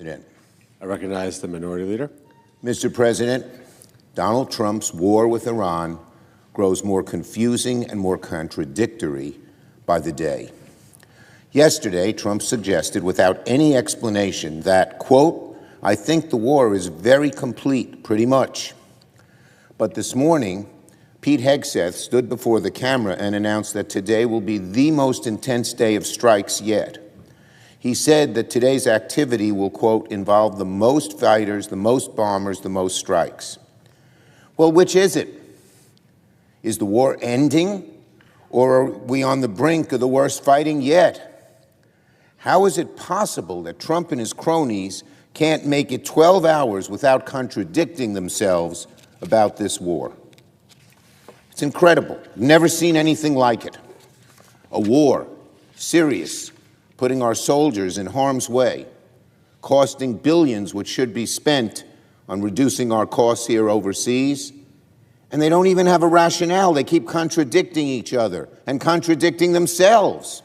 I recognize the Minority Leader. Mr. President, Donald Trump's war with Iran grows more confusing and more contradictory by the day. Yesterday, Trump suggested without any explanation that, quote, "I think the war is very complete, pretty much." But this morning, Pete Hegseth stood before the camera and announced that today will be the most intense day of strikes yet. He said that today's activity will, quote, "involve the most fighters, the most bombers, the most strikes." Well, which is it? Is the war ending, or are we on the brink of the worst fighting yet? How is it possible that Trump and his cronies can't make it 12 hours without contradicting themselves about this war? It's incredible. Never seen anything like it. A war, serious, putting our soldiers in harm's way, costing billions which should be spent on reducing our costs here overseas, and they don't even have a rationale. They keep contradicting each other and contradicting themselves.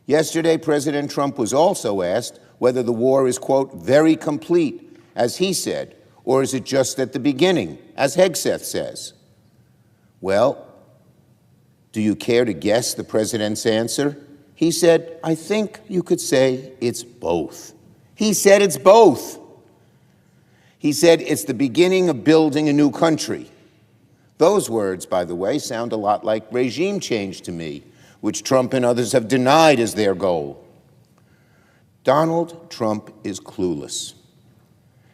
Yesterday, President Trump was also asked whether the war is, quote, "very complete," as he said, or is it just at the beginning, as Hegseth says? Well, do you care to guess the president's answer? He said, "I think you could say it's both." He said it's both. He said it's the beginning of building a new country. Those words, by the way, sound a lot like regime change to me, which Trump and others have denied as their goal. Donald Trump is clueless.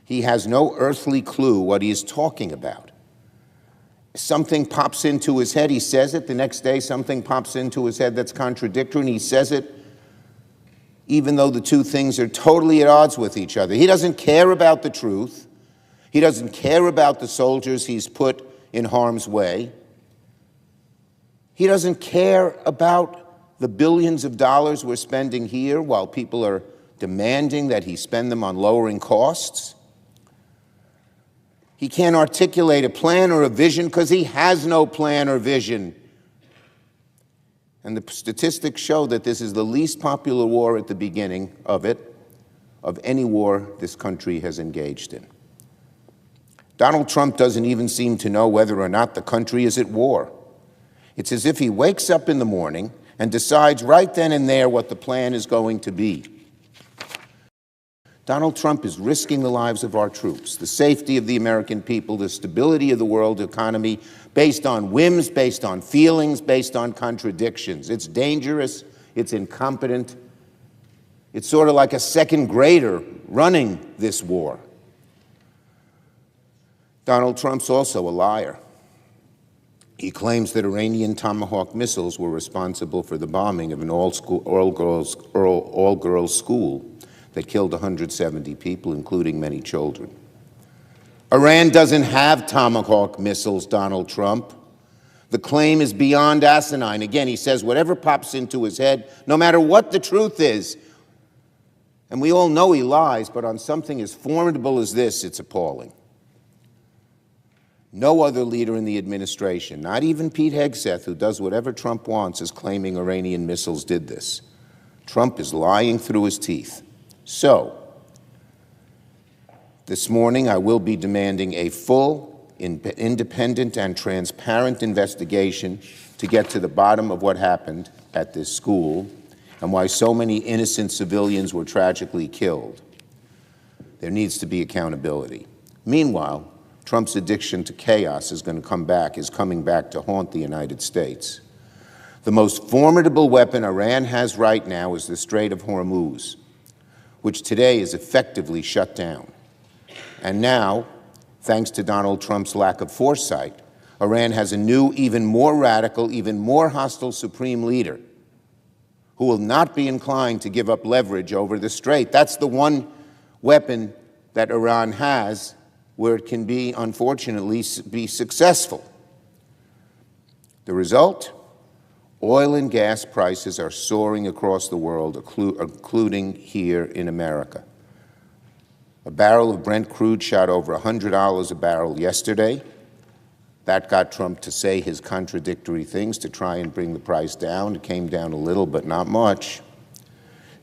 He has no earthly clue what he is talking about. Something pops into his head, he says it. The next day, something pops into his head that's contradictory, and he says it even though the two things are totally at odds with each other. He doesn't care about the truth. He doesn't care about the soldiers he's put in harm's way. He doesn't care about the billions of dollars we're spending here while people are demanding that he spend them on lowering costs. He can't articulate a plan or a vision because he has no plan or vision. And the statistics show that this is the least popular war at the beginning of any war this country has engaged in. Donald Trump doesn't even seem to know whether or not the country is at war. It's as if he wakes up in the morning and decides right then and there what the plan is going to be. Donald Trump is risking the lives of our troops, the safety of the American people, the stability of the world economy, based on whims, based on feelings, based on contradictions. It's dangerous. It's incompetent. It's sort of like a second grader running this war. Donald Trump's also a liar. He claims that Iranian Tomahawk missiles were responsible for the bombing of an all-girls school that killed 170 people, including many children. Iran doesn't have Tomahawk missiles, Donald Trump. The claim is beyond asinine. Again, he says whatever pops into his head, no matter what the truth is. And we all know he lies, but on something as formidable as this, it's appalling. No other leader in the administration, not even Pete Hegseth, who does whatever Trump wants, is claiming Iranian missiles did this. Trump is lying through his teeth. So, this morning I will be demanding a full, independent, and transparent investigation to get to the bottom of what happened at this school and why so many innocent civilians were tragically killed. There needs to be accountability. Meanwhile, Trump's addiction to chaos is coming back to haunt the United States. The most formidable weapon Iran has right now is the Strait of Hormuz, which today is effectively shut down. And now, thanks to Donald Trump's lack of foresight, Iran has a new, even more radical, even more hostile supreme leader who will not be inclined to give up leverage over the strait. That's the one weapon that Iran has where it can be, unfortunately, be successful. The result? Oil and gas prices are soaring across the world, including here in America. A barrel of Brent crude shot over $100 a barrel yesterday. That got Trump to say his contradictory things to try and bring the price down. It came down a little, but not much.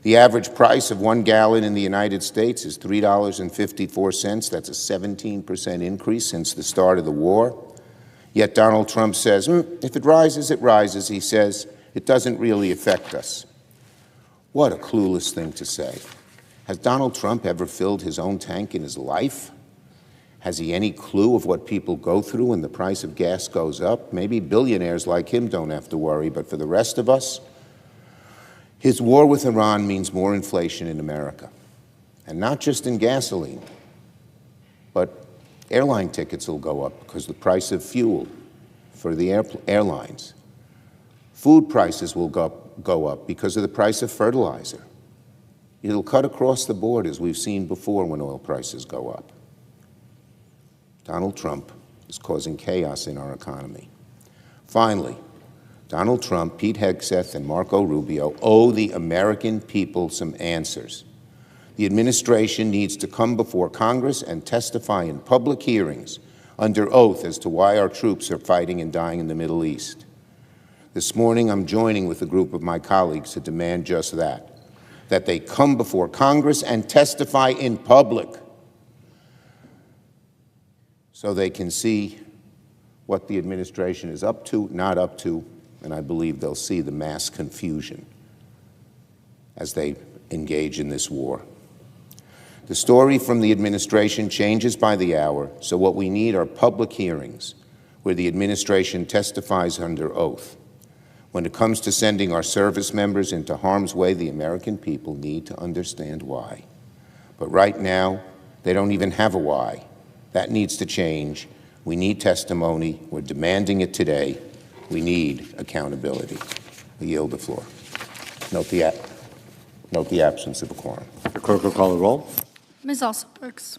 The average price of 1 gallon in the United States is $3.54. That's a 17% increase since the start of the war. Yet Donald Trump says, if it rises, it rises. He says, it doesn't really affect us. What a clueless thing to say. Has Donald Trump ever filled his own tank in his life? Has he any clue of what people go through when the price of gas goes up? Maybe billionaires like him don't have to worry, but for the rest of us, his war with Iran means more inflation in America. And not just in gasoline, but airline tickets will go up because the price of fuel for the airlines. Food prices will go up because of the price of fertilizer. It'll cut across the board, as we've seen before when oil prices go up. Donald Trump is causing chaos in our economy. Finally, Donald Trump, Pete Hegseth, and Marco Rubio owe the American people some answers. The administration needs to come before Congress and testify in public hearings under oath as to why our troops are fighting and dying in the Middle East. This morning, I'm joining with a group of my colleagues to demand just that they come before Congress and testify in public so they can see what the administration is up to, not up to, and I believe they'll see the mass confusion as they engage in this war. The story from the administration changes by the hour, so what we need are public hearings where the administration testifies under oath. When it comes to sending our service members into harm's way, the American people need to understand why. But right now, they don't even have a why. That needs to change. We need testimony. We're demanding it today. We need accountability. I yield the floor. Note the absence of a quorum. The clerk will call the roll. Ms. Alsop-Brooks.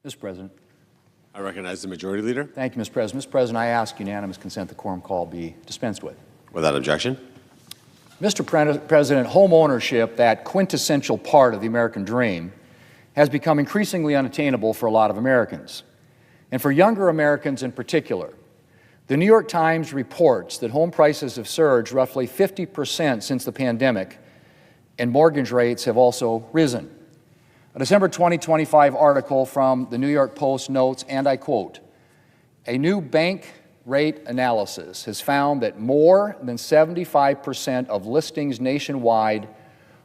Mr. President. I recognize the Majority Leader. Thank you, Mr. President. Mr. President, I ask unanimous consent the quorum call be dispensed with. Without objection. Mr. President, home ownership, that quintessential part of the American dream, has become increasingly unattainable for a lot of Americans. And for younger Americans in particular, the New York Times reports that home prices have surged roughly 50% since the pandemic, and mortgage rates have also risen. A December 2025 article from the New York Post notes, and I quote, "A new bank rate analysis has found that more than 75% of listings nationwide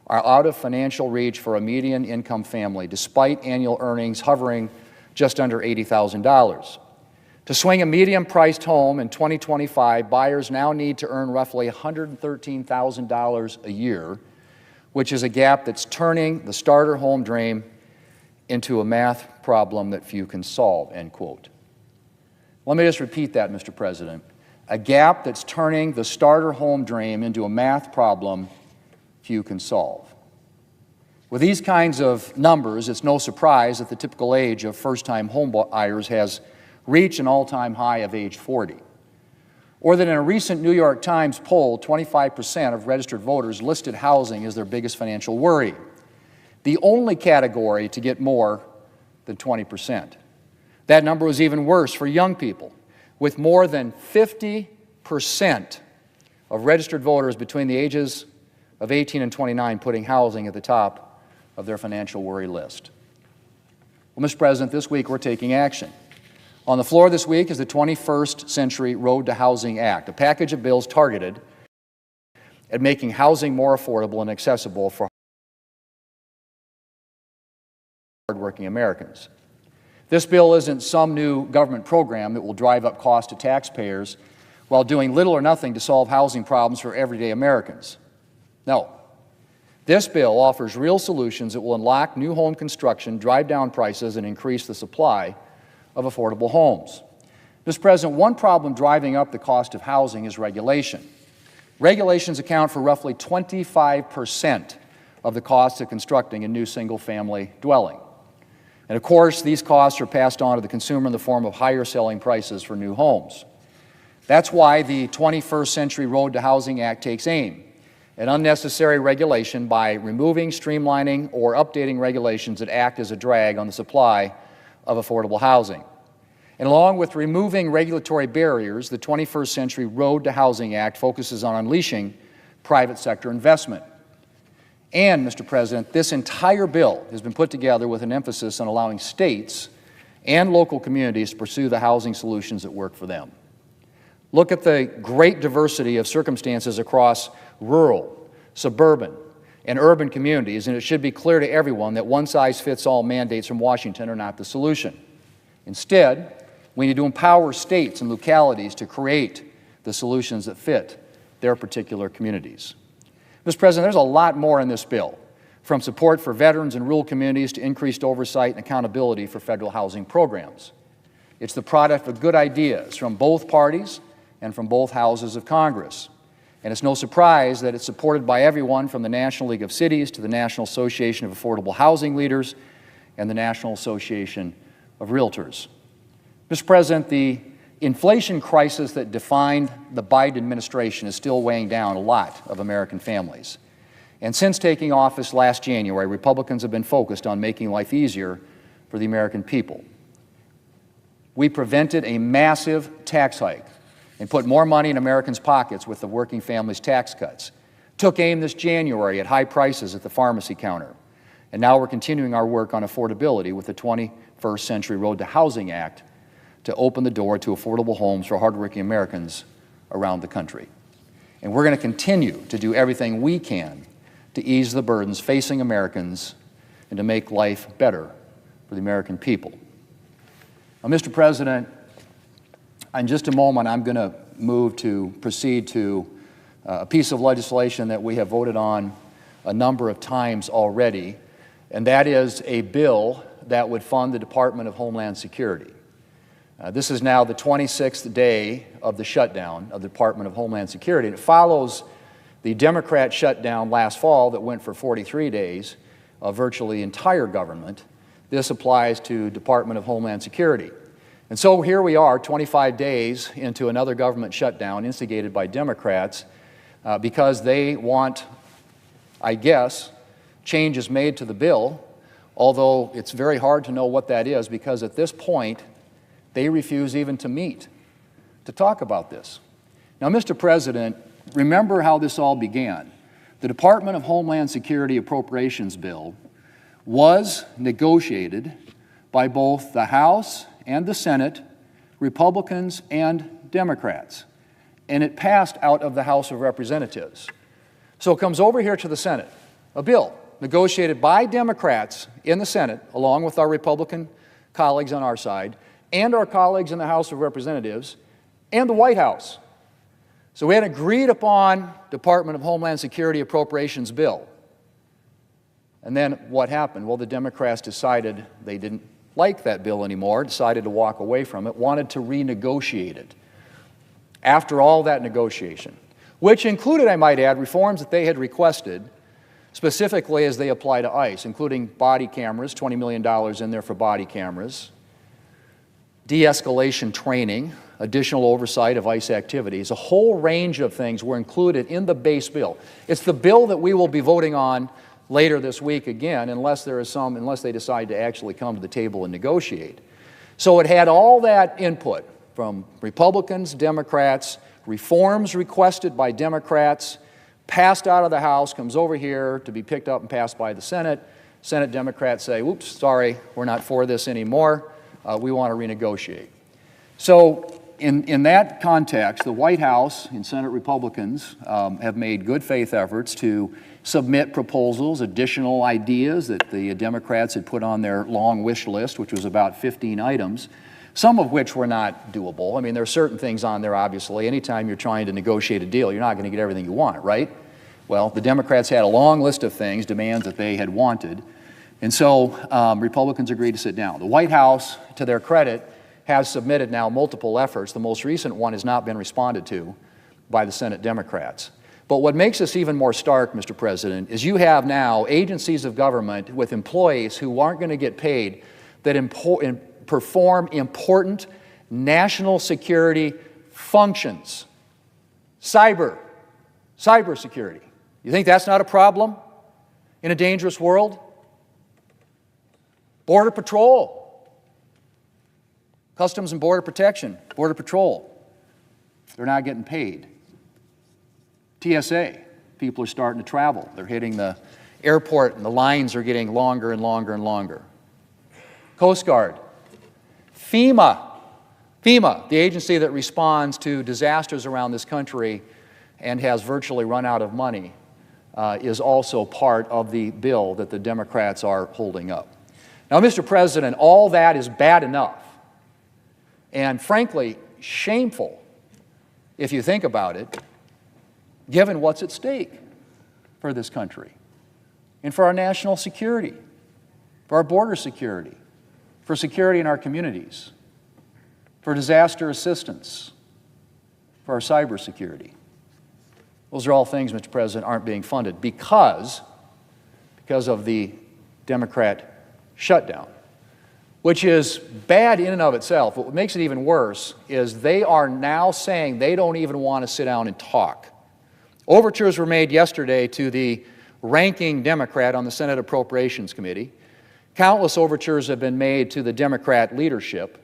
are out of financial reach for a median income family, despite annual earnings hovering just under $80,000. To swing a medium-priced home in 2025, buyers now need to earn roughly $113,000 a year, which is a gap that's turning the starter home dream into a math problem that few can solve," end quote. Let me just repeat that, Mr. President. A gap that's turning the starter home dream into a math problem few can solve. With these kinds of numbers, it's no surprise that the typical age of first-time home buyers has reached an all-time high of age 40. Or that in a recent New York Times poll, 25% of registered voters listed housing as their biggest financial worry, the only category to get more than 20%. That number was even worse for young people, with more than 50% of registered voters between the ages of 18 and 29 putting housing at the top of their financial worry list. Well, Mr. President, this week we're taking action. On the floor this week is the 21st Century Road to Housing Act, a package of bills targeted at making housing more affordable and accessible for hardworking Americans. This bill isn't some new government program that will drive up costs to taxpayers while doing little or nothing to solve housing problems for everyday Americans. No. This bill offers real solutions that will unlock new home construction, drive down prices, and increase the supply of affordable homes. Mr. President, one problem driving up the cost of housing is regulation. Regulations account for roughly 25% of the cost of constructing a new single-family dwelling. And of course, these costs are passed on to the consumer in the form of higher selling prices for new homes. That's why the 21st Century Road to Housing Act takes aim at unnecessary regulation by removing, streamlining, or updating regulations that act as a drag on the supply of affordable housing. And along with removing regulatory barriers, the 21st Century Road to Housing Act focuses on unleashing private sector investment. And, Mr. President, this entire bill has been put together with an emphasis on allowing states and local communities to pursue the housing solutions that work for them. Look at the great diversity of circumstances across rural, suburban, and urban communities, and it should be clear to everyone that one-size-fits-all mandates from Washington are not the solution. Instead, we need to empower states and localities to create the solutions that fit their particular communities. Mr. President, there's a lot more in this bill, from support for veterans and rural communities to increased oversight and accountability for federal housing programs. It's the product of good ideas from both parties and from both houses of Congress. And it's no surprise that it's supported by everyone from the National League of Cities to the National Association of Affordable Housing Leaders and the National Association of Realtors. Mr. President, the inflation crisis that defined the Biden administration is still weighing down a lot of American families. And since taking office last January, Republicans have been focused on making life easier for the American people. We prevented a massive tax hike and put more money in Americans' pockets with the working families' tax cuts. Took aim this January at high prices at the pharmacy counter. And now we're continuing our work on affordability with the 21st Century Road to Housing Act to open the door to affordable homes for hardworking Americans around the country. And we're going to continue to do everything we can to ease the burdens facing Americans and to make life better for the American people. Now, Mr. President, in just a moment, I'm going to proceed to a piece of legislation that we have voted on a number of times already, and that is a bill that would fund the Department of Homeland Security. This is now the 26th day of the shutdown of the Department of Homeland Security, and it follows the Democrat shutdown last fall that went for 43 days of virtually the entire government this applies to Department of Homeland Security. And so here we are, 25 days into another government shutdown instigated by Democrats because they want, I guess, changes made to the bill, although it's very hard to know what that is because at this point, they refuse even to meet to talk about this. Now, Mr. President, remember how this all began. The Department of Homeland Security Appropriations Bill was negotiated by both the House and the Senate, Republicans and Democrats, and it passed out of the House of Representatives. So it comes over here to the Senate, a bill negotiated by Democrats in the Senate, along with our Republican colleagues on our side, and our colleagues in the House of Representatives, and the White House. So we had an agreed upon Department of Homeland Security Appropriations bill. And then what happened? Well, the Democrats decided they didn't like that bill anymore, decided to walk away from it, wanted to renegotiate it. After all that negotiation, which included, I might add, reforms that they had requested, specifically as they apply to ICE, including body cameras, $20 million in there for body cameras, de-escalation training, additional oversight of ICE activities, a whole range of things were included in the base bill. It's the bill that we will be voting on later this week again, unless they decide to actually come to the table and negotiate. So it had all that input from Republicans, Democrats, reforms requested by Democrats, passed out of the House, comes over here to be picked up and passed by the Senate. Senate Democrats say, oops, sorry, we're not for this anymore. We want to renegotiate. So in that context, the White House and Senate Republicans have made good faith efforts to submit proposals, additional ideas that the Democrats had put on their long wish list, which was about 15 items, some of which were not doable. I mean, there are certain things on there, obviously. Anytime you're trying to negotiate a deal, you're not going to get everything you want, right? Well, the Democrats had a long list of things, demands that they had wanted, and so Republicans agreed to sit down. The White House, to their credit, has submitted now multiple efforts. The most recent one has not been responded to by the Senate Democrats. But what makes this even more stark, Mr. President, is you have now agencies of government with employees who aren't going to get paid that perform important national security functions. Cybersecurity. You think that's not a problem in a dangerous world? Border Patrol. Customs and Border Protection, Border Patrol. They're not getting paid. TSA, people are starting to travel. They're hitting the airport and the lines are getting longer and longer and longer. Coast Guard. FEMA, the agency that responds to disasters around this country and has virtually run out of money, is also part of the bill that the Democrats are holding up. Now, Mr. President, all that is bad enough and frankly shameful if you think about it, given what's at stake for this country and for our national security, for our border security, for security in our communities, for disaster assistance, for our cybersecurity. Those are all things, Mr. President, aren't being funded because of the Democrat shutdown, which is bad in and of itself. What makes it even worse is they are now saying they don't even want to sit down and talk. Overtures were made yesterday to the ranking Democrat on the Senate Appropriations Committee. Countless overtures have been made to the Democrat leadership,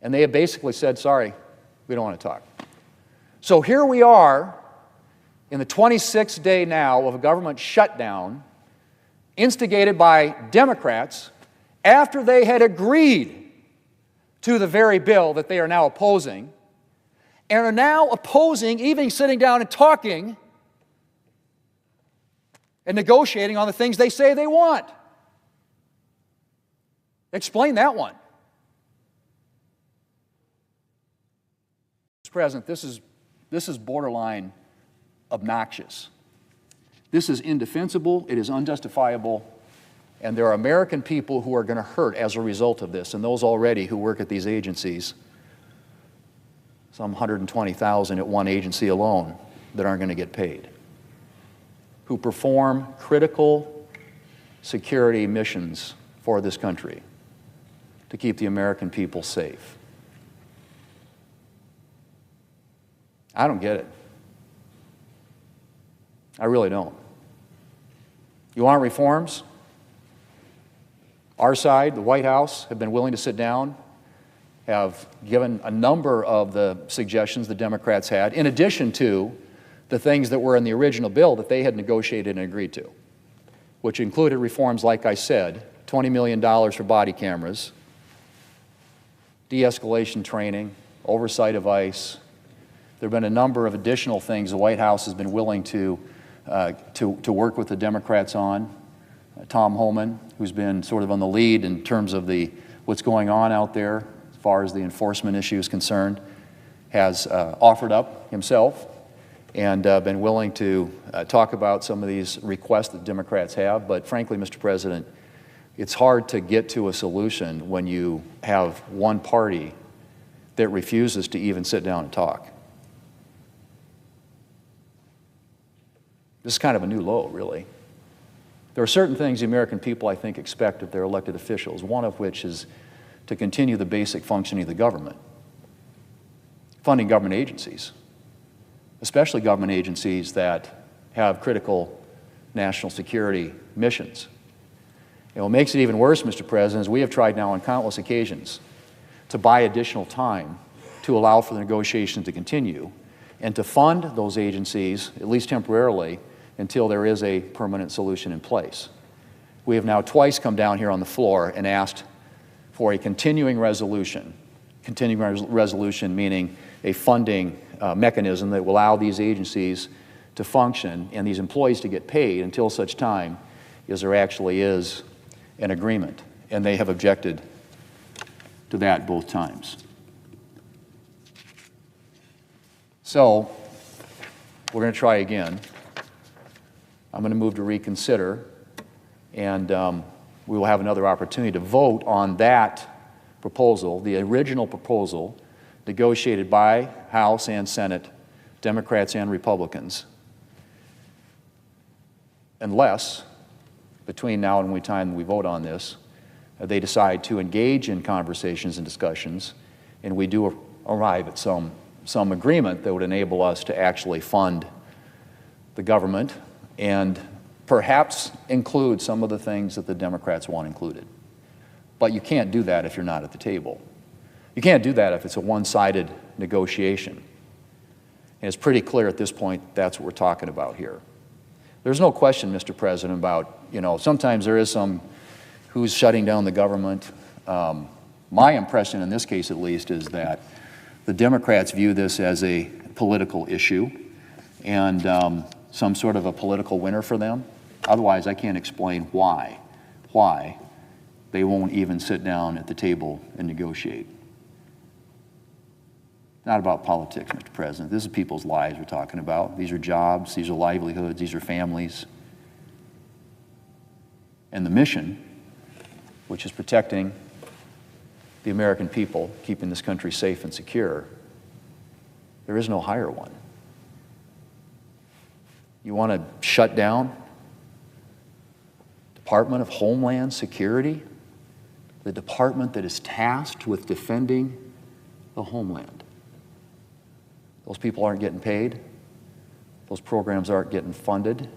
and they have basically said, sorry, we don't want to talk. So here we are in the 26th day now of a government shutdown instigated by Democrats after they had agreed to the very bill that they are now opposing, and are now opposing even sitting down and talking and negotiating on the things they say they want. Explain that one. Mr. President, this is borderline obnoxious. This is indefensible, it is unjustifiable, and there are American people who are going to hurt as a result of this, and those already who work at these agencies, some 120,000 at one agency alone, that aren't going to get paid, who perform critical security missions for this country to keep the American people safe. I don't get it. I really don't. You want reforms? Our side, the White House, have been willing to sit down, have given a number of the suggestions the Democrats had, in addition to the things that were in the original bill that they had negotiated and agreed to, which included reforms, like I said, $20 million for body cameras, de-escalation training, oversight of ICE. There have been a number of additional things the White House has been willing to work with the Democrats on. Tom Homan, who's been sort of on the lead in terms of what's going on out there as far as the enforcement issue is concerned, has offered up himself and been willing to talk about some of these requests that Democrats have. But frankly, Mr. President, it's hard to get to a solution when you have one party that refuses to even sit down and talk. This is kind of a new low, really. There are certain things the American people, I think, expect of their elected officials, one of which is to continue the basic functioning of the government, funding government agencies, especially government agencies that have critical national security missions. And what makes it even worse, Mr. President, is we have tried now on countless occasions to buy additional time to allow for the negotiations to continue and to fund those agencies, at least temporarily, until there is a permanent solution in place. We have now twice come down here on the floor and asked for a continuing resolution meaning a funding mechanism that will allow these agencies to function and these employees to get paid until such time as there actually is an agreement. And they have objected to that both times. So we're going to try again. I'm going to move to reconsider, and we will have another opportunity to vote on that proposal, the original proposal, negotiated by House and Senate, Democrats and Republicans, unless, between now and the time we vote on this, they decide to engage in conversations and discussions, and we do arrive at some agreement that would enable us to actually fund the government and perhaps include some of the things that the Democrats want included. But you can't do that if you're not at the table. You can't do that if it's a one-sided negotiation. And it's pretty clear at this point that's what we're talking about here. There's no question, Mr. President, about, sometimes there is some who's shutting down the government. My impression in this case, at least, is that the Democrats view this as a political issue and some sort of a political winner for them. Otherwise, I can't explain why they won't even sit down at the table and negotiate. Not about politics, Mr. President. This is people's lives we're talking about. These are jobs, these are livelihoods, these are families. And the mission, which is protecting the American people, keeping this country safe and secure, there is no higher one. You want to shut down Department of Homeland Security, the department that is tasked with defending the homeland. Those people aren't getting paid, those programs aren't getting funded,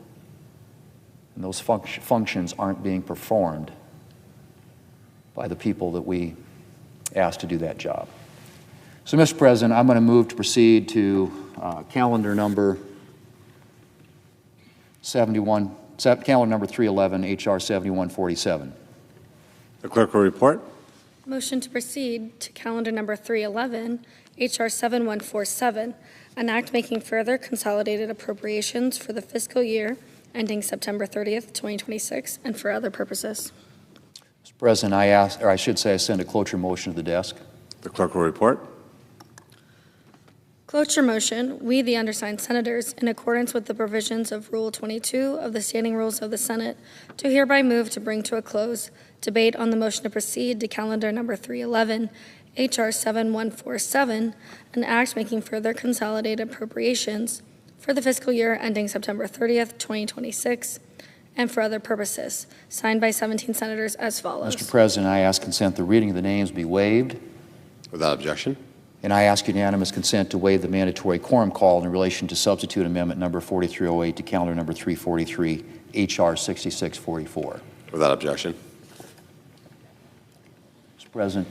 and those functions aren't being performed by the people that we asked to do that job. So, Mr. President, I'm going to move to proceed to calendar number 311, H.R. 7147. The clerk will report. Motion to proceed to calendar number 311, H.R. 7147, an act making further consolidated appropriations for the fiscal year ending September 30th, 2026, and for other purposes. Mr. President, I send a cloture motion to the desk. The clerk will report. Cloture motion, we, the undersigned senators, in accordance with the provisions of Rule 22 of the Standing Rules of the Senate, do hereby move to bring to a close debate on the motion to proceed to calendar number 311, H.R. 7147, an act making further consolidated appropriations for the fiscal year ending September 30th, 2026, and for other purposes, signed by 17 senators as follows. Mr. President, I ask consent the reading of the names be waived, Without objection. and I ask unanimous consent to waive the mandatory quorum call in relation to substitute amendment number 4308 to calendar number 343, H.R. 6644. Without objection. Mr. President,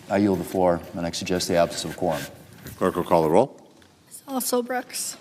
I yield the floor, and I suggest the absence of quorum. Clerk will call the roll. Also Brooks.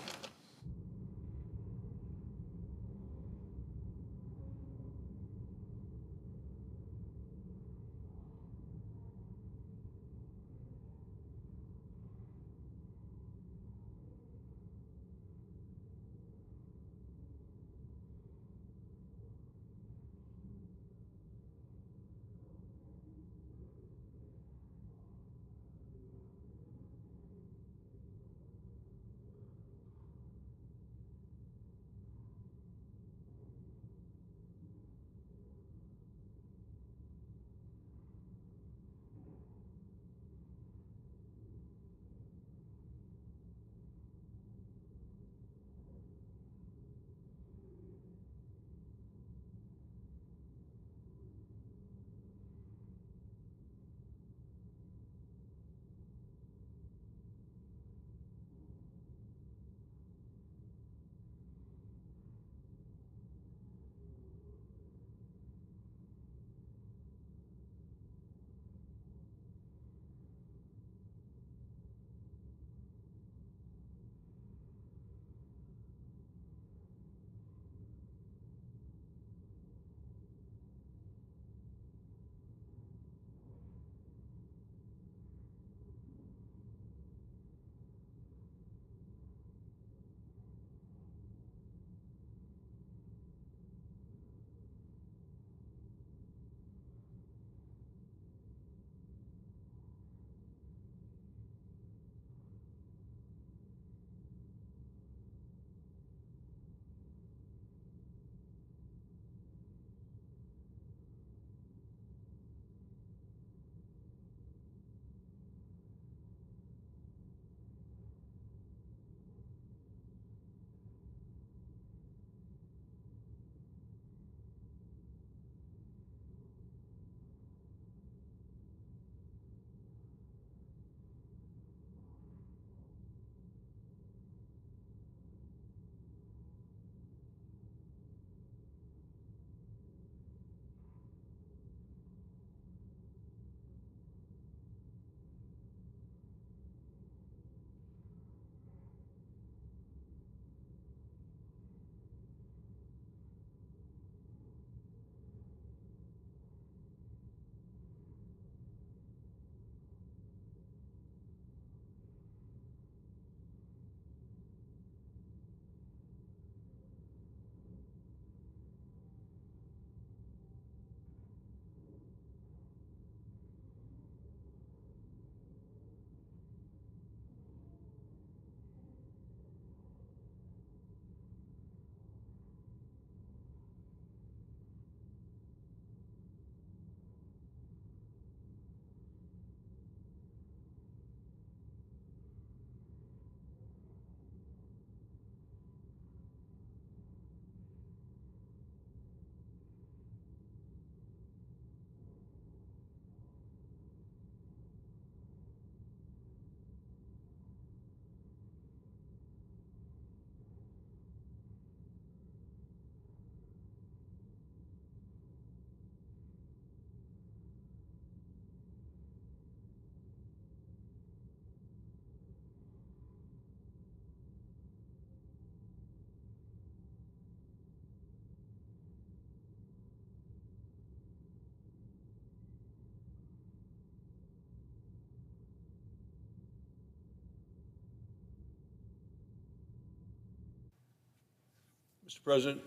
Mr. President,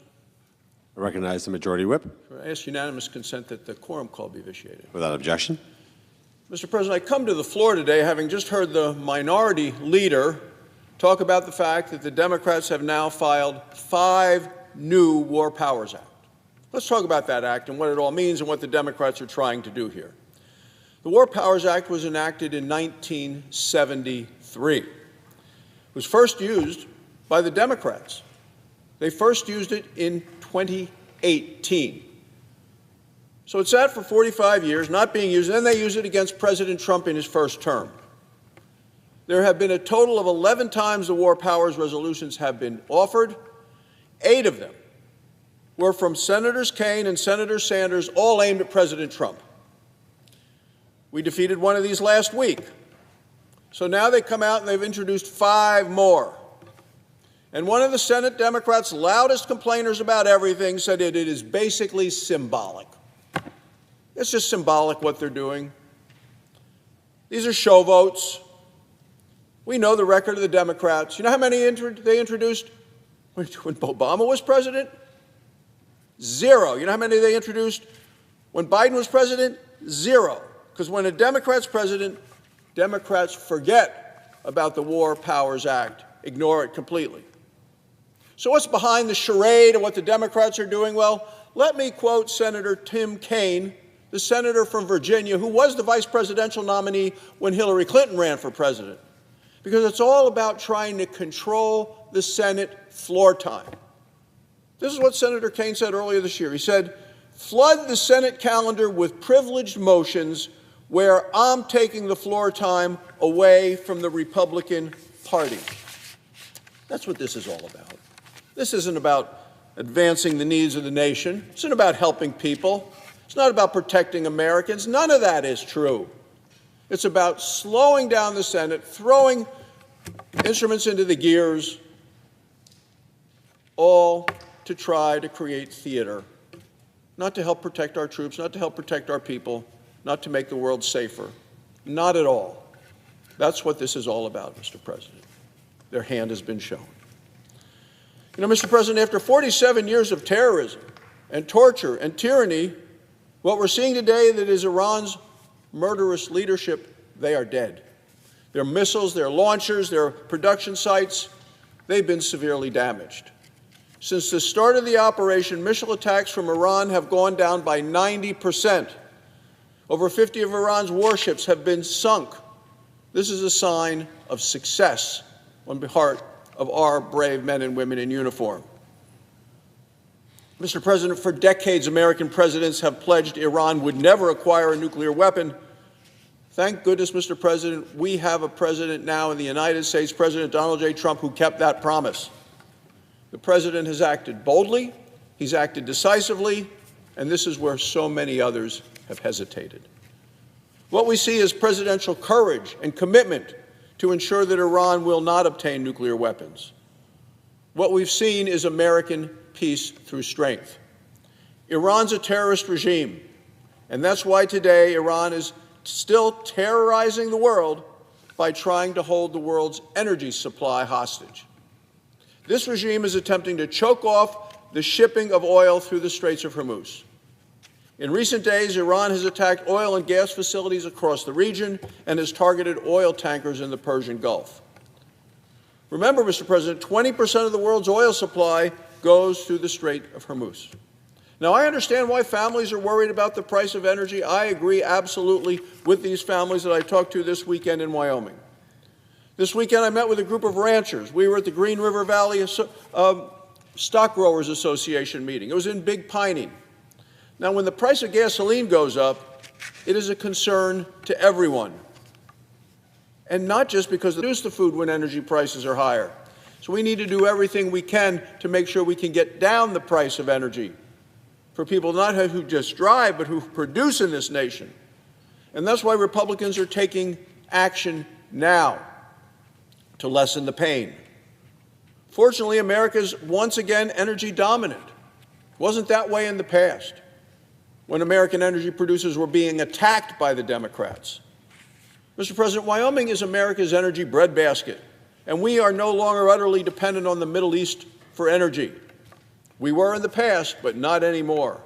I recognize the Majority Whip. I ask unanimous consent that the quorum call be vitiated. Without objection. Mr. President, I come to the floor today having just heard the minority leader talk about the fact that the Democrats have now filed 5 new War Powers Act. Let's talk about that act and what it all means and what the Democrats are trying to do here. The War Powers Act was enacted in 1973. It was first used by the Democrats. They first used it in 2010. 18. So it sat for 45 years, not being used, and then they used it against President Trump in his first term. There have been a total of 11 times the War Powers resolutions have been offered. 8 of them were from Senators Kaine and Senator Sanders, all aimed at President Trump. We defeated one of these last week. So now they come out and they've introduced 5 more. And one of the Senate Democrats' loudest complainers about everything said it is basically symbolic. It's just symbolic what they're doing. These are show votes. We know the record of the Democrats. You know how many they introduced when Obama was president? 0. You know how many they introduced when Biden was president? 0. Because when a Democrat's president, Democrats forget about the War Powers Act, ignore it completely. So what's behind the charade of what the Democrats are doing? Well, let me quote Senator Tim Kaine, the senator from Virginia, who was the vice presidential nominee when Hillary Clinton ran for president, because it's all about trying to control the Senate floor time. This is what Senator Kaine said earlier this year. He said, "Flood the Senate calendar with privileged motions where I'm taking the floor time away from the Republican Party." That's what this is all about. This isn't about advancing the needs of the nation. It's not about helping people. It's not about protecting Americans. None of that is true. It's about slowing down the Senate, throwing instruments into the gears, all to try to create theater, not to help protect our troops, not to help protect our people, not to make the world safer. Not at all. That's what this is all about, Mr. President. Their hand has been shown. You know, Mr. President, after 47 years of terrorism and torture and tyranny, what we're seeing today that is Iran's murderous leadership, they are dead. Their missiles, their launchers, their production sites, they've been severely damaged. Since the start of the operation, missile attacks from Iran have gone down by 90%. Over 50 of Iran's warships have been sunk. This is a sign of success on behalf of our brave men and women in uniform. Mr. President, for decades, American presidents have pledged Iran would never acquire a nuclear weapon. Thank goodness, Mr. President, we have a president now in the United States, President Donald J. Trump, who kept that promise. The president has acted boldly, he's acted decisively, and this is where so many others have hesitated. What we see is presidential courage and commitment to ensure that Iran will not obtain nuclear weapons. What we've seen is American peace through strength. Iran's a terrorist regime, and that's why today Iran is still terrorizing the world by trying to hold the world's energy supply hostage. This regime is attempting to choke off the shipping of oil through the Straits of Hormuz. In recent days, Iran has attacked oil and gas facilities across the region and has targeted oil tankers in the Persian Gulf. Remember, Mr. President, 20% of the world's oil supply goes through the Strait of Hormuz. Now, I understand why families are worried about the price of energy. I agree absolutely with these families that I talked to this weekend in Wyoming. This weekend, I met with a group of ranchers. We were at the Green River Valley Stock Growers Association meeting. It was in Big Piney. Now, when the price of gasoline goes up, it is a concern to everyone. And not just because they produce the food when energy prices are higher. So we need to do everything we can to make sure we can get down the price of energy for people not who just drive, but who produce in this nation. And that's why Republicans are taking action now to lessen the pain. Fortunately, America's once again energy dominant. It wasn't that way in the past, when American energy producers were being attacked by the Democrats. Mr. President, Wyoming is America's energy breadbasket, and we are no longer utterly dependent on the Middle East for energy. We were in the past, but not anymore.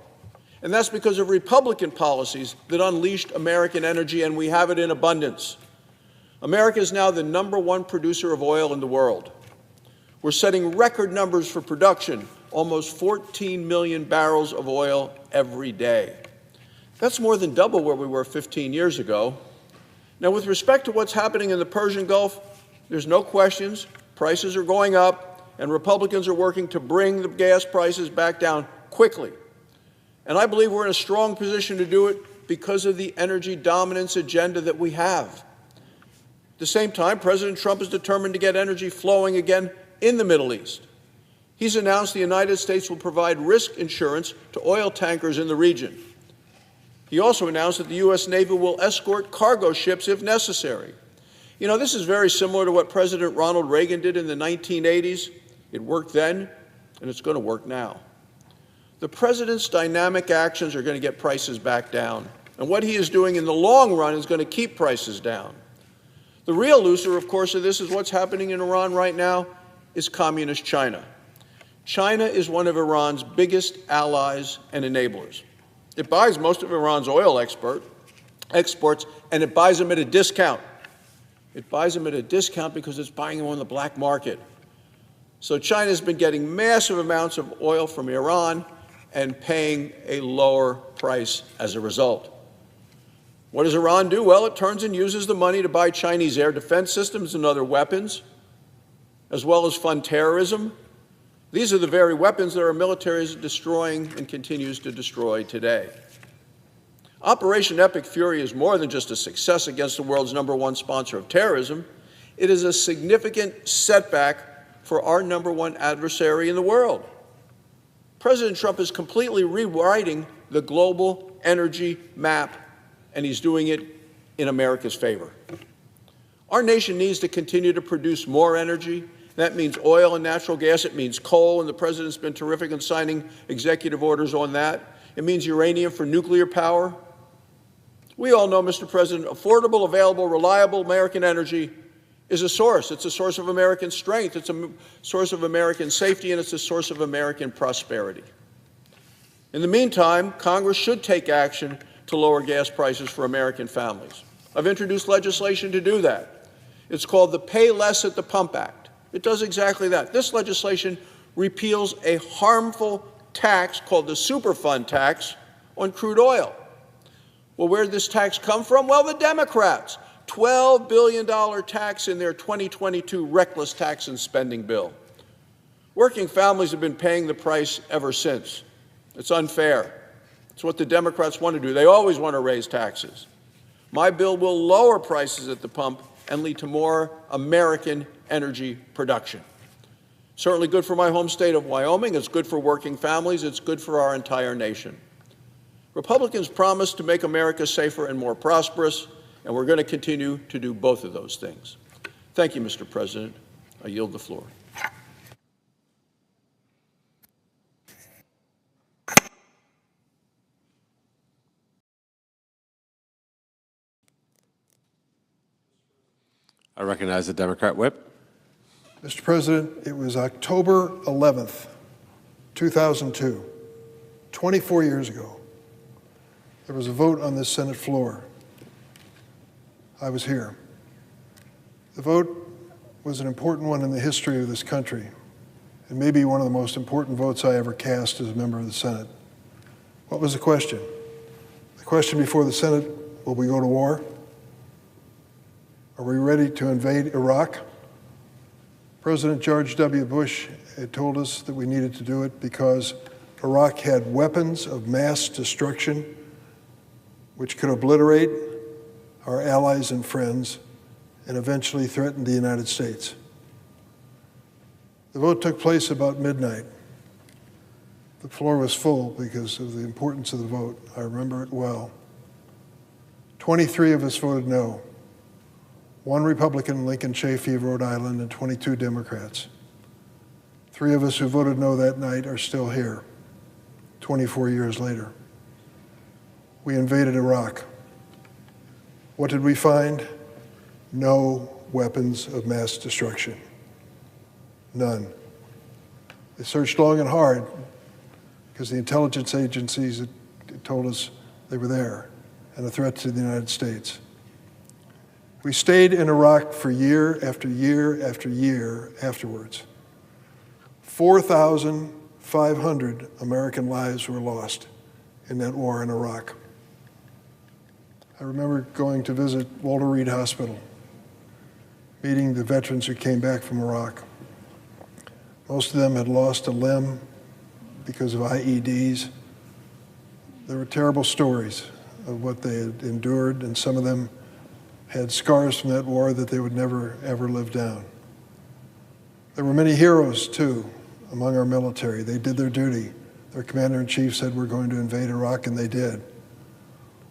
And that's because of Republican policies that unleashed American energy, and we have it in abundance. America is now the #1 producer of oil in the world. We're setting record numbers for production, almost 14 million barrels of oil every day. That's more than double where we were 15 years ago. Now, with respect to what's happening in the Persian Gulf, there's no questions. Prices are going up, and Republicans are working to bring the gas prices back down quickly And I believe we're in a strong position to do it because of the energy dominance agenda that we have. At the same time, President Trump is determined to get energy flowing again in the Middle East. He's announced the United States will provide risk insurance to oil tankers in the region. He also announced that the U.S. Navy will escort cargo ships if necessary. You know, this is very similar to what President Ronald Reagan did in the 1980s. It worked then, and it's going to work now. The president's dynamic actions are going to get prices back down, and what he is doing in the long run is going to keep prices down. The real loser, of course, of this is what's happening in Iran right now is communist China. China is one of Iran's biggest allies and enablers. It buys most of Iran's oil exports, and it buys them at a discount. It buys them at a discount because it's buying them on the black market. So China's been getting massive amounts of oil from Iran and paying a lower price as a result. What does Iran do? Well, it turns and uses the money to buy Chinese air defense systems and other weapons, as well as fund terrorism. These are the very weapons that our military is destroying and continues to destroy today. Operation Epic Fury is more than just a success against the world's #1 sponsor of terrorism. It is a significant setback for our #1 adversary in the world. President Trump is completely rewriting the global energy map, and he's doing it in America's favor. Our nation needs to continue to produce more energy. That means oil and natural gas. It means coal, and the president's been terrific in signing executive orders on that. It means uranium for nuclear power. We all know, Mr. President, affordable, available, reliable American energy is a source. It's a source of American strength. It's a source of American safety, and it's a source of American prosperity. In the meantime, Congress should take action to lower gas prices for American families. I've introduced legislation to do that. It's called the Pay Less at the Pump Act. It does exactly that. This legislation repeals a harmful tax called the Superfund tax on crude oil. Well, where did this tax come from? Well, the Democrats. $12 billion tax in their 2022 reckless tax and spending bill. Working families have been paying the price ever since. It's unfair. It's what the Democrats want to do. They always want to raise taxes. My bill will lower prices at the pump and lead to more American energy production. Certainly good for my home state of Wyoming. It's good for working families. It's good for our entire nation. Republicans promised to make America safer and more prosperous, and we're going to continue to do both of those things. Thank you, Mr. President. I yield the floor. I recognize the Democrat whip. Mr. President, it was October 11th, 2002, 24 years ago. There was a vote on this Senate floor. I was here. The vote was an important one in the history of this country, and maybe one of the most important votes I ever cast as a member of the Senate. What was the question? The question before the Senate, will we go to war? Are we ready to invade Iraq? President George W. Bush had told us that we needed to do it because Iraq had weapons of mass destruction which could obliterate our allies and friends and eventually threaten the United States. The vote took place about midnight. The floor was full because of the importance of the vote. I remember it well. 23 of us voted no. 1 Republican, Lincoln Chafee of Rhode Island, and 22 Democrats. 3 of us who voted no that night are still here, 24 years later. We invaded Iraq. What did we find? No weapons of mass destruction. None. They searched long and hard because the intelligence agencies had told us they were there and a threat to the United States. We stayed in Iraq for year after year after year afterwards. 4,500 American lives were lost in that war in Iraq. I remember going to visit Walter Reed Hospital, meeting the veterans who came back from Iraq. Most of them had lost a limb because of IEDs. There were terrible stories of what they had endured, and some of them had scars from that war that they would never, ever live down. There were many heroes, too, among our military. They did their duty. Their commander-in-chief said, we're going to invade Iraq, and they did.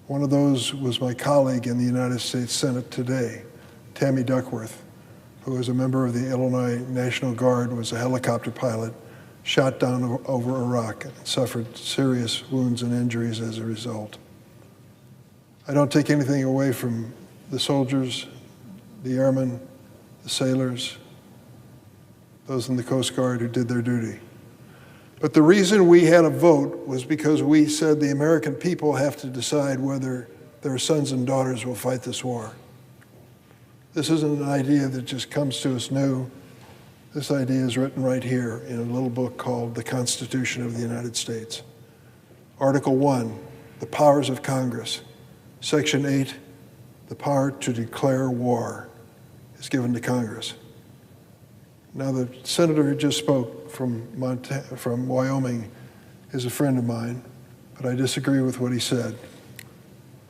One of those was my colleague in the United States Senate today, Tammy Duckworth, who was a member of the Illinois National Guard, was a helicopter pilot, shot down over Iraq, and suffered serious wounds and injuries as a result. I don't take anything away from the soldiers, the airmen, the sailors, those in the Coast Guard who did their duty. But the reason we had a vote was because we said the American people have to decide whether their sons and daughters will fight this war. This isn't an idea that just comes to us new. This idea is written right here in a little book called The Constitution of the United States. Article 1, the powers of Congress. Section 8, the power to declare war is given to Congress. Now, the senator who just spoke from Wyoming is a friend of mine, but I disagree with what he said.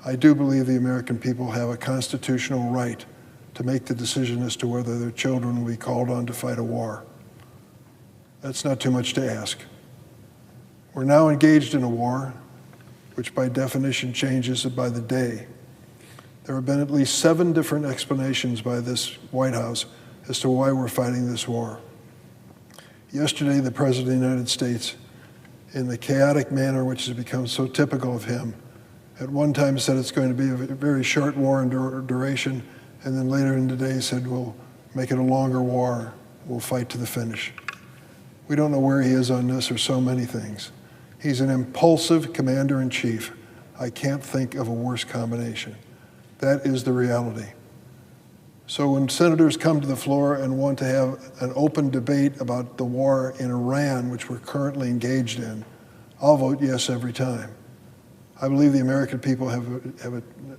I do believe the American people have a constitutional right to make the decision as to whether their children will be called on to fight a war. That's not too much to ask. We're now engaged in a war, which by definition changes by the day. There have been at least 7 different explanations by this White House as to why we're fighting this war. Yesterday, the President of the United States, in the chaotic manner which has become so typical of him, at one time said it's going to be a very short war in duration, and then later in the day said we'll make it a longer war, we'll fight to the finish. We don't know where he is on this or so many things. He's an impulsive commander-in-chief. I can't think of a worse combination. That is the reality. So when senators come to the floor and want to have an open debate about the war in Iran, which we're currently engaged in, I'll vote yes every time. I believe the American people have an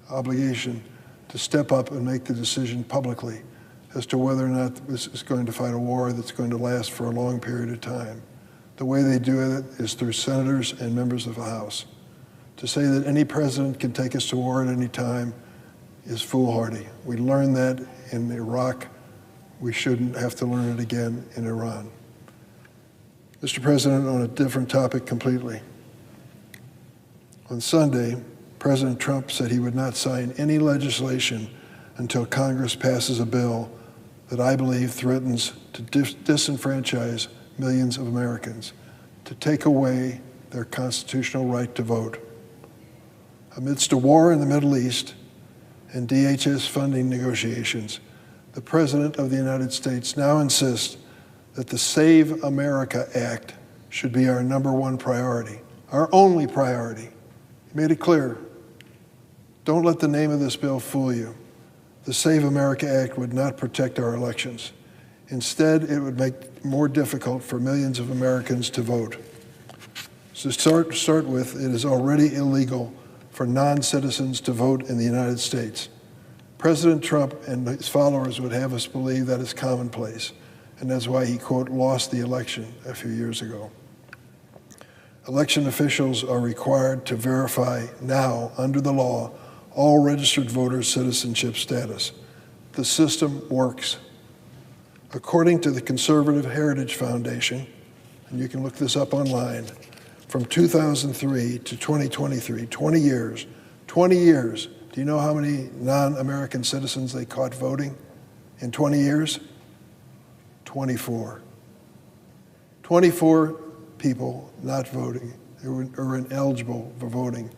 obligation to step up and make the decision publicly as to whether or not this is going to fight a war that's going to last for a long period of time. The way they do it is through senators and members of the House. To say that any president can take us to war at any time is foolhardy. We learned that in Iraq. We shouldn't have to learn it again in Iran. Mr. President, on a different topic completely. On Sunday, President Trump said he would not sign any legislation until Congress passes a bill that I believe threatens to disenfranchise millions of Americans, to take away their constitutional right to vote. Amidst a war in the Middle East and DHS funding negotiations, the President of the United States now insists that the Save America Act should be our #1 priority, our only priority. He made it clear. Don't let the name of this bill fool you. The Save America Act would not protect our elections. Instead, it would make it more difficult for millions of Americans to vote. So to start with, it is already illegal for non-citizens to vote in the United States. President Trump and his followers would have us believe that is commonplace, and that's why he, quote, lost the election a few years ago. Election officials are required to verify now, under the law, all registered voters' citizenship status. The system works. According to the Conservative Heritage Foundation, and you can look this up online, from 2003 to 2023, 20 years, do you know how many non-American citizens they caught voting in 20 years? 24. 24 people not voting, who were ineligible for voting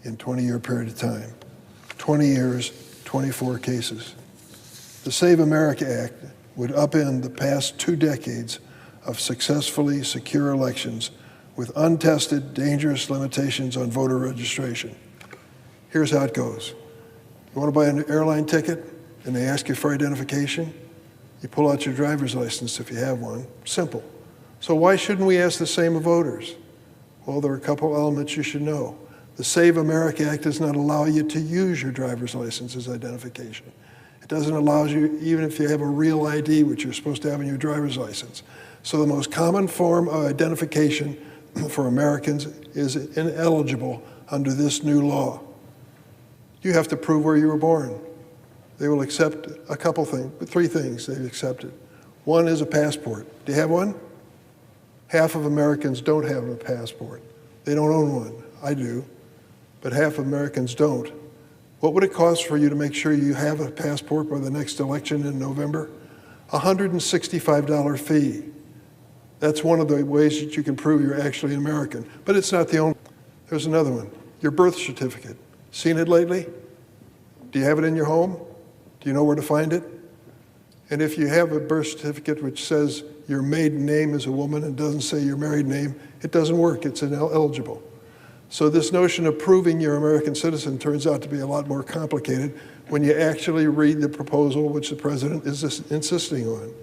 in a 20-year period of time. 20 years, 24 cases. The Save America Act would upend the past 2 decades of successfully secure elections with untested, dangerous limitations on voter registration. Here's how it goes. You want to buy an airline ticket and they ask you for identification? You pull out your driver's license if you have one. Simple. So why shouldn't we ask the same of voters? Well, there are a couple elements you should know. The Save America Act does not allow you to use your driver's license as identification. It doesn't allow you, even if you have a real ID, which you're supposed to have in your driver's license. So the most common form of identification for Americans is ineligible under this new law. You have to prove where you were born. They will accept a couple things, three things they've accepted. One is a passport. Do you have one? Half of Americans don't have a passport. They don't own one. I do, but half of Americans don't. What would it cost for you to make sure you have a passport by the next election in November? $165 fee. That's one of the ways that you can prove you're actually an American, but it's not the only. There's another one, your birth certificate. Seen it lately? Do you have it in your home? Do you know where to find it? And if you have a birth certificate which says your maiden name is a woman and doesn't say your married name, it doesn't work, it's ineligible. So this notion of proving you're an American citizen turns out to be a lot more complicated when you actually read the proposal which the president is insisting on.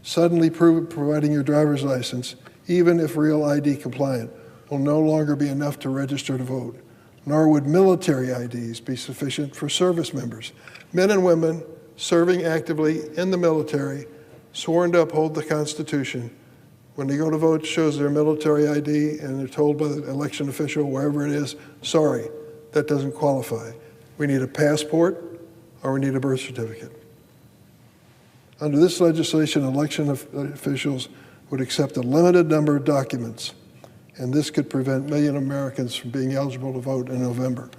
Suddenly providing your driver's license, even if real ID compliant, will no longer be enough to register to vote, nor would military IDs be sufficient for service members. Men and women serving actively in the military, sworn to uphold the Constitution, when they go to vote, shows their military ID and they're told by the election official, wherever it is, sorry, that doesn't qualify. We need a passport or we need a birth certificate. Under this legislation, election officials would accept a limited number of documents, and this could prevent millions of Americans from being eligible to vote in November.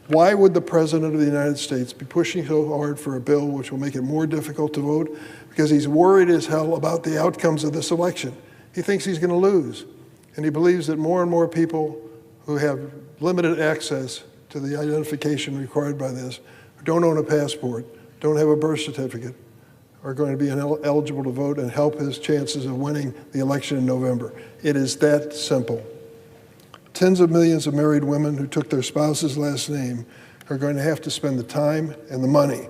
Why would the President of the United States be pushing so hard for a bill which will make it more difficult to vote? Because he's worried as hell about the outcomes of this election. He thinks he's going to lose, and he believes that more and more people who have limited access to the identification required by this, who don't own a passport, don't have a birth certificate, are going to be eligible to vote and help his chances of winning the election in November. It is that simple. Tens of millions of married women who took their spouse's last name are going to have to spend the time and the money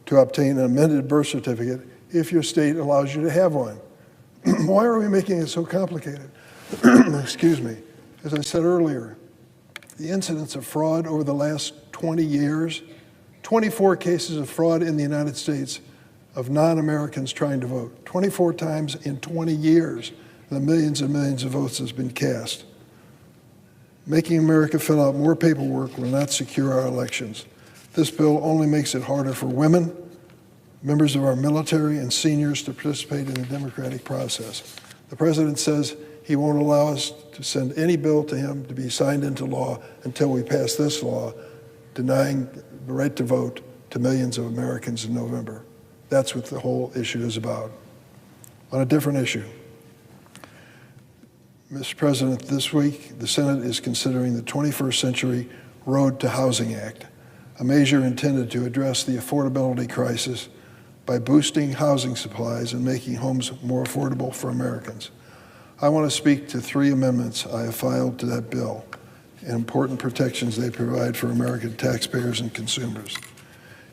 to obtain an amended birth certificate if your state allows you to have one. Why are we making it so complicated? Excuse me. As I said earlier, the incidence of fraud over the last 20 years, 24 cases of fraud in the United States of non-Americans trying to vote. 24 times in 20 years, the millions and millions of votes has been cast. Making America fill out more paperwork will not secure our elections. This bill only makes it harder for women, members of our military, and seniors to participate in the democratic process. The president says he won't allow us to send any bill to him to be signed into law until we pass this law, denying the right to vote to millions of Americans in November. That's what the whole issue is about. On a different issue, Mr. President, this week the Senate is considering the 21st Century Road to Housing Act, a measure intended to address the affordability crisis by boosting housing supplies and making homes more affordable for Americans. I want to speak to three amendments I have filed to that bill and important protections they provide for American taxpayers and consumers.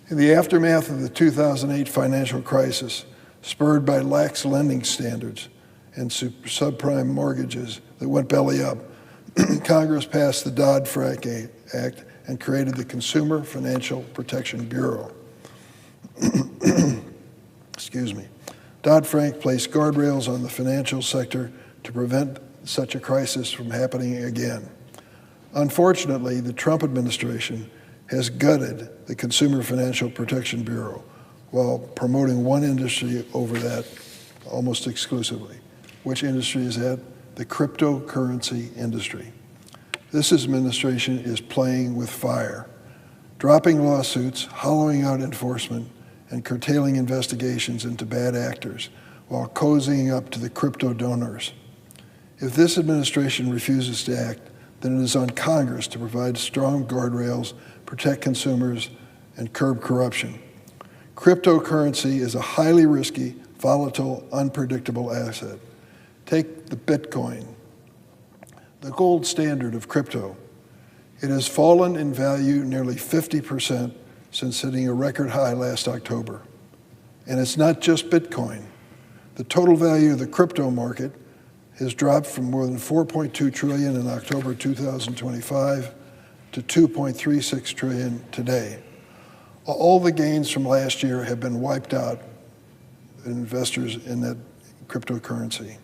In the aftermath of the 2008 financial crisis, spurred by lax lending standards and subprime mortgages that went belly up, Congress passed the Dodd-Frank Act and created the Consumer Financial Protection Bureau. Excuse me. Dodd-Frank placed guardrails on the financial sector to prevent such a crisis from happening again. Unfortunately, the Trump administration has gutted the Consumer Financial Protection Bureau while promoting one industry over that almost exclusively. Which industry is that? The cryptocurrency industry. This administration is playing with fire, dropping lawsuits, hollowing out enforcement, and curtailing investigations into bad actors while cozying up to the crypto donors. If this administration refuses to act, then it is on Congress to provide strong guardrails, protect consumers, and curb corruption. Cryptocurrency is a highly risky, volatile, unpredictable asset. Take the Bitcoin, the gold standard of crypto. It has fallen in value nearly 50% since hitting a record high last October. And it's not just Bitcoin. The total value of the crypto market has dropped from more than $4.2 trillion in October 2025 to $2.36 trillion today. All the gains from last year have been wiped out in investors in that cryptocurrency.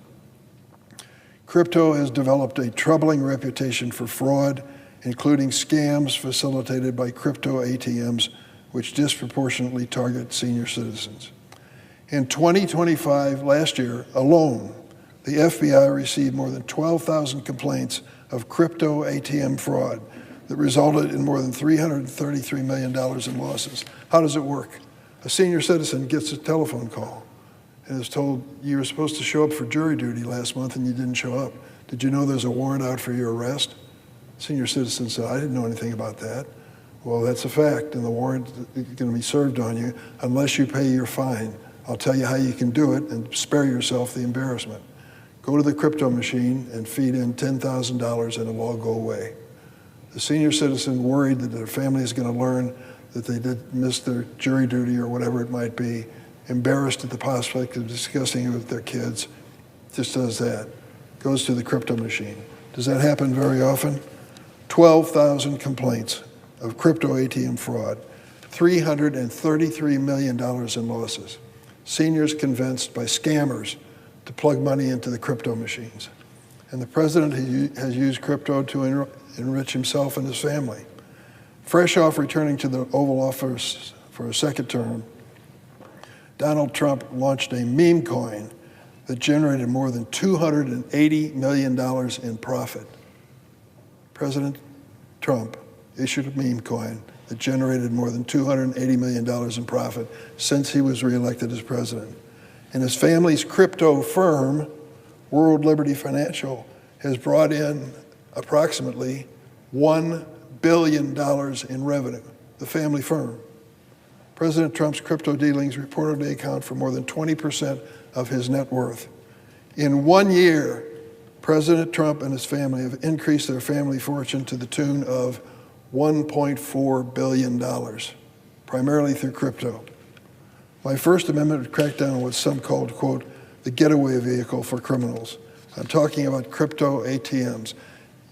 Crypto has developed a troubling reputation for fraud, including scams facilitated by crypto ATMs, which disproportionately target senior citizens. In 2025, last year alone, the FBI received more than 12,000 complaints of crypto ATM fraud that resulted in more than $333 million in losses. How does it work? A senior citizen gets a telephone call and is told, you were supposed to show up for jury duty last month and you didn't show up. Did you know there's a warrant out for your arrest? Senior citizen said, I didn't know anything about that. Well, that's a fact, and the warrant is going to be served on you unless you pay your fine. I'll tell you how you can do it and spare yourself the embarrassment. Go to the crypto machine and feed in $10,000 and it'll all go away. The senior citizen, worried that their family is going to learn that they did miss their jury duty or whatever it might be, embarrassed at the prospect of discussing it with their kids, just does that, goes to the crypto machine. Does that happen very often? 12,000 complaints of crypto ATM fraud, $333 million in losses. Seniors convinced by scammers to plug money into the crypto machines. And the president has used crypto to enrich himself and his family. Fresh off returning to the Oval Office for a second term, Donald Trump launched a meme coin that generated more than $280 million in profit. President Trump issued a meme coin that generated more than $280 million in profit since he was reelected as president. And his family's crypto firm, World Liberty Financial, has brought in approximately $1 billion in revenue, the family firm. President Trump's crypto dealings reportedly account for more than 20% of his net worth. In 1 year, President Trump and his family have increased their family fortune to the tune of $1.4 billion, primarily through crypto. My First Amendment would crack down on what some called, quote, the getaway vehicle for criminals. I'm talking about crypto ATMs.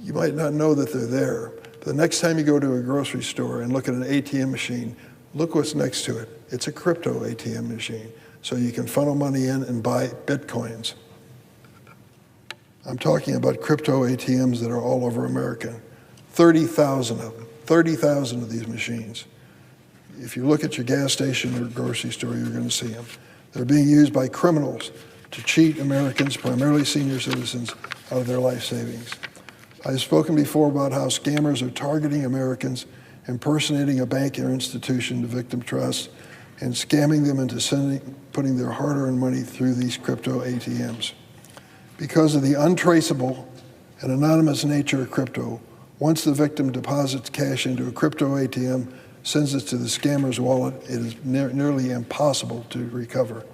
You might not know that they're there, but the next time you go to a grocery store and look at an ATM machine, look what's next to it. It's a crypto ATM machine, so you can funnel money in and buy Bitcoins. I'm talking about crypto ATMs that are all over America. 30,000 of them, 30,000 of these machines. If you look at your gas station or grocery store, you're going to see them. They're being used by criminals to cheat Americans, primarily senior citizens, out of their life savings. I've spoken before about how scammers are targeting Americans, impersonating a bank or institution to victim trust, and scamming them into putting their hard-earned money through these crypto ATMs. Because of the untraceable and anonymous nature of crypto, once the victim deposits cash into a crypto ATM, sends it to the scammer's wallet, it is nearly impossible to recover.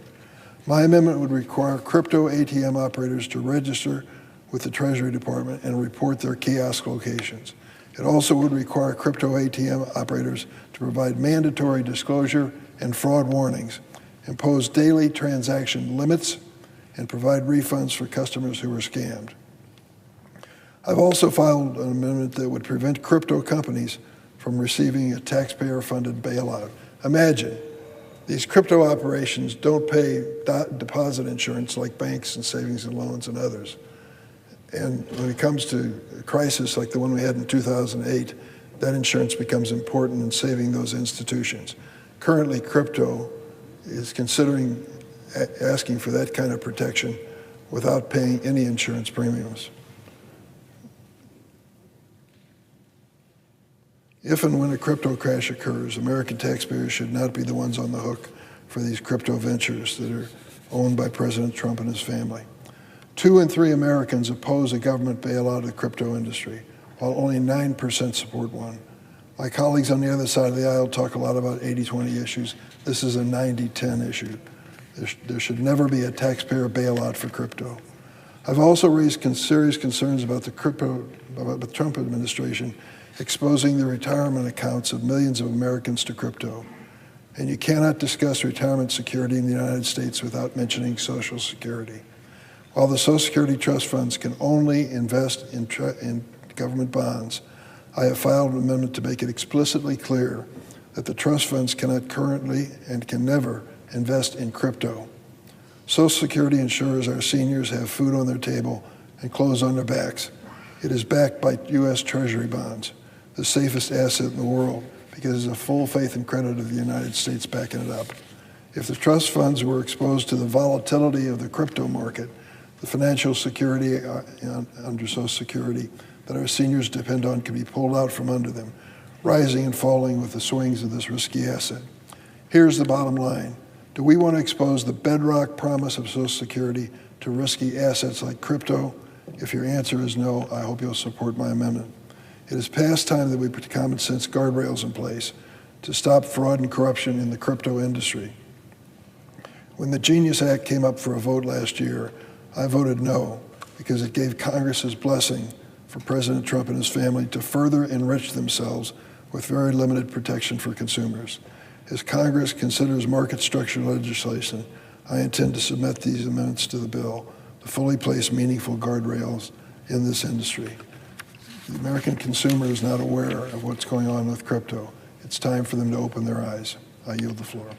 My amendment would require crypto ATM operators to register with the Treasury Department and report their kiosk locations. It also would require crypto ATM operators to provide mandatory disclosure and fraud warnings, impose daily transaction limits, and provide refunds for customers who were scammed. I've also filed an amendment that would prevent crypto companies from receiving a taxpayer-funded bailout. Imagine, these crypto operations don't pay deposit insurance like banks and savings and loans and others. And when it comes to a crisis like the one we had in 2008, that insurance becomes important in saving those institutions. Currently, crypto is considering asking for that kind of protection without paying any insurance premiums. If and when a crypto crash occurs, American taxpayers should not be the ones on the hook for these crypto ventures that are owned by President Trump and his family. 2 in 3 Americans oppose a government bailout of the crypto industry, while only 9% support one. My colleagues on the other side of the aisle talk a lot about 80-20 issues. This is a 90-10 issue. There should never be a taxpayer bailout for crypto. I've also raised serious concerns about the Trump administration exposing the retirement accounts of millions of Americans to crypto. And you cannot discuss retirement security in the United States without mentioning Social Security. While the Social Security trust funds can only invest in government bonds, I have filed an amendment to make it explicitly clear that the trust funds cannot currently and can never invest in crypto. Social Security ensures our seniors have food on their table and close on their backs. It is backed by U.S. Treasury bonds, the safest asset in the world, because there's a full faith and credit of the United States backing it up. If the trust funds were exposed to the volatility of the crypto market, the financial security under Social Security that our seniors depend on could be pulled out from under them, rising and falling with the swings of this risky asset. Here's the bottom line. Do we want to expose the bedrock promise of Social Security to risky assets like crypto? If your answer is no, I hope you'll support my amendment. It is past time that we put common sense guardrails in place to stop fraud and corruption in the crypto industry. When the Genius Act came up for a vote last year, I voted no because it gave Congress's blessing for President Trump and his family to further enrich themselves with very limited protection for consumers. As Congress considers market structure legislation, I intend to submit these amendments to the bill to fully place meaningful guardrails in this industry. The American consumer is not aware of what's going on with crypto. It's time for them to open their eyes. I yield the floor.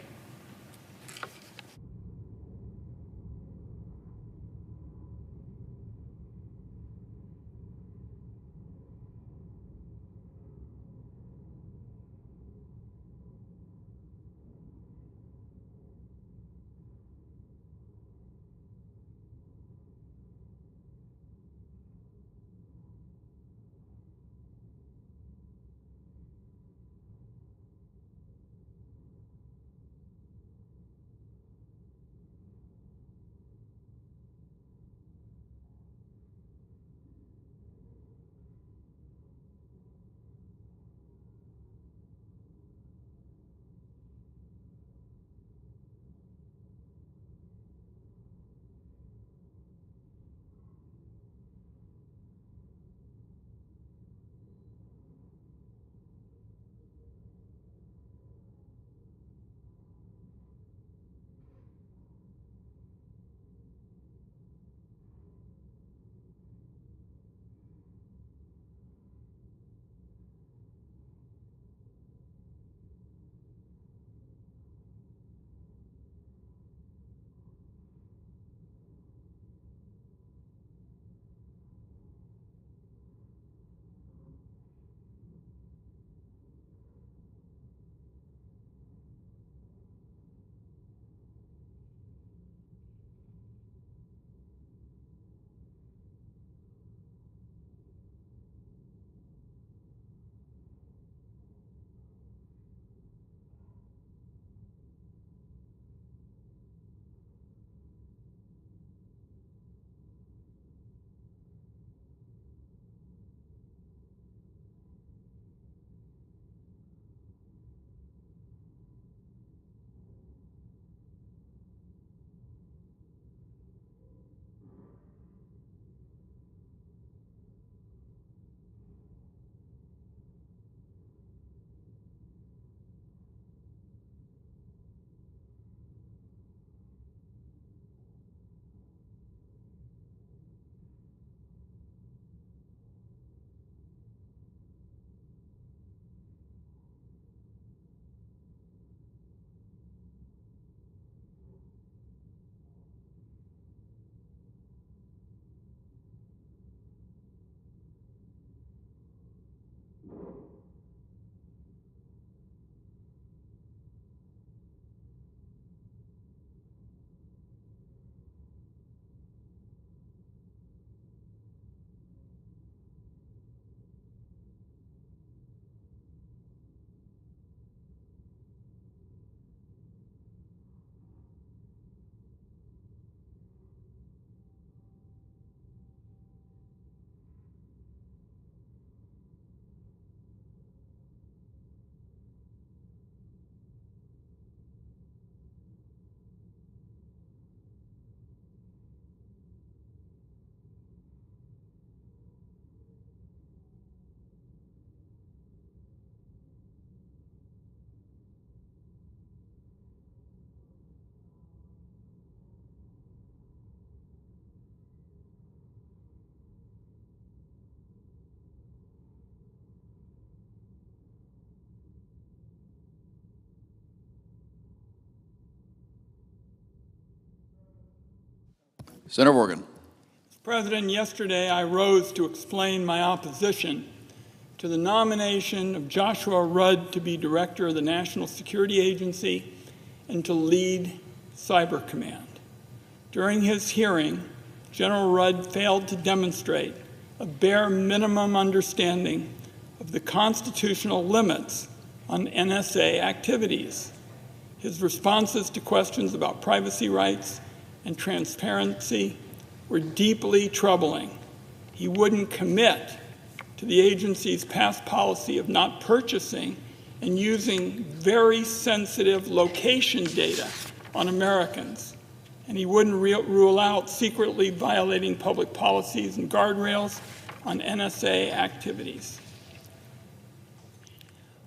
Senator Morgan. President, yesterday I rose to explain my opposition to the nomination of Joshua Rudd to be director of the National Security Agency and to lead Cyber Command. During his hearing, General Rudd failed to demonstrate a bare minimum understanding of the constitutional limits on NSA activities. His responses to questions about privacy rights and transparency were deeply troubling. He wouldn't commit to the agency's past policy of not purchasing and using very sensitive location data on Americans. And he wouldn't rule out secretly violating public policies and guardrails on NSA activities.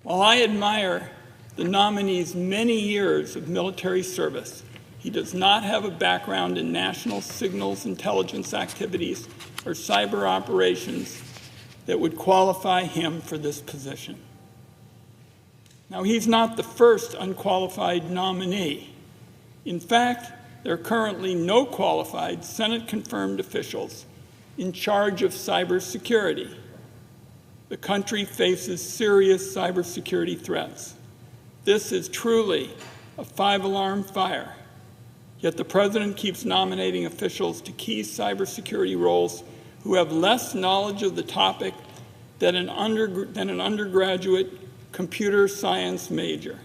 While I admire the nominee's many years of military service, he does not have a background in national signals intelligence activities or cyber operations that would qualify him for this position. Now, he's not the first unqualified nominee. In fact, there are currently no qualified Senate-confirmed officials in charge of cybersecurity. The country faces serious cybersecurity threats. This is truly a five-alarm fire. Yet the president keeps nominating officials to key cybersecurity roles who have less knowledge of the topic than an undergraduate computer science major.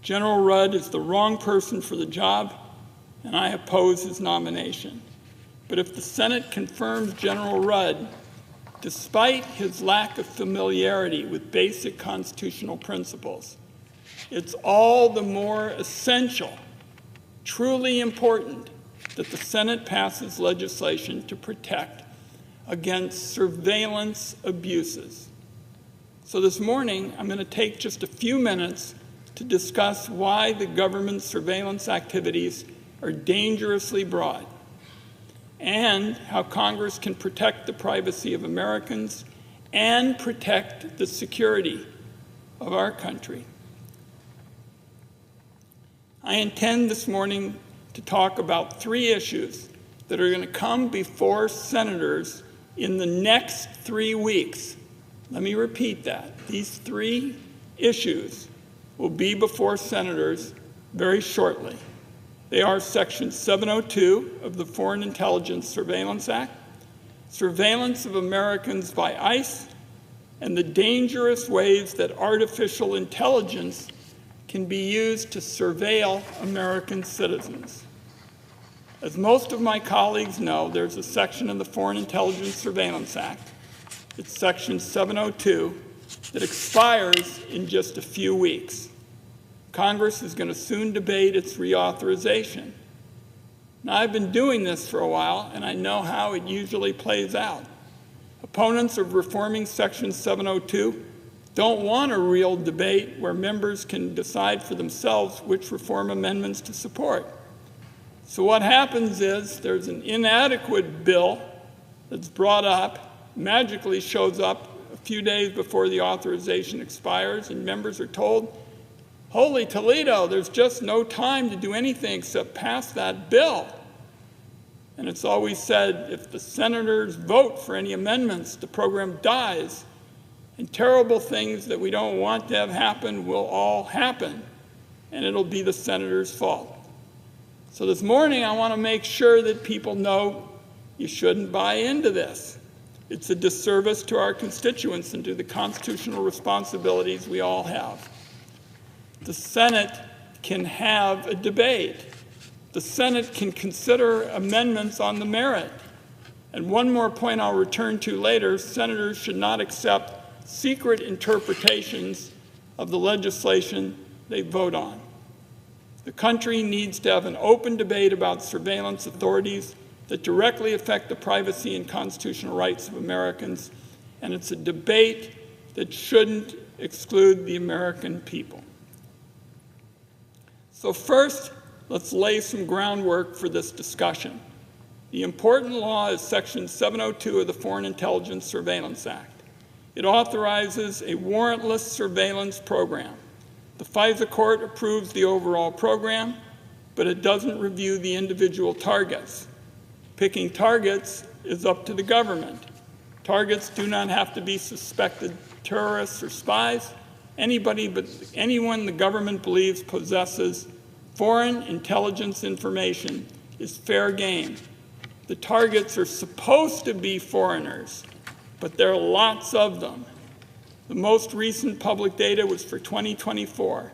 General Rudd is the wrong person for the job, and I oppose his nomination. But if the Senate confirms General Rudd, despite his lack of familiarity with basic constitutional principles, it's all the more essential, truly important, that the Senate passes legislation to protect against surveillance abuses. So this morning, I'm going to take just a few minutes to discuss why the government's surveillance activities are dangerously broad, and how Congress can protect the privacy of Americans and protect the security of our country. I intend this morning to talk about three issues that are going to come before senators in the next 3 weeks. Let me repeat that. These three issues will be before senators very shortly. They are Section 702 of the Foreign Intelligence Surveillance Act, surveillance of Americans by ICE, and the dangerous ways that artificial intelligence can be used to surveil American citizens. As most of my colleagues know, there's a section in the Foreign Intelligence Surveillance Act, it's Section 702, that expires in just a few weeks. Congress is going to soon debate its reauthorization. Now, I've been doing this for a while, and I know how it usually plays out. Opponents of reforming Section 702 don't want a real debate where members can decide for themselves which reform amendments to support. So what happens is there's an inadequate bill that's brought up, magically shows up a few days before the authorization expires, and members are told, holy Toledo, there's just no time to do anything except pass that bill. And it's always said, if the senators vote for any amendments, the program dies, and terrible things that we don't want to have happen will all happen, and it'll be the senator's fault. So this morning, I want to make sure that people know you shouldn't buy into this. It's a disservice to our constituents and to the constitutional responsibilities we all have. The Senate can have a debate. The Senate can consider amendments on the merit. And one more point I'll return to later, senators should not accept secret interpretations of the legislation they vote on. The country needs to have an open debate about surveillance authorities that directly affect the privacy and constitutional rights of Americans, and it's a debate that shouldn't exclude the American people. So first, let's lay some groundwork for this discussion. The important law is Section 702 of the Foreign Intelligence Surveillance Act. It authorizes a warrantless surveillance program. The FISA court approves the overall program, but it doesn't review the individual targets. Picking targets is up to the government. Targets do not have to be suspected terrorists or spies. Anyone the government believes possesses foreign intelligence information is fair game. The targets are supposed to be foreigners, but there are lots of them. The most recent public data was for 2024.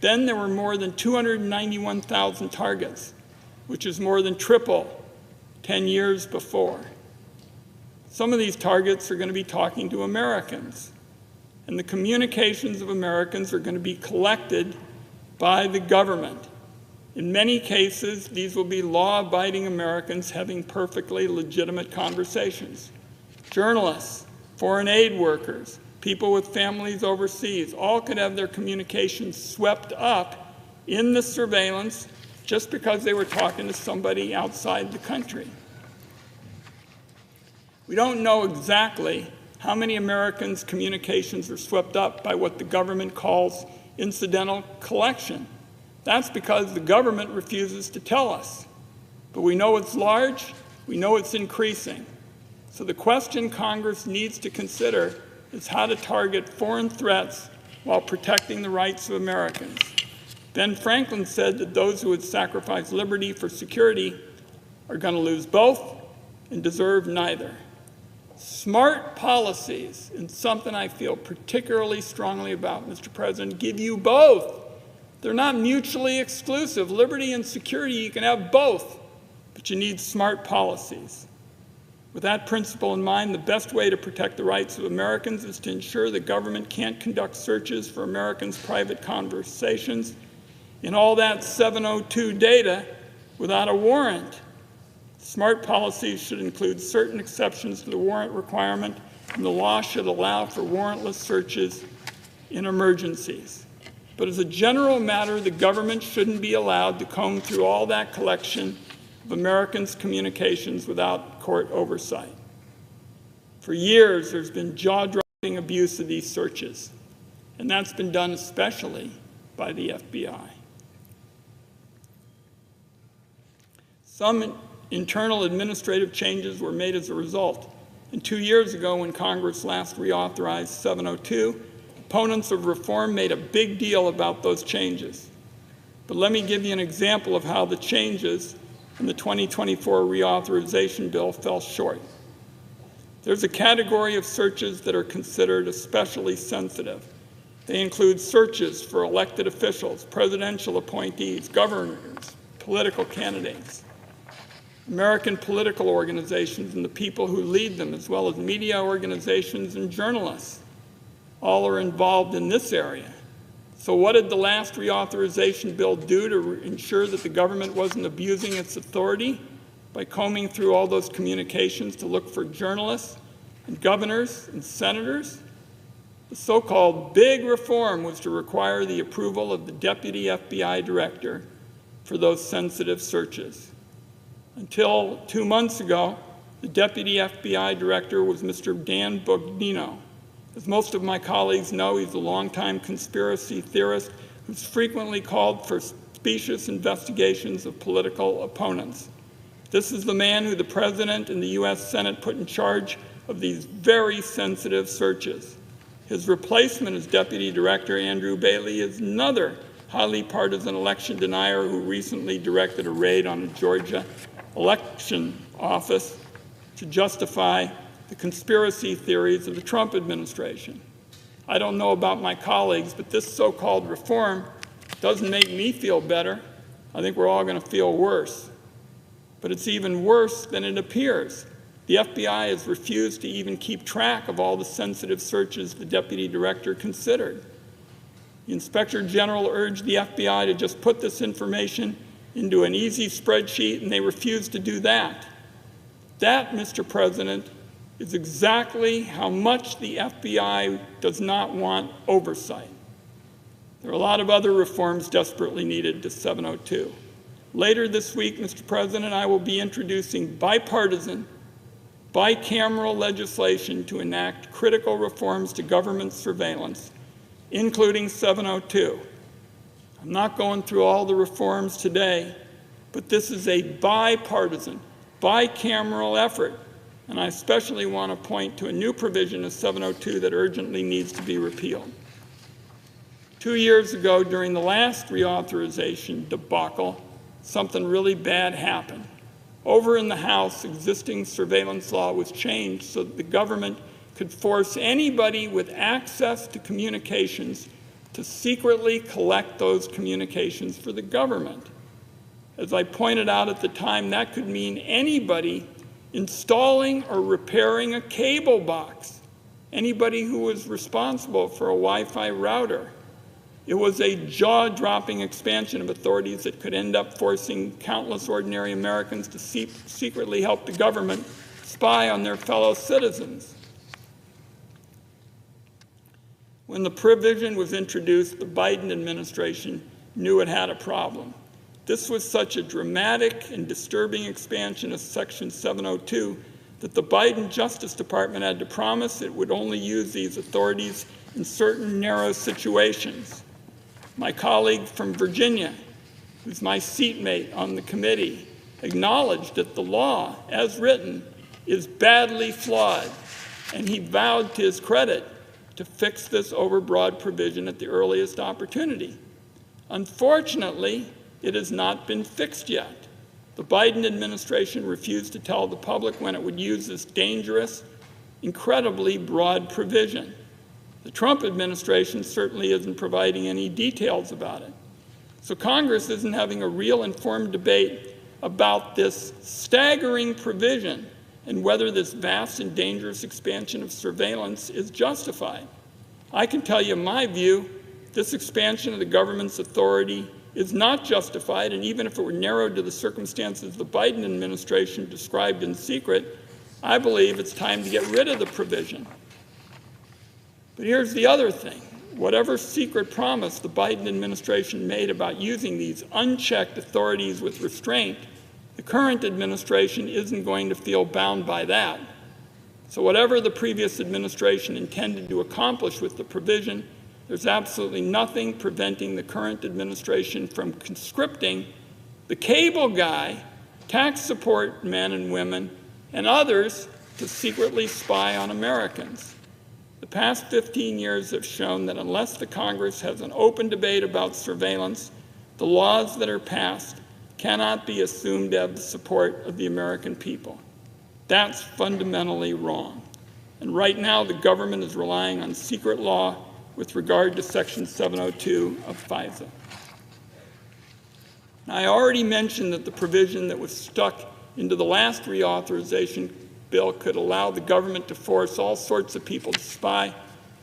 Then there were more than 291,000 targets, which is more than triple 10 years before. Some of these targets are going to be talking to Americans, and the communications of Americans are going to be collected by the government. In many cases, these will be law-abiding Americans having perfectly legitimate conversations. Journalists, foreign aid workers, people with families overseas, all could have their communications swept up in the surveillance just because they were talking to somebody outside the country. We don't know exactly how many Americans' communications are swept up by what the government calls incidental collection. That's because the government refuses to tell us. But we know it's large, we know it's increasing. So the question Congress needs to consider is how to target foreign threats while protecting the rights of Americans. Ben Franklin said that those who would sacrifice liberty for security are going to lose both and deserve neither. Smart policies, and something I feel particularly strongly about, Mr. President, give you both. They're not mutually exclusive. Liberty and security, you can have both, but you need smart policies. With that principle in mind, the best way to protect the rights of Americans is to ensure the government can't conduct searches for Americans' private conversations and all that 702 data without a warrant. Smart policies should include certain exceptions to the warrant requirement, and the law should allow for warrantless searches in emergencies. But as a general matter, the government shouldn't be allowed to comb through all that collection of Americans' communications without court oversight. For years, there's been jaw-dropping abuse of these searches, and that's been done especially by the FBI. Some internal administrative changes were made as a result. And 2 years ago, when Congress last reauthorized 702, opponents of reform made a big deal about those changes. But let me give you an example of how the changes in the 2024 reauthorization bill fell short. There's a category of searches that are considered especially sensitive. They include searches for elected officials, presidential appointees, governors, political candidates, American political organizations and the people who lead them, as well as media organizations and journalists. All are involved in this area. So what did the last reauthorization bill do to ensure that the government wasn't abusing its authority by combing through all those communications to look for journalists and governors and senators? The so-called big reform was to require the approval of the deputy FBI director for those sensitive searches. Until 2 months ago, the deputy FBI director was Mr. Dan Bongino. As most of my colleagues know, he's a longtime conspiracy theorist who's frequently called for specious investigations of political opponents. This is the man who the President and the U.S. Senate put in charge of these very sensitive searches. His replacement as Deputy Director, Andrew Bailey, is another highly partisan election denier who recently directed a raid on a Georgia election office to justify the conspiracy theories of the Trump administration. I don't know about my colleagues, but this so-called reform doesn't make me feel better. I think we're all going to feel worse. But it's even worse than it appears. The FBI has refused to even keep track of all the sensitive searches the deputy director considered. The Inspector General urged the FBI to just put this information into an easy spreadsheet, and they refused to do that. That, Mr. President, is exactly how much the FBI does not want oversight. There are a lot of other reforms desperately needed to 702. Later this week, Mr. President, I will be introducing bipartisan, bicameral legislation to enact critical reforms to government surveillance, including 702. I'm not going through all the reforms today, but this is a bipartisan, bicameral effort, and I especially want to point to a new provision of 702 that urgently needs to be repealed. 2 years ago, during the last reauthorization debacle, something really bad happened. Over in the House, existing surveillance law was changed so that the government could force anybody with access to communications to secretly collect those communications for the government. As I pointed out at the time, that could mean anybody installing or repairing a cable box, anybody who was responsible for a Wi-Fi router. It was a jaw-dropping expansion of authorities that could end up forcing countless ordinary Americans to secretly help the government spy on their fellow citizens. When the provision was introduced, the Biden administration knew it had a problem. This was such a dramatic and disturbing expansion of Section 702 that the Biden Justice Department had to promise it would only use these authorities in certain narrow situations. My colleague from Virginia, who's my seatmate on the committee, acknowledged that the law, as written, is badly flawed, and he vowed to his credit to fix this overbroad provision at the earliest opportunity. Unfortunately, it has not been fixed yet. The Biden administration refused to tell the public when it would use this dangerous, incredibly broad provision. The Trump administration certainly isn't providing any details about it. So Congress isn't having a real informed debate about this staggering provision and whether this vast and dangerous expansion of surveillance is justified. I can tell you my view, this expansion of the government's authority is not justified, and even if it were narrowed to the circumstances the Biden administration described in secret, I believe it's time to get rid of the provision. But here's the other thing. Whatever secret promise the Biden administration made about using these unchecked authorities with restraint, the current administration isn't going to feel bound by that. So whatever the previous administration intended to accomplish with the provision, there's absolutely nothing preventing the current administration from conscripting the cable guy, tax support men and women, and others to secretly spy on Americans. The past 15 years have shown that unless the Congress has an open debate about surveillance, the laws that are passed cannot be assumed to have the support of the American people. That's fundamentally wrong. And right now, the government is relying on secret law with regard to Section 702 of FISA. Now, I already mentioned that the provision that was stuck into the last reauthorization bill could allow the government to force all sorts of people to spy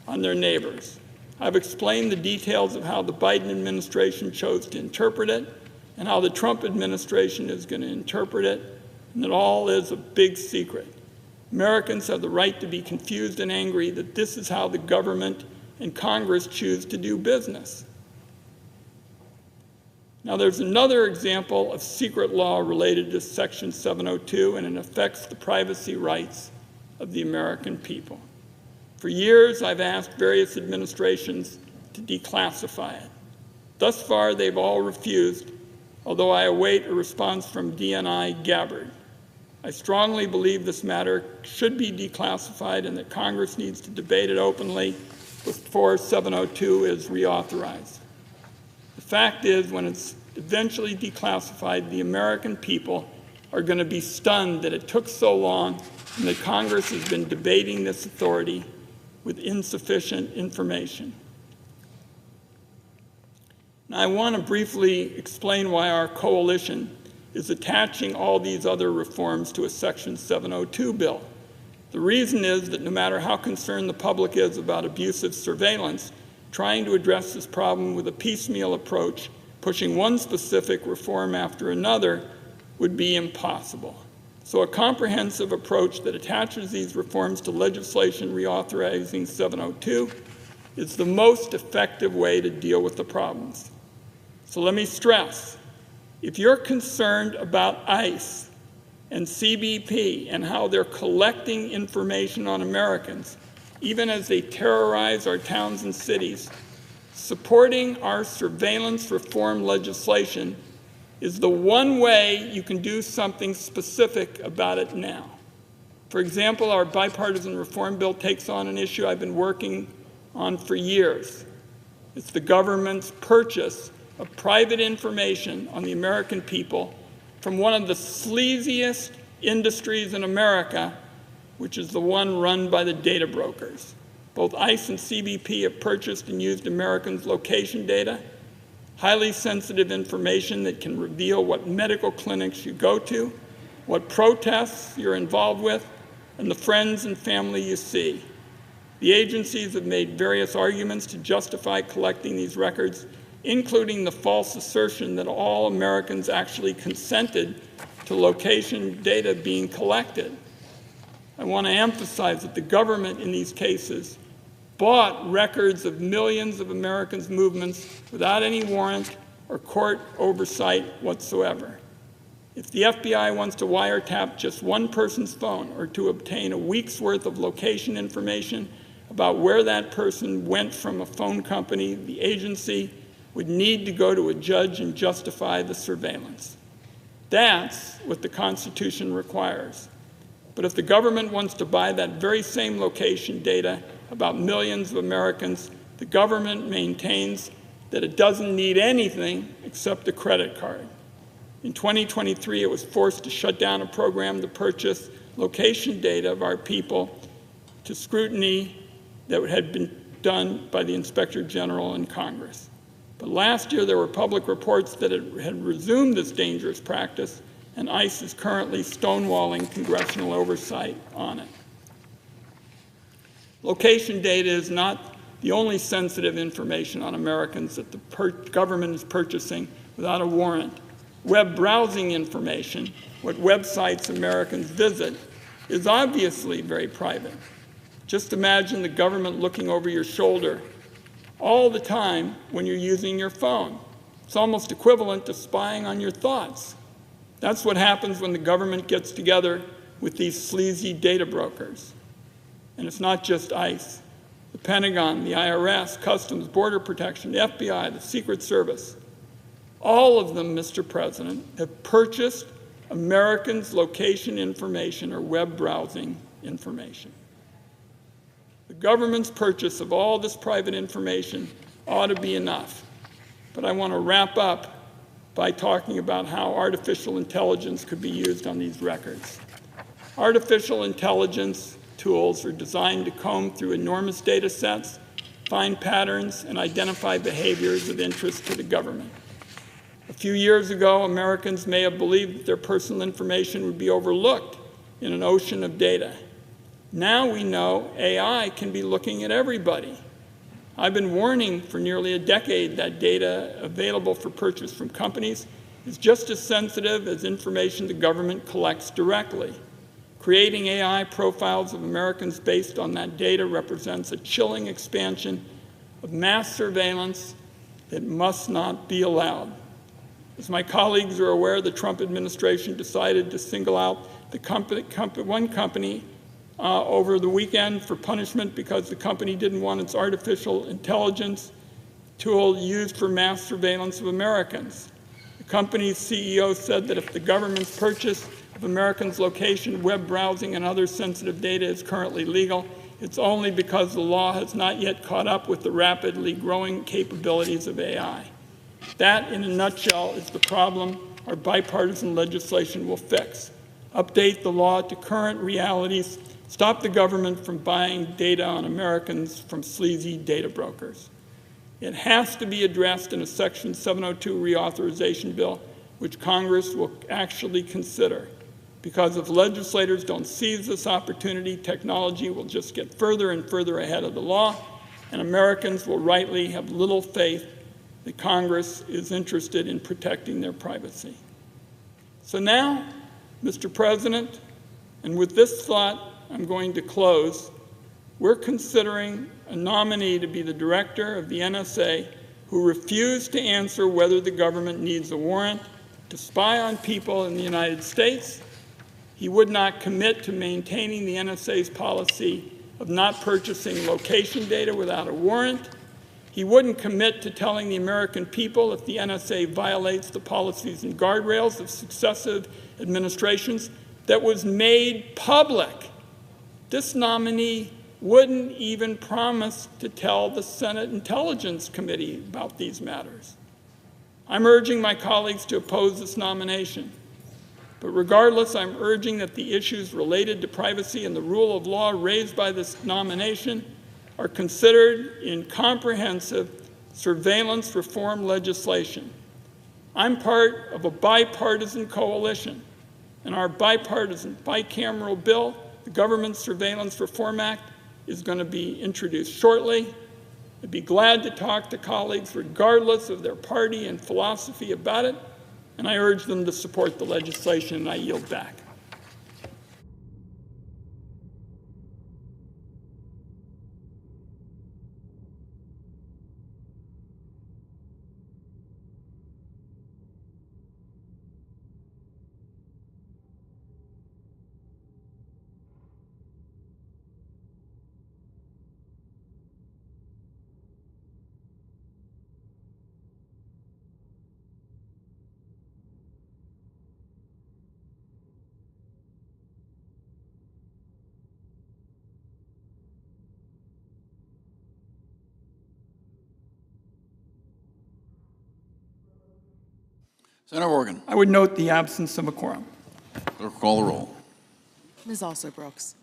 on their neighbors. I've explained the details of how the Biden administration chose to interpret it and how the Trump administration is going to interpret it, and it all is a big secret. Americans have the right to be confused and angry that this is how the government and Congress choose to do business. Now, there's another example of secret law related to Section 702, and it affects the privacy rights of the American people. For years, I've asked various administrations to declassify it. Thus far, they've all refused, although I await a response from DNI Gabbard. I strongly believe this matter should be declassified and that Congress needs to debate it openly before 702 is reauthorized. The fact is, when it's eventually declassified, the American people are going to be stunned that it took so long and that Congress has been debating this authority with insufficient information. Now, I want to briefly explain why our coalition is attaching all these other reforms to a Section 702 bill. The reason is that no matter how concerned the public is about abusive surveillance, trying to address this problem with a piecemeal approach, pushing one specific reform after another, would be impossible. So a comprehensive approach that attaches these reforms to legislation reauthorizing 702 is the most effective way to deal with the problems. So let me stress, if you're concerned about ICE and CBP and how they're collecting information on Americans, even as they terrorize our towns and cities, supporting our surveillance reform legislation is the one way you can do something specific about it now. For example, our bipartisan reform bill takes on an issue I've been working on for years. It's the government's purchase of private information on the American people from one of the sleaziest industries in America, which is the one run by the data brokers. Both ICE and CBP have purchased and used Americans' location data, highly sensitive information that can reveal what medical clinics you go to, what protests you're involved with, and the friends and family you see. The agencies have made various arguments to justify collecting these records, including the false assertion that all Americans actually consented to location data being collected. I want to emphasize that the government in these cases bought records of millions of Americans' movements without any warrant or court oversight whatsoever. If the FBI wants to wiretap just one person's phone or to obtain a week's worth of location information about where that person went from a phone company, the agency would need to go to a judge and justify the surveillance. That's what the Constitution requires. But if the government wants to buy that very same location data about millions of Americans, the government maintains that it doesn't need anything except a credit card. In 2023, it was forced to shut down a program to purchase location data of our people to scrutiny that had been done by the Inspector General in Congress. But last year, there were public reports that it had resumed this dangerous practice, and ICE is currently stonewalling congressional oversight on it. Location data is not the only sensitive information on Americans that the government is purchasing without a warrant. Web browsing information, what websites Americans visit, is obviously very private. Just imagine the government looking over your shoulder all the time when you're using your phone. It's almost equivalent to spying on your thoughts. That's what happens when the government gets together with these sleazy data brokers. And it's not just ICE. The Pentagon, the IRS, Customs, Border Protection, the FBI, the Secret Service, all of them, Mr. President, have purchased Americans' location information or web browsing information. The government's purchase of all this private information ought to be enough. But I want to wrap up by talking about how artificial intelligence could be used on these records. Artificial intelligence tools are designed to comb through enormous data sets, find patterns, and identify behaviors of interest to the government. A few years ago, Americans may have believed that their personal information would be overlooked in an ocean of data. Now we know AI can be looking at everybody. I've been warning for nearly a decade that data available for purchase from companies is just as sensitive as information the government collects directly. Creating AI profiles of Americans based on that data represents a chilling expansion of mass surveillance that must not be allowed. As my colleagues are aware, the Trump administration decided to single out one company over the weekend for punishment because the company didn't want its artificial intelligence tool used for mass surveillance of Americans. The company's CEO said that if the government's purchase of Americans' location, web browsing, and other sensitive data is currently legal, it's only because the law has not yet caught up with the rapidly growing capabilities of AI. That, in a nutshell, is the problem our bipartisan legislation will fix. Update the law to current realities. Stop the government from buying data on Americans from sleazy data brokers. It has to be addressed in a Section 702 reauthorization bill, which Congress will actually consider. Because if legislators don't seize this opportunity, technology will just get further and further ahead of the law, and Americans will rightly have little faith that Congress is interested in protecting their privacy. So now, Mr. President, and with this thought, I'm going to close. We're considering a nominee to be the director of the NSA who refused to answer whether the government needs a warrant to spy on people in the United States. He would not commit to maintaining the NSA's policy of not purchasing location data without a warrant. He wouldn't commit to telling the American people if the NSA violates the policies and guardrails of successive administrations that was made public. This nominee wouldn't even promise to tell the Senate Intelligence Committee about these matters. I'm urging my colleagues to oppose this nomination. But regardless, I'm urging that the issues related to privacy and the rule of law raised by this nomination are considered in comprehensive surveillance reform legislation. I'm part of a bipartisan coalition, and our bipartisan bicameral bill, the Government Surveillance Reform Act, is going to be introduced shortly. I'd be glad to talk to colleagues regardless of their party and philosophy about it, and I urge them to support the legislation, and I yield back. Senator Morgan. I would note the absence of a quorum. Clerk, call the roll. Ms. Also Brooks.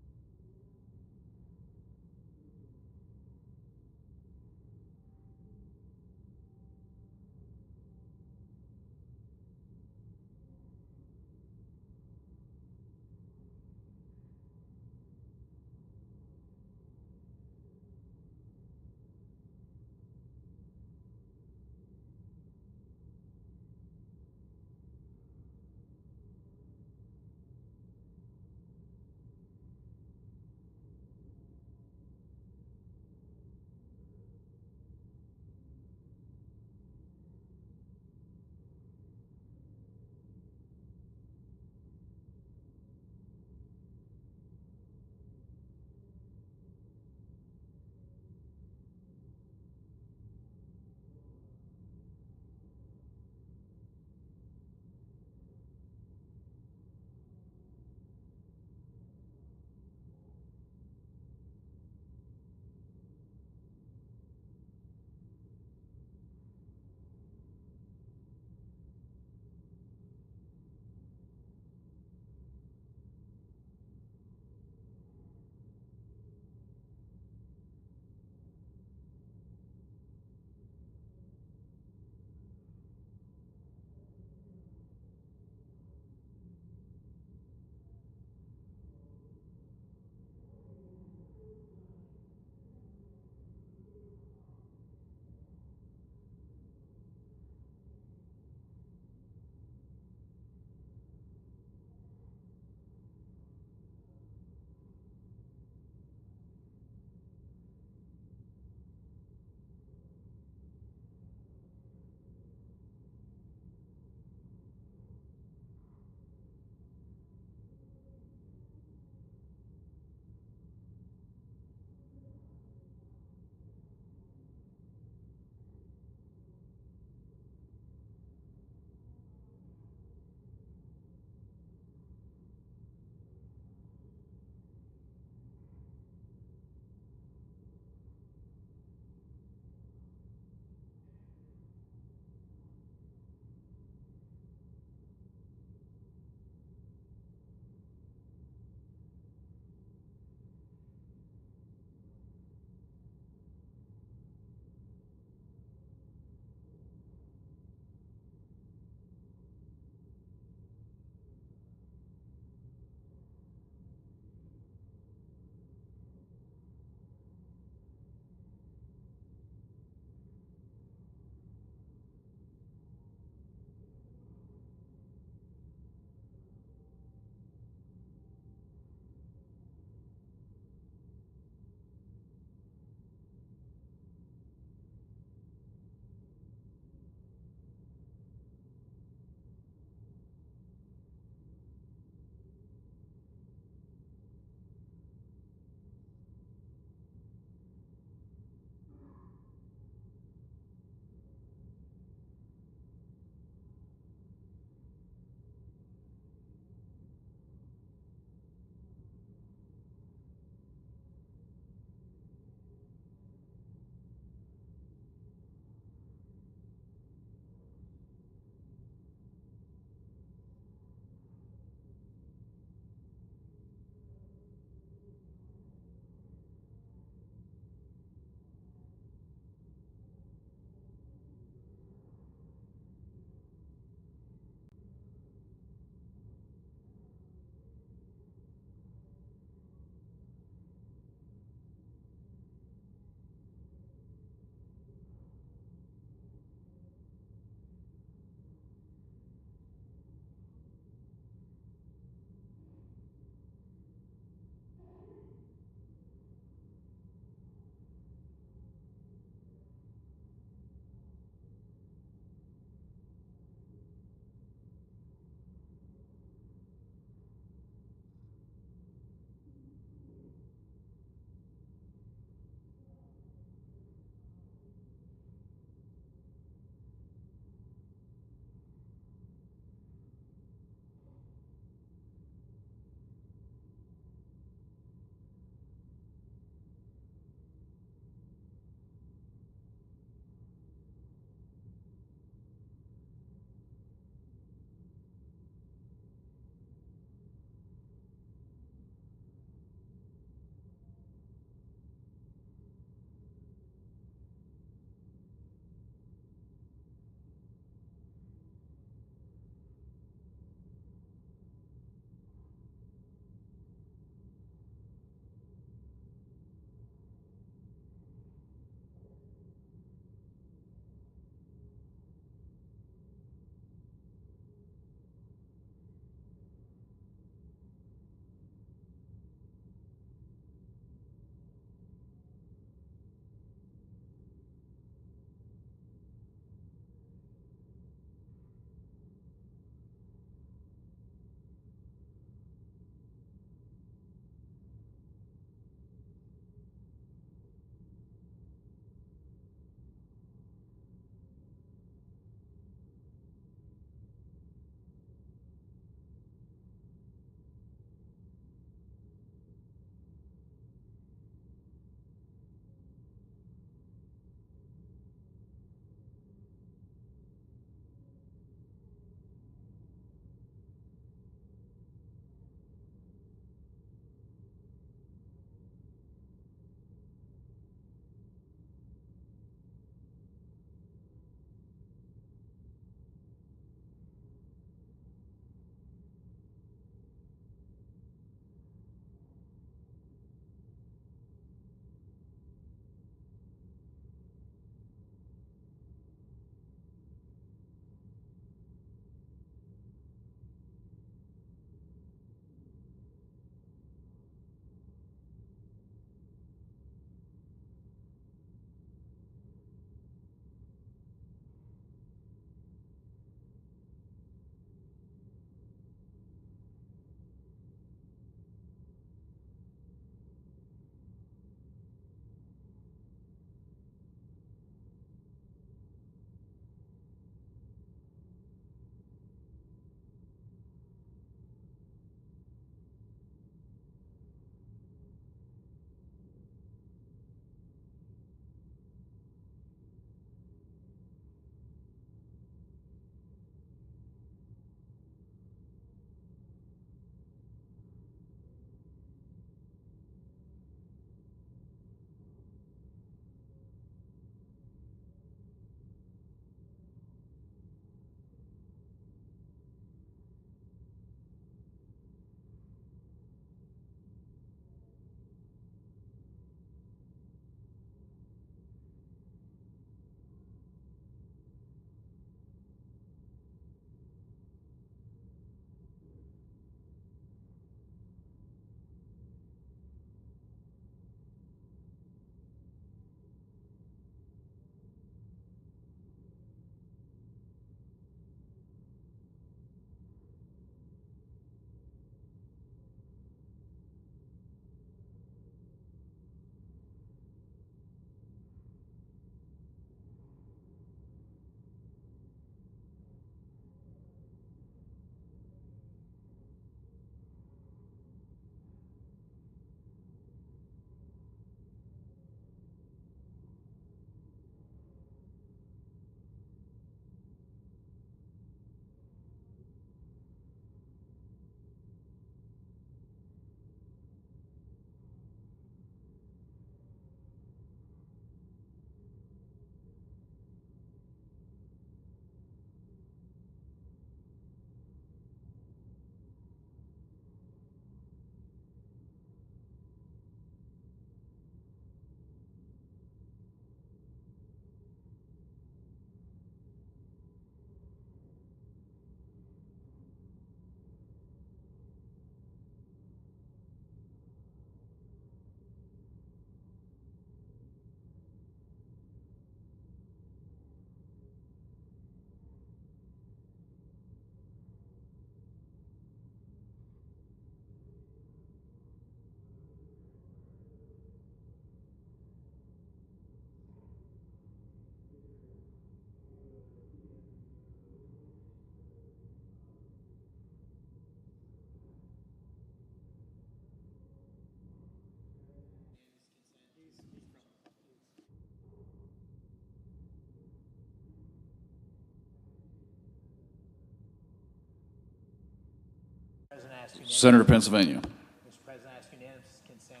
Senator, Pennsylvania. Mr. President, I ask unanimous consent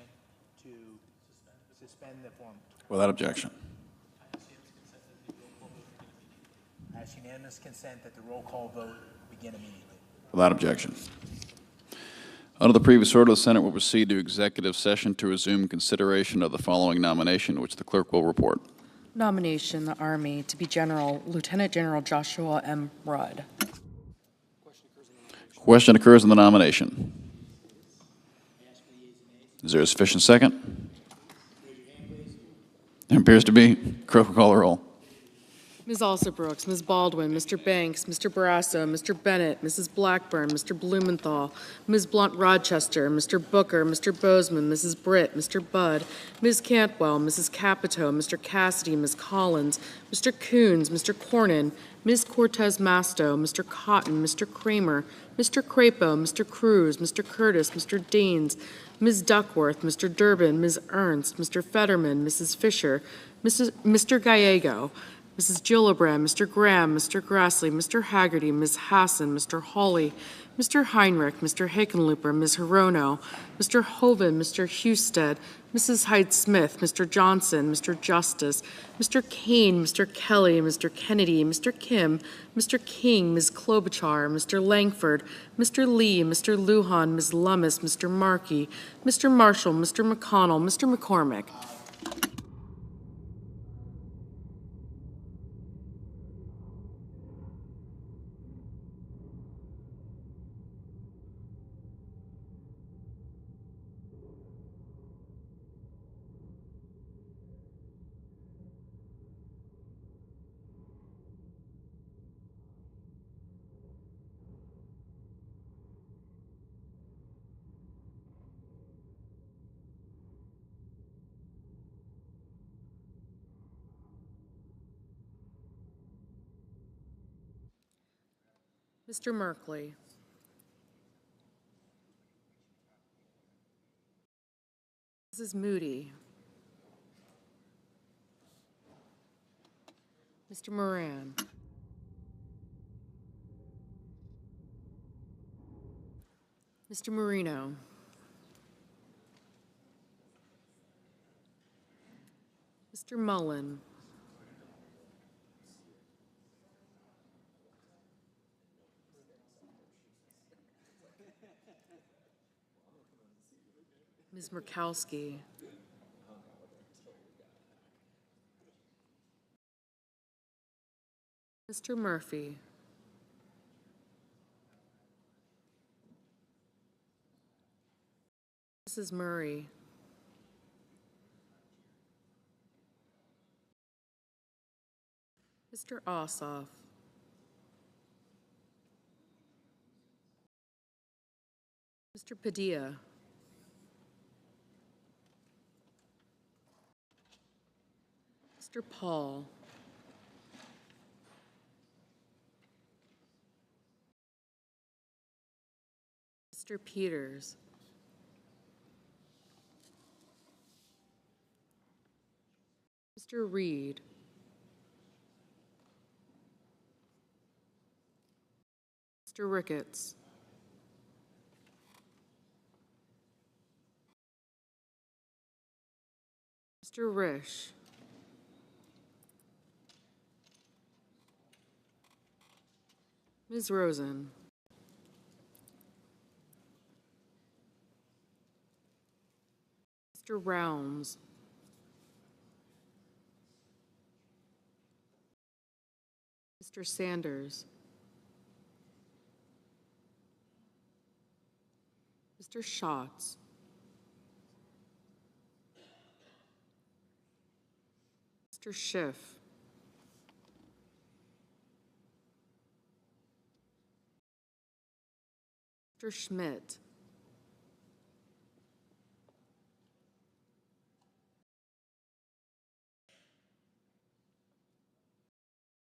to suspend the form. Without objection. I ask unanimous consent that the roll call vote begin immediately. Without objection. Under the previous order, the Senate will proceed to executive session to resume consideration of the following nomination, which the clerk will report. Nomination, the Army, to be General Lieutenant General Joshua M. Rudd. Question occurs in the nomination. Is there a sufficient second? There appears to be. Clerk will call the roll. Ms. Alsobrooks, Ms. Baldwin, Mr. Banks, Mr. Barrasso, Mr. Bennett, Mrs. Blackburn, Mr. Blumenthal, Ms. Blunt-Rochester, Mr. Booker, Mr. Bozeman, Mrs. Britt, Mr. Budd, Ms. Cantwell, Mrs. Capito, Mr. Cassidy, Ms. Collins, Mr. Coons, Mr. Cornyn, Ms. Cortez Masto, Mr. Cotton, Mr. Kramer, Mr. Crapo, Mr. Cruz, Mr. Curtis, Mr. Daines, Ms. Duckworth, Mr. Durbin, Ms. Ernst, Mr. Fetterman, Mrs. Fisher, Mr. Gallego, Mrs. Gillibrand, Mr. Graham, Mr. Grassley, Mr. Haggerty, Ms. Hassan, Mr. Hawley, Mr. Heinrich, Mr. Hickenlooper, Ms. Hirono, Mr. Hoven, Mr. Husted, Mrs. Hyde-Smith, Mr. Johnson, Mr. Justice, Mr. Kane, Mr. Kelly, Mr. Kennedy, Mr. Kim, Mr. King, Ms. Klobuchar, Mr. Langford, Mr. Lee, Mr. Lujan, Ms. Lummis, Mr. Markey, Mr. Marshall, Mr. McConnell, Mr. McCormick. Mr. Merkley. Mrs. Moody. Mr. Moran. Mr. Marino. Mr. Mullen. Ms. Murkowski. Mr. Murphy. Mrs. Murray. Mr. Ossoff. Mr. Padilla. Mr. Paul. Mr. Peters. Mr. Reed. Mr. Ricketts. Mr. Risch. Ms. Rosen. Mr. Rounds. Mr. Sanders. Mr. Schatz. Mr. Schiff. Mr. Schmidt.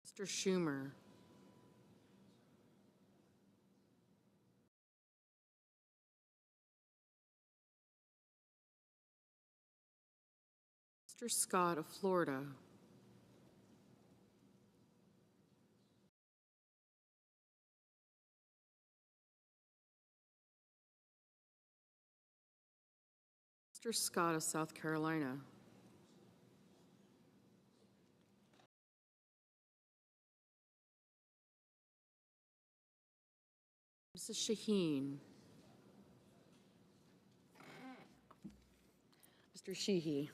Mr. Schumer. Mr. Scott of Florida. Mr. Scott of South Carolina. Mrs. Shaheen. Mr. Sheehy.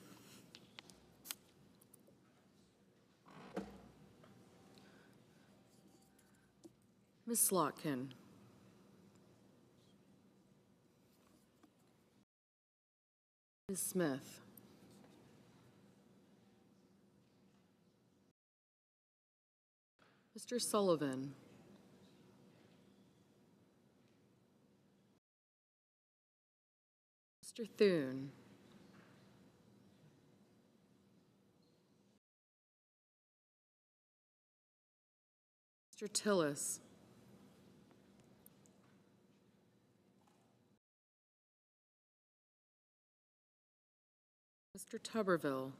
Ms. Slotkin. Ms. Smith. Mr. Sullivan. Mr. Thune. Mr. Tillis. Mr. Tuberville.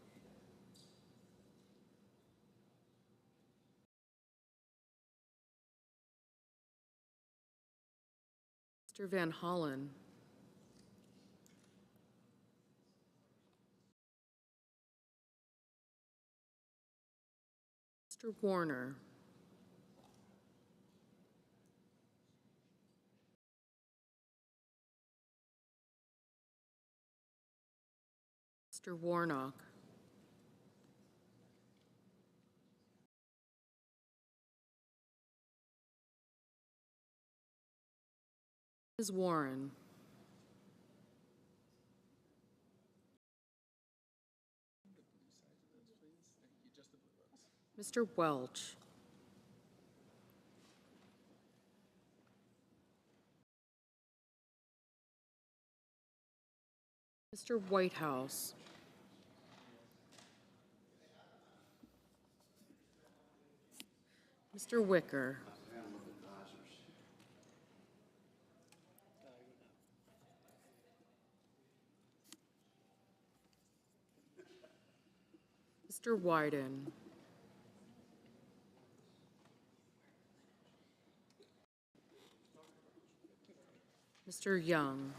Mr. Van Hollen. Mr. Warner. Mr. Warnock. Ms. Warren. Mr. Welch. Mr. Whitehouse. Mr. Wicker. Mr. Wyden. Mr. Young.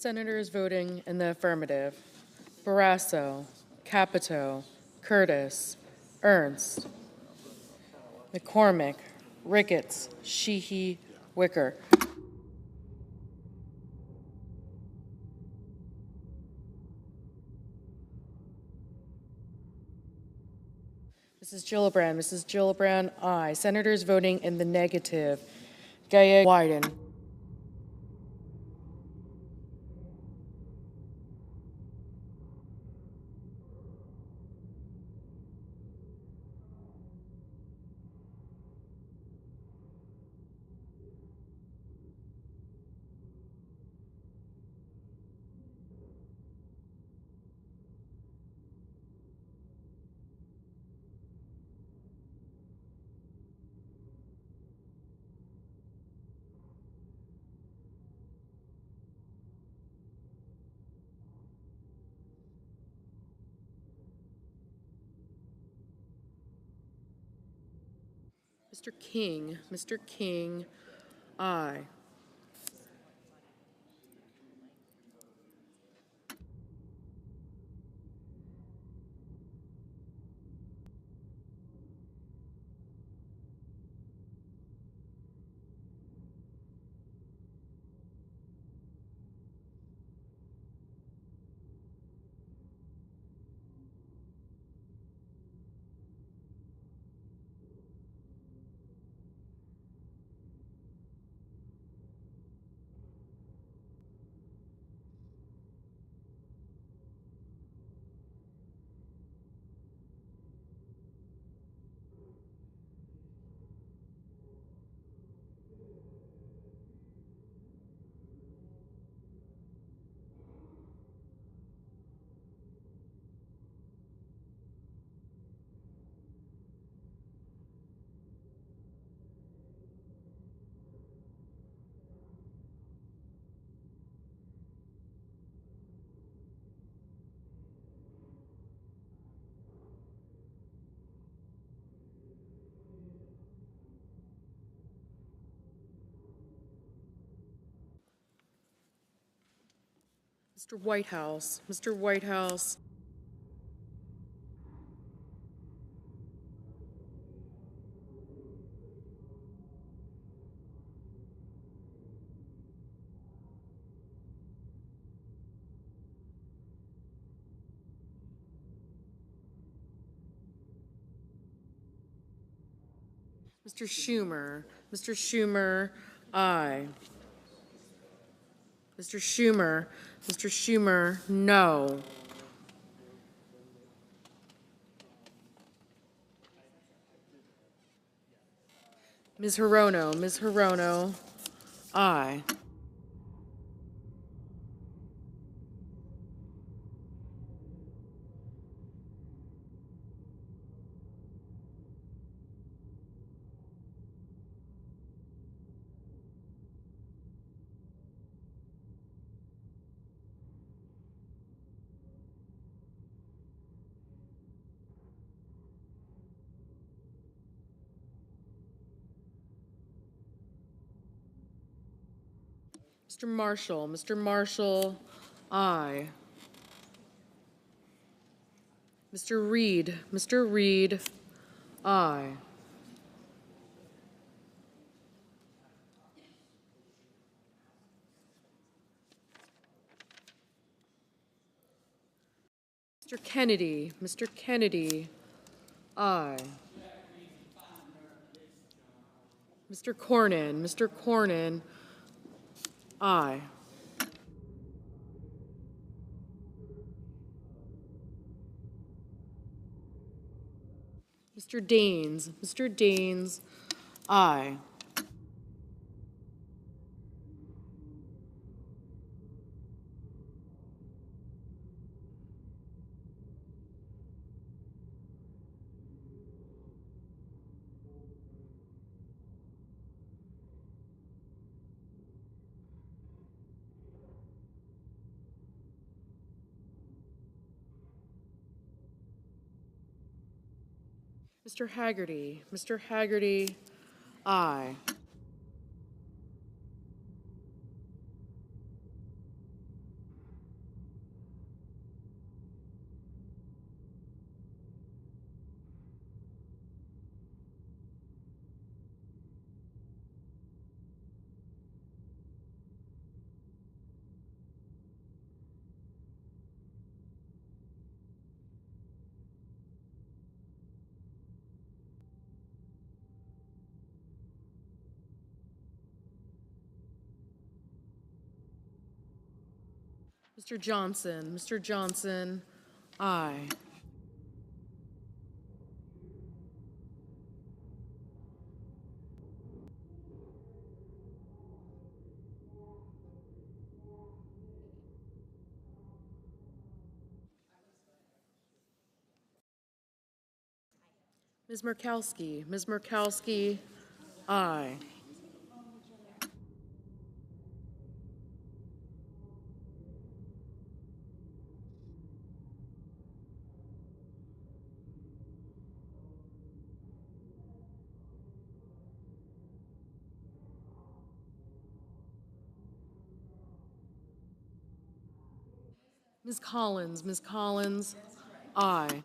Senators voting in the affirmative: Barrasso, Capito, Curtis, Ernst, McCormick, Ricketts, Sheehy, Wicker. Mrs. Gillibrand, aye. Senators voting in the negative: Gaia, Wyden. Mr. King, aye. Mr. Whitehouse, Mr. Whitehouse, Mr. Schumer, aye. Mr. Schumer, no. Ms. Hirono, aye. Mr. Marshall, aye. Mr. Reed, aye. Mr. Kennedy, aye. Mr. Cornyn, aye. Mr. Daines, aye. Mr. Haggerty, aye. Mr. Johnson. Mr. Johnson, aye. Ms. Murkowski. Ms. Murkowski, aye. Ms. Collins. Ms. Collins, aye.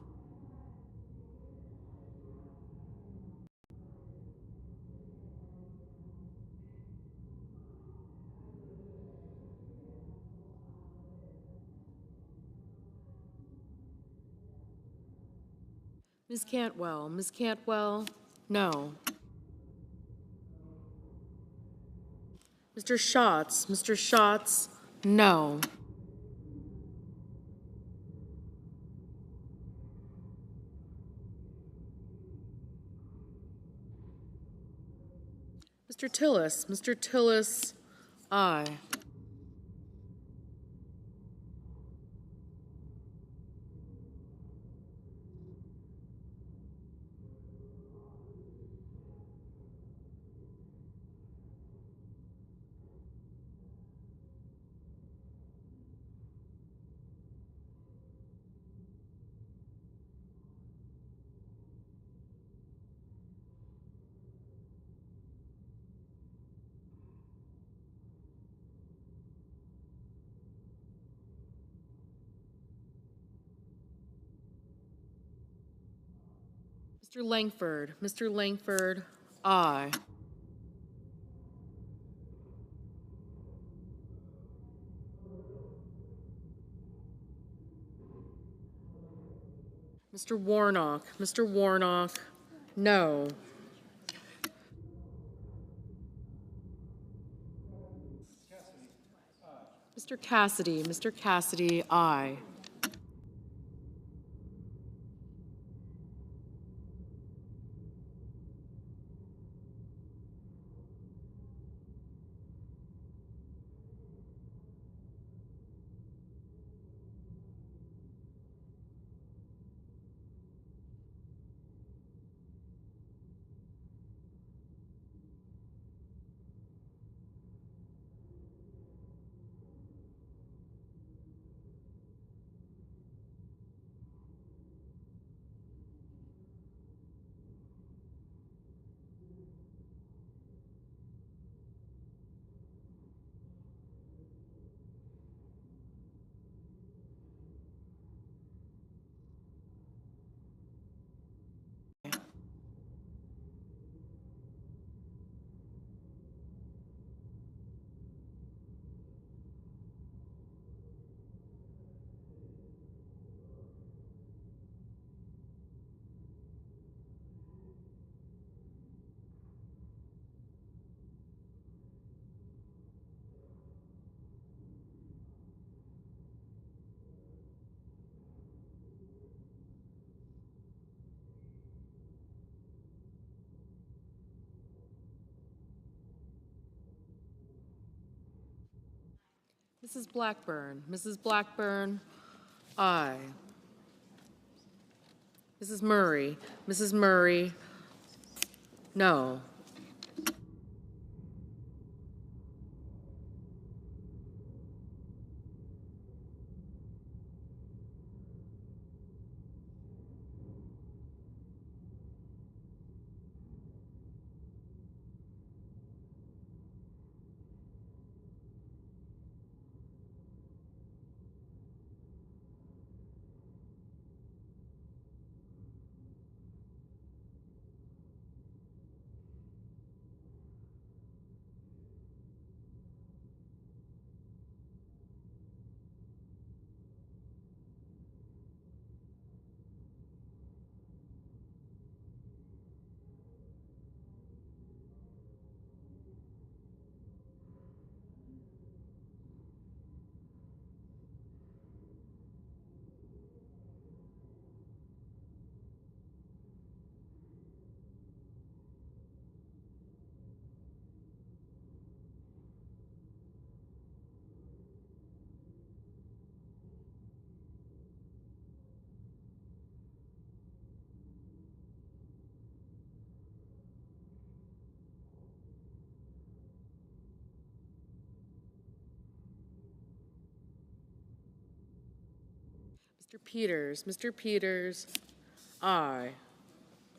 Ms. Cantwell. Ms. Cantwell, no. Mr. Schatz. Mr. Schatz, no. Mr. Tillis. Mr. Tillis, aye. Mr. Langford. Mr. Langford, aye. Mr. Warnock. Mr. Warnock, no. Mr. Cassidy. Mr. Cassidy, aye. Mrs. Blackburn. Mrs. Blackburn, aye. Mrs. Murray. Mrs. Murray, no. Mr. Peters, aye.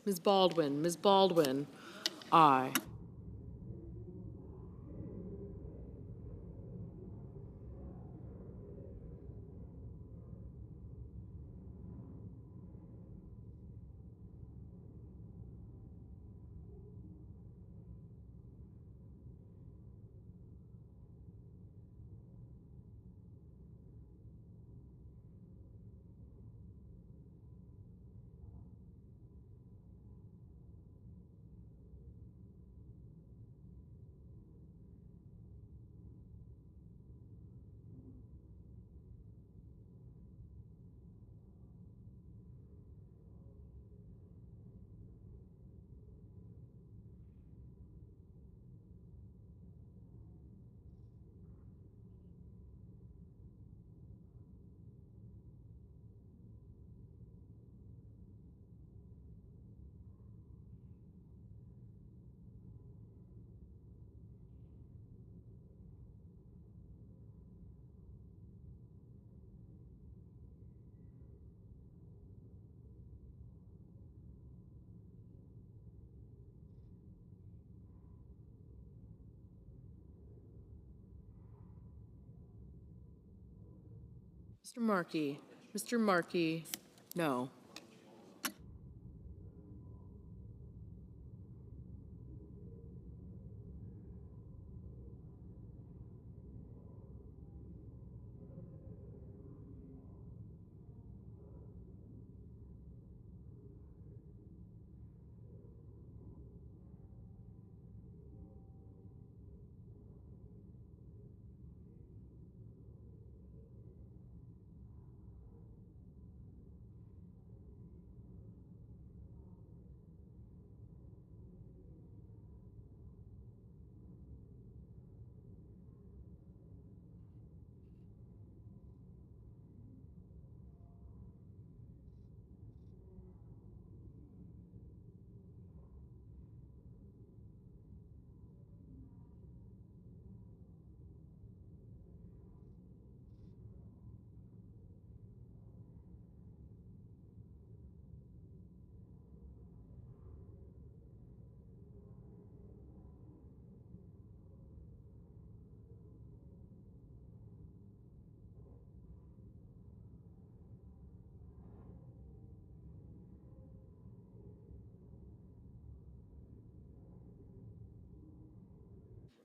Ms. Baldwin, aye. Mr. Markey, no.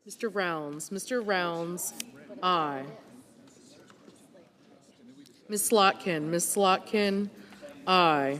Mr. Rounds, aye. Ms. Slotkin, aye.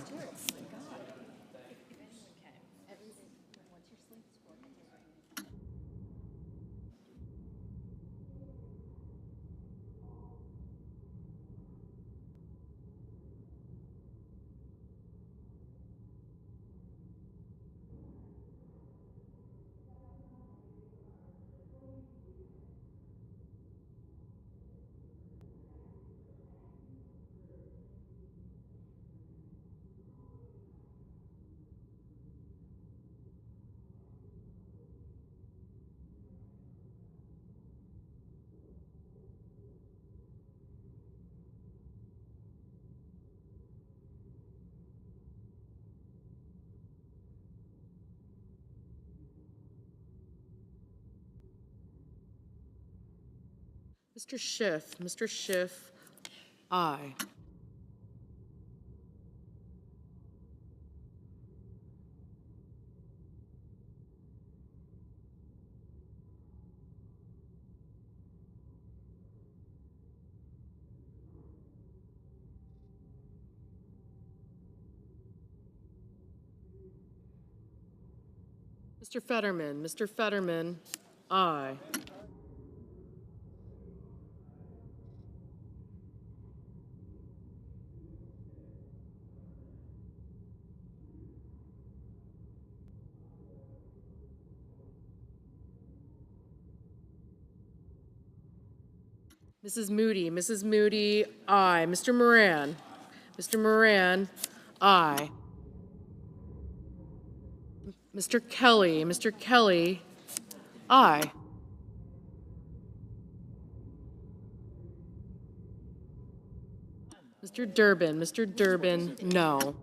Mr. Schiff, aye. Mr. Fetterman, aye. Mrs. Moody, aye. Mr. Moran, aye. Mr. Kelly, aye. Mr. Durbin, no.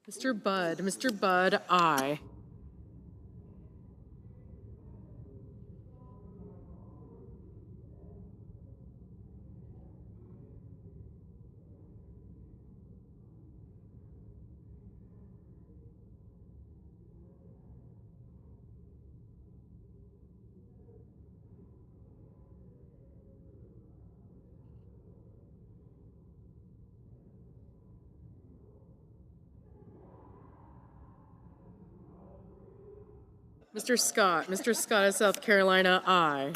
Mr. Budd, aye. Mr. Scott of South Carolina, aye.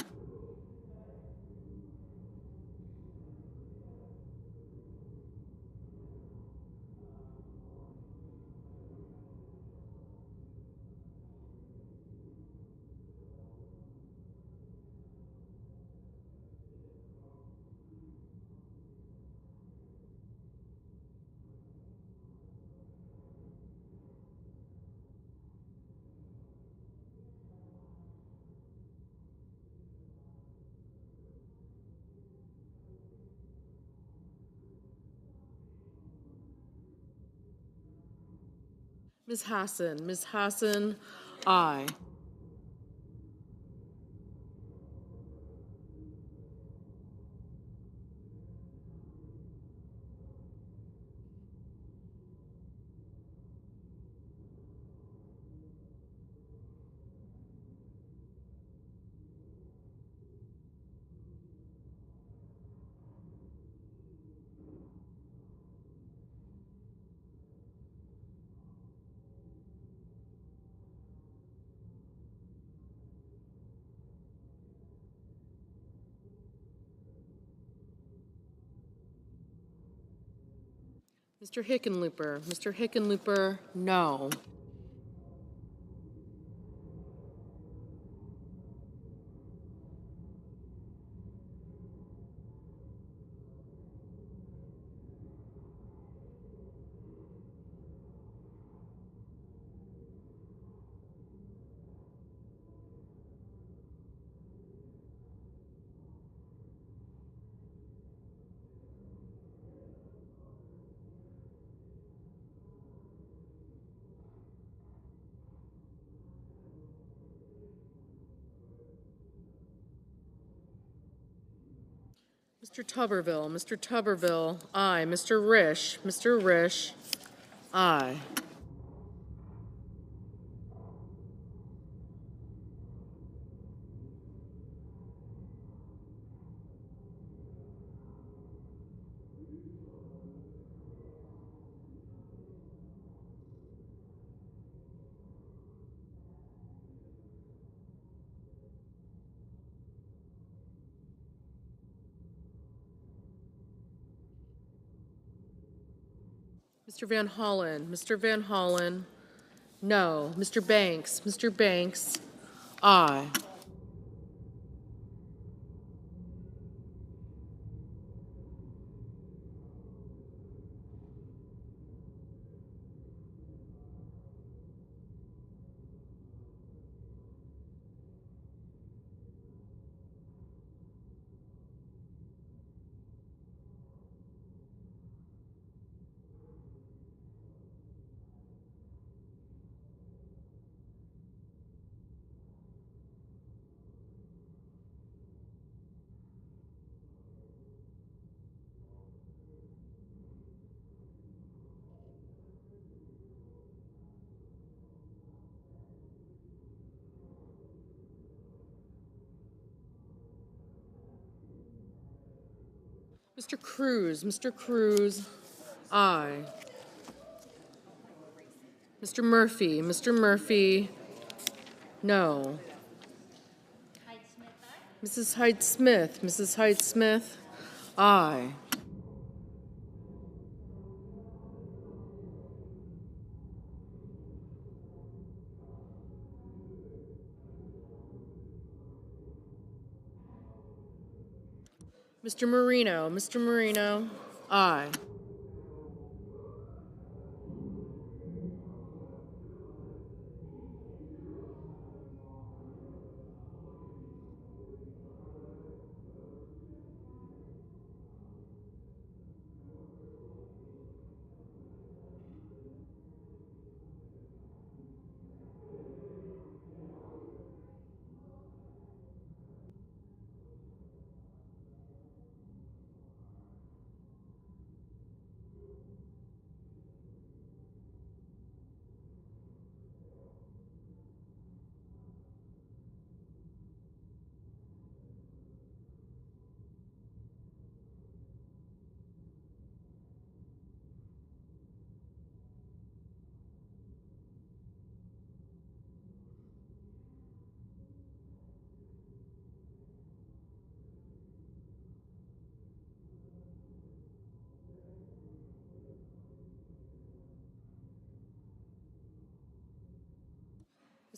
Ms. Hassan, aye. Mr. Hickenlooper, no. Mr. Tuberville, aye. Mr. Risch, aye. Mr. Van Hollen, no. Mr. Banks, aye. Mr. Cruz, aye. Mr. Murphy, no. Mrs. Hyde Smith, aye. Mr. Marino, aye.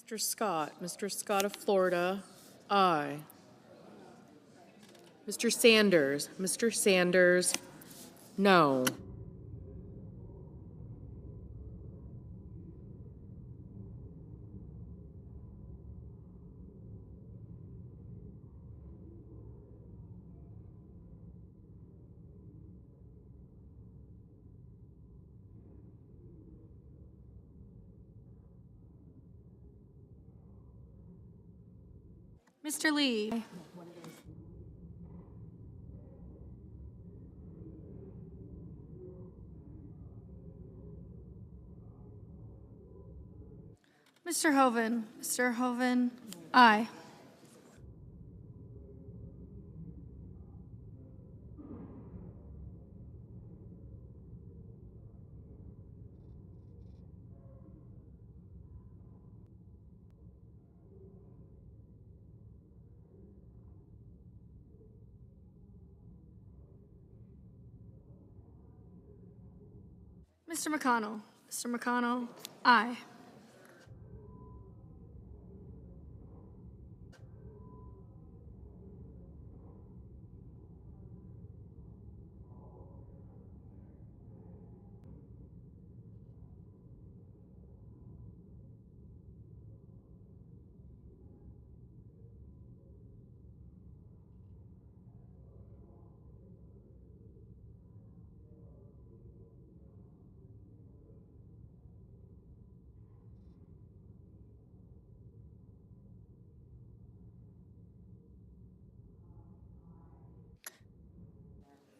Mr. Scott. Mr. Scott of Florida, aye. Mr. Sanders. Mr. Sanders, no. Mr. Lee. Mr. Hoven. Mr. Hoven, aye. Mr. McConnell. Mr. McConnell, aye.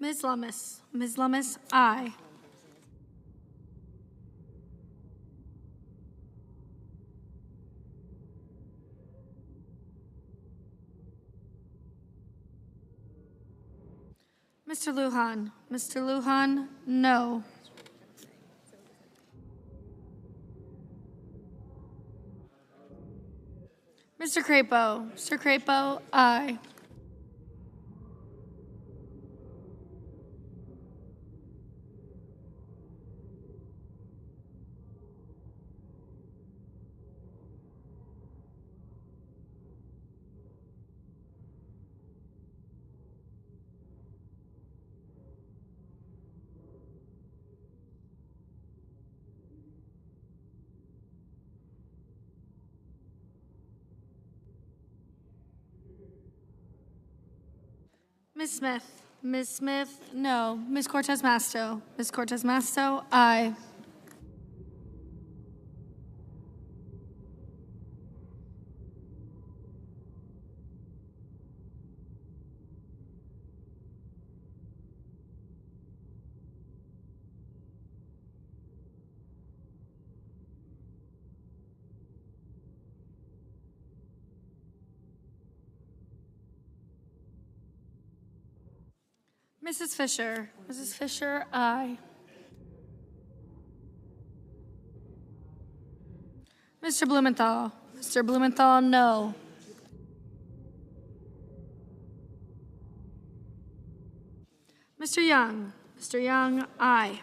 Ms. Lummis. Ms. Lummis, aye. Mr. Lujan. Mr. Lujan, no. Mr. Crapo. Mr. Crapo, aye. Ms. Smith. Ms. Smith, no. Ms. Cortez Masto. Ms. Cortez Masto, aye. Mrs. Fisher. Mrs. Fisher, aye. Mr. Blumenthal. Mr. Blumenthal, no. Mr. Young. Mr. Young, aye.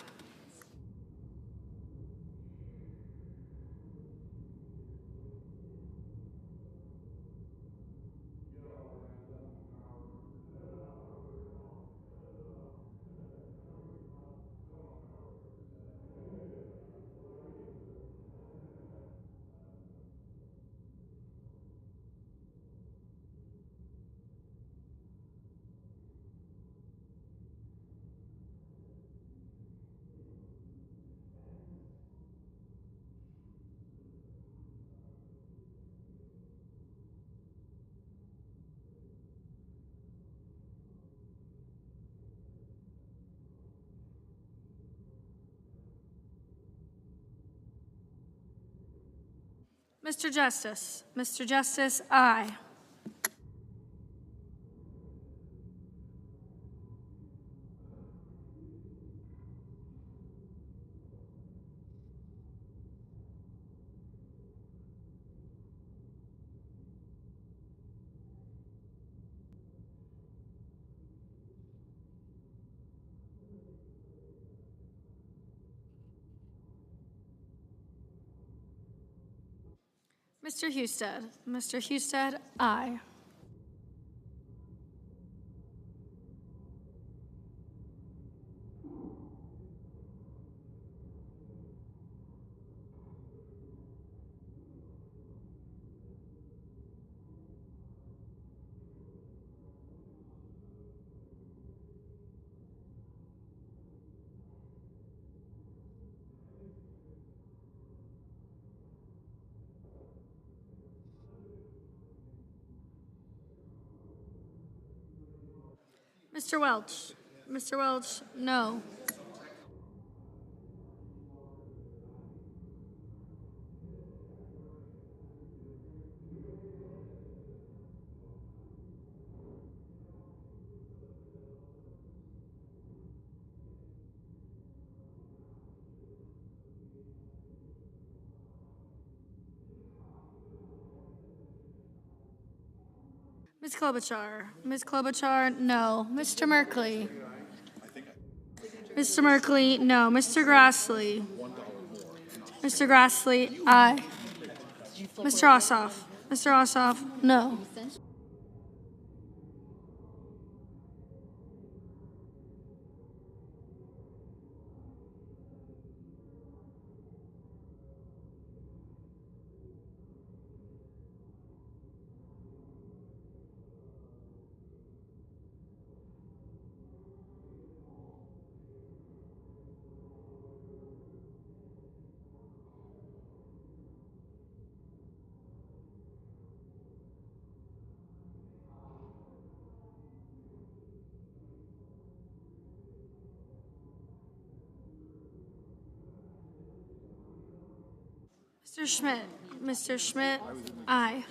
Mr. Justice. Mr. Justice, aye. Mr. Husted. Mr. Husted, aye. Mr. Welch. Mr. Welch, no. Ms. Klobuchar. Ms. Klobuchar, no. Mr. Merkley. Mr. Merkley, no. Mr. Grassley. Mr. Grassley, aye. Mr. Ossoff. Mr. Ossoff, no. Mr. Schmidt. Mr. Schmidt, aye.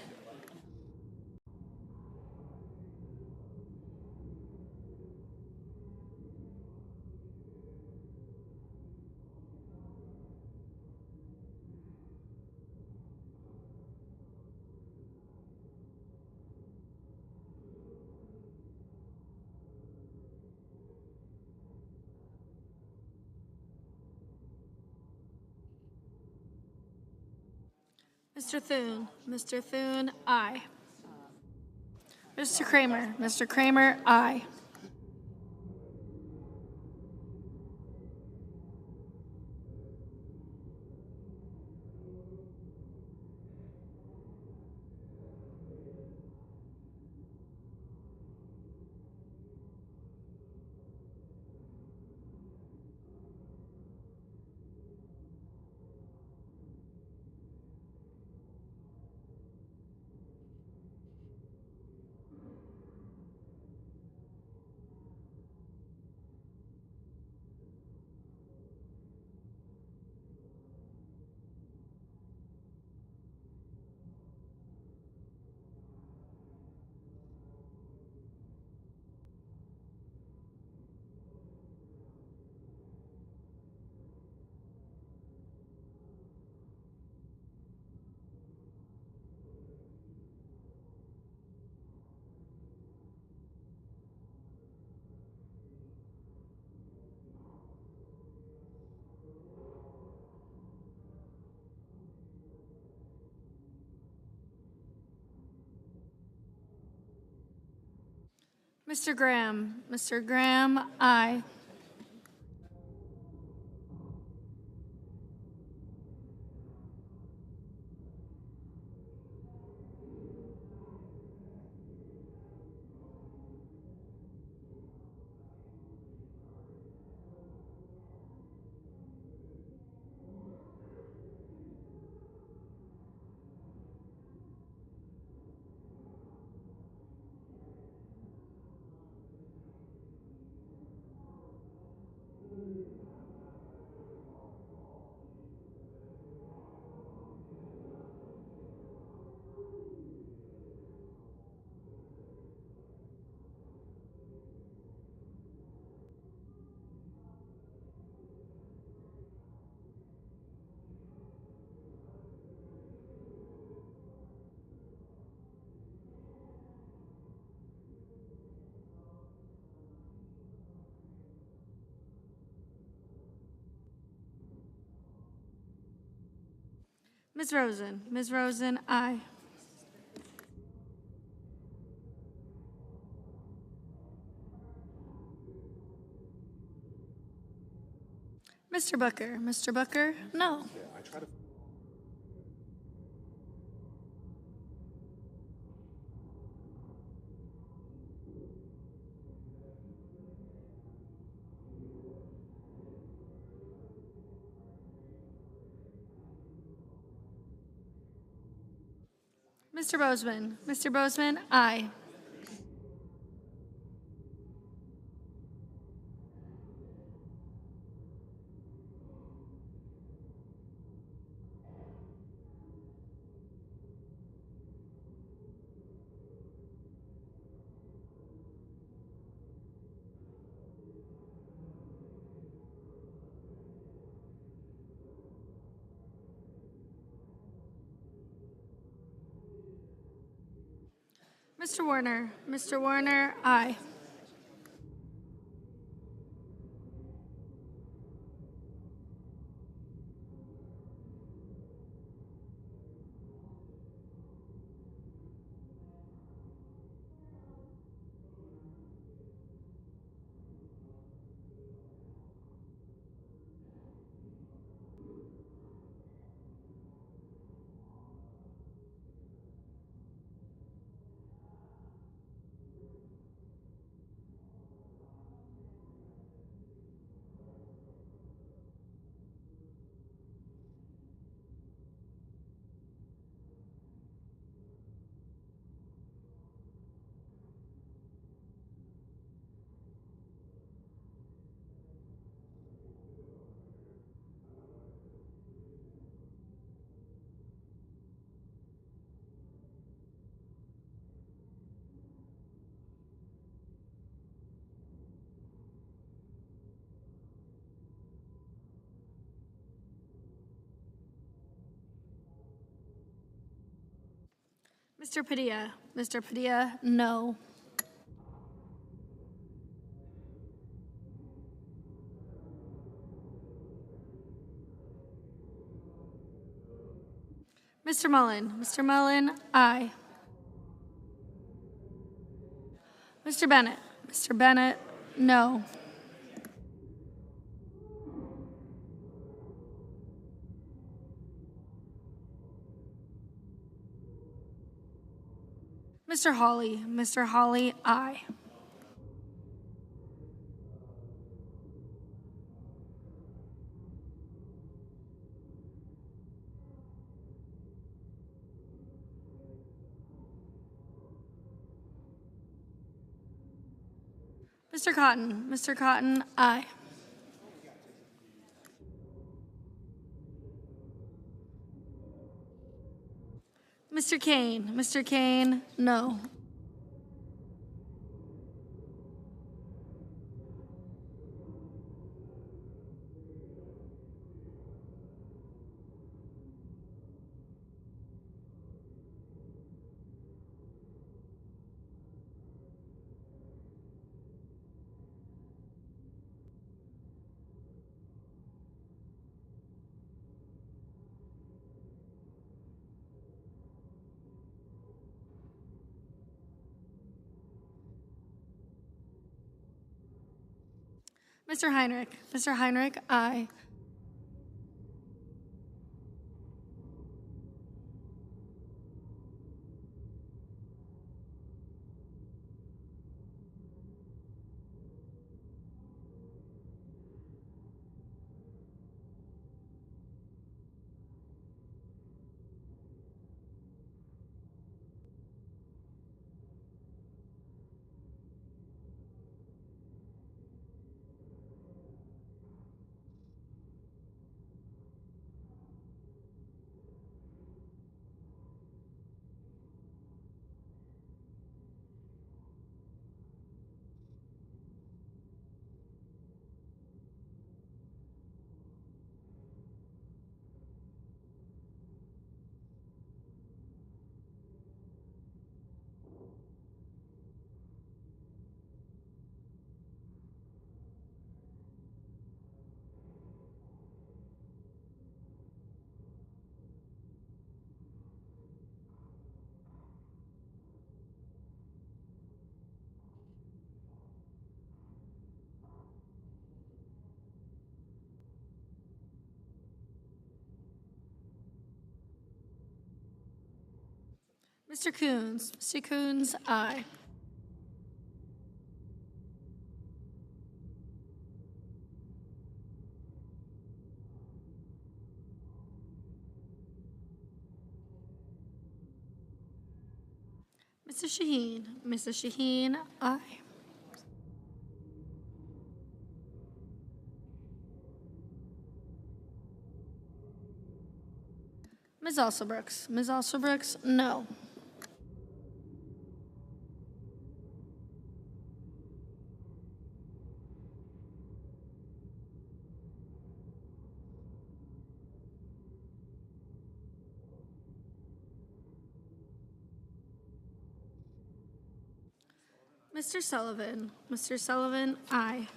Mr. Thune. Mr. Thune, aye. Mr. Kramer. Mr. Kramer, aye. Mr. Graham. Mr. Graham, aye. Ms. Rosen. Ms. Rosen, aye. Mr. Booker. Mr. Booker, no. Mr. Bozeman. Mr. Bozeman, aye. Mr. Warner. Mr. Warner, aye. Mr. Padilla. Mr. Padilla, no. Mr. Mullen. Mr. Mullen, aye. Mr. Bennett. Mr. Bennett, no. Mr. Hawley. Mr. Hawley, aye. Mr. Cotton. Mr. Cotton, aye. Mr. Kane. Mr. Kane, no. Mr. Heinrich. Mr. Heinrich, aye. Mr. Coons. Mr. Coons, aye. Mr. Shaheen. Mr. Shaheen, aye. Ms. Alsobrooks. Ms. Alsobrooks, no. Mr. Sullivan. Mr. Sullivan, aye.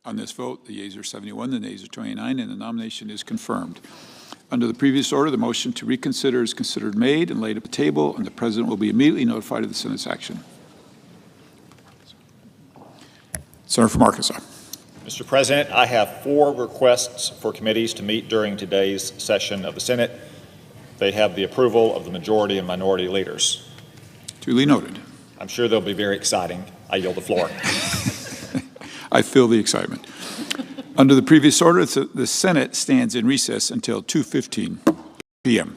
On this vote, the yeas are 71, the nays are 29, and the nomination is confirmed. Under the previous order, the motion to reconsider is considered made and laid at the table, and the President will be immediately notified of the Senate's action. Senator from Arkansas. Mr. President, I have 4 requests for committees to meet during today's session of the Senate. They have the approval of the majority and minority leaders. Duly noted. I'm sure they'll be very exciting. I yield the floor. I feel the excitement. Under the previous order, the Senate stands in recess until 2:15 p.m.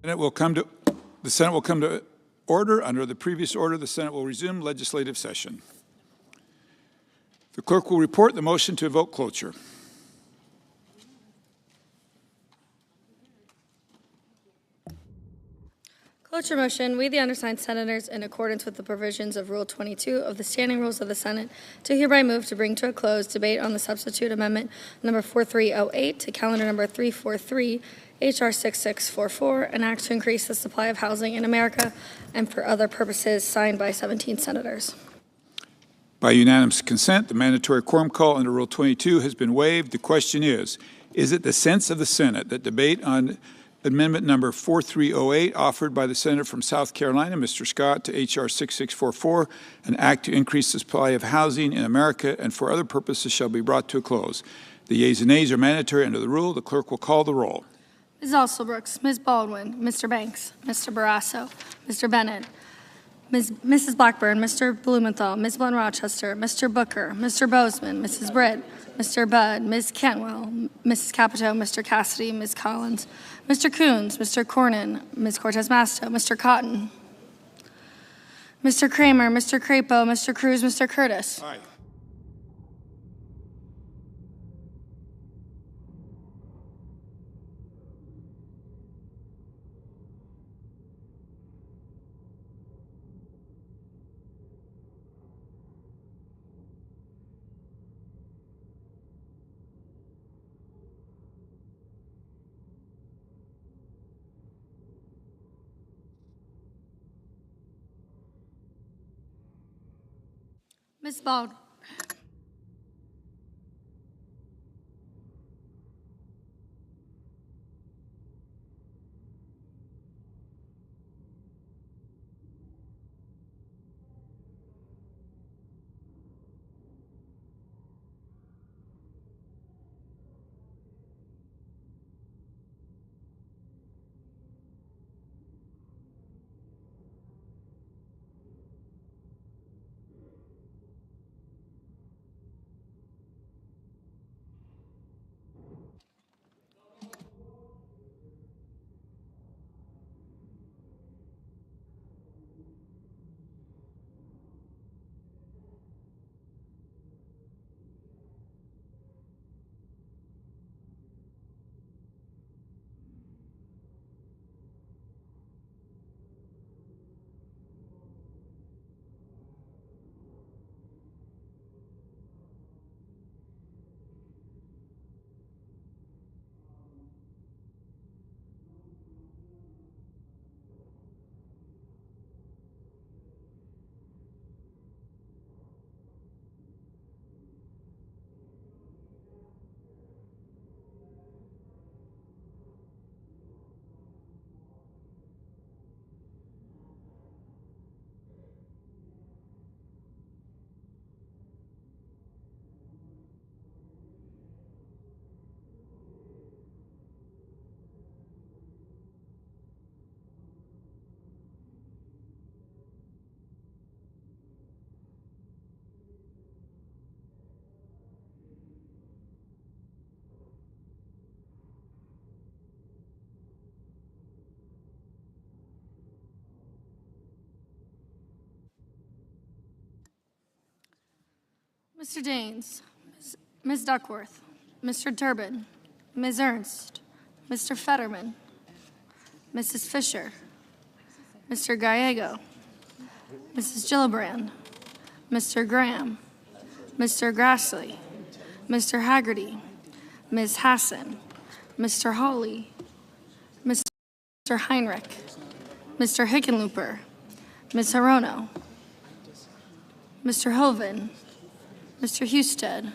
The Senate will come to order. Under the previous order, the Senate will resume legislative session. The clerk will report the motion to vote cloture. Cloture motion, we, the undersigned senators, in accordance with the provisions of Rule 22 of the Standing Rules of the Senate, do hereby move to bring to a close debate on the substitute amendment number 4308 to calendar number 343, H.R. 6644, an act to increase the supply of housing in America and for other purposes, signed by 17 senators. By unanimous consent, the mandatory quorum call under Rule 22 has been waived. The question is it the sense of the Senate that debate on Amendment number 4308, offered by the Senator from South Carolina, Mr. Scott, to H.R. 6644, an act to increase the supply of housing in America and for other purposes, shall be brought to a close? The yeas and nays are mandatory under the rule. The clerk will call the roll. Ms. Alsobrooks, Ms. Baldwin, Mr. Banks, Mr. Barrasso, Mr. Bennett, Mrs. Blackburn, Mr. Blumenthal, Ms. Blunt Rochester, Mr. Booker, Mr. Bozeman, Mrs. Britt, Mr. Budd, Ms. Cantwell, Mrs. Capito, Mr. Cassidy, Ms. Collins, Mr. Coons, Mr. Cornyn, Ms. Cortez Masto, Mr. Cotton, Mr. Kramer, Mr. Crapo, Mr. Cruz, Mr. Curtis. Aye. Ms. Baldwin. Mr. Daines, Ms. Duckworth, Mr. Durbin, Ms. Ernst, Mr. Fetterman, Mrs. Fisher, Mr. Gallego, Mrs. Gillibrand, Mr. Graham, Mr. Grassley, Mr. Haggerty, Ms. Hassan, Mr. Hawley, Mr. Heinrich, Mr. Hickenlooper, Ms. Hirono, Mr. Hoven, Mr. Husted,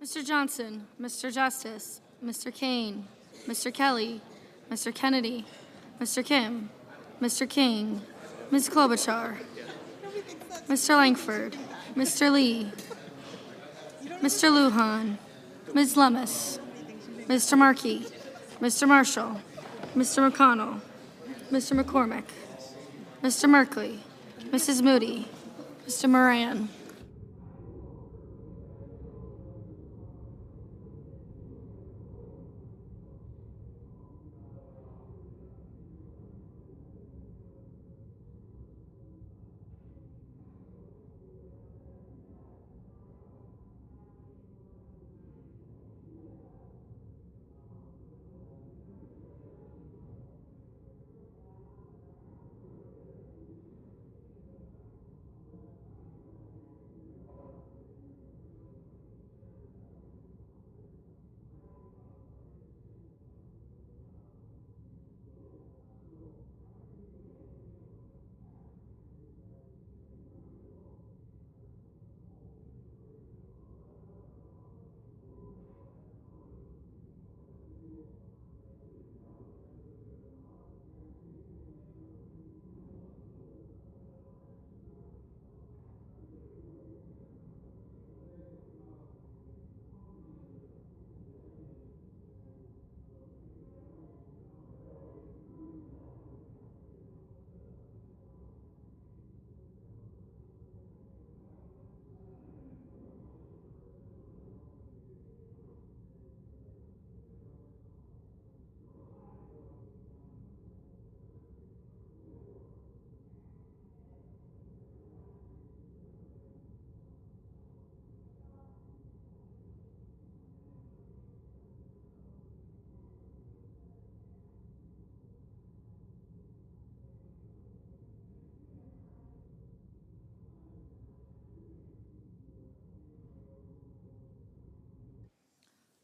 Mr. Johnson, Mr. Justice, Mr. Kane, Mr. Kelly, Mr. Kennedy, Mr. Kim, Mr. King, Ms. Klobuchar, Mr. Langford, Mr. Lee, Mr. Lujan, Ms. Lummis, Mr. Markey, Mr. Marshall, Mr. McConnell, Mr. McCormick, Mr. Merkley, Mrs. Moody, Mr. Moran.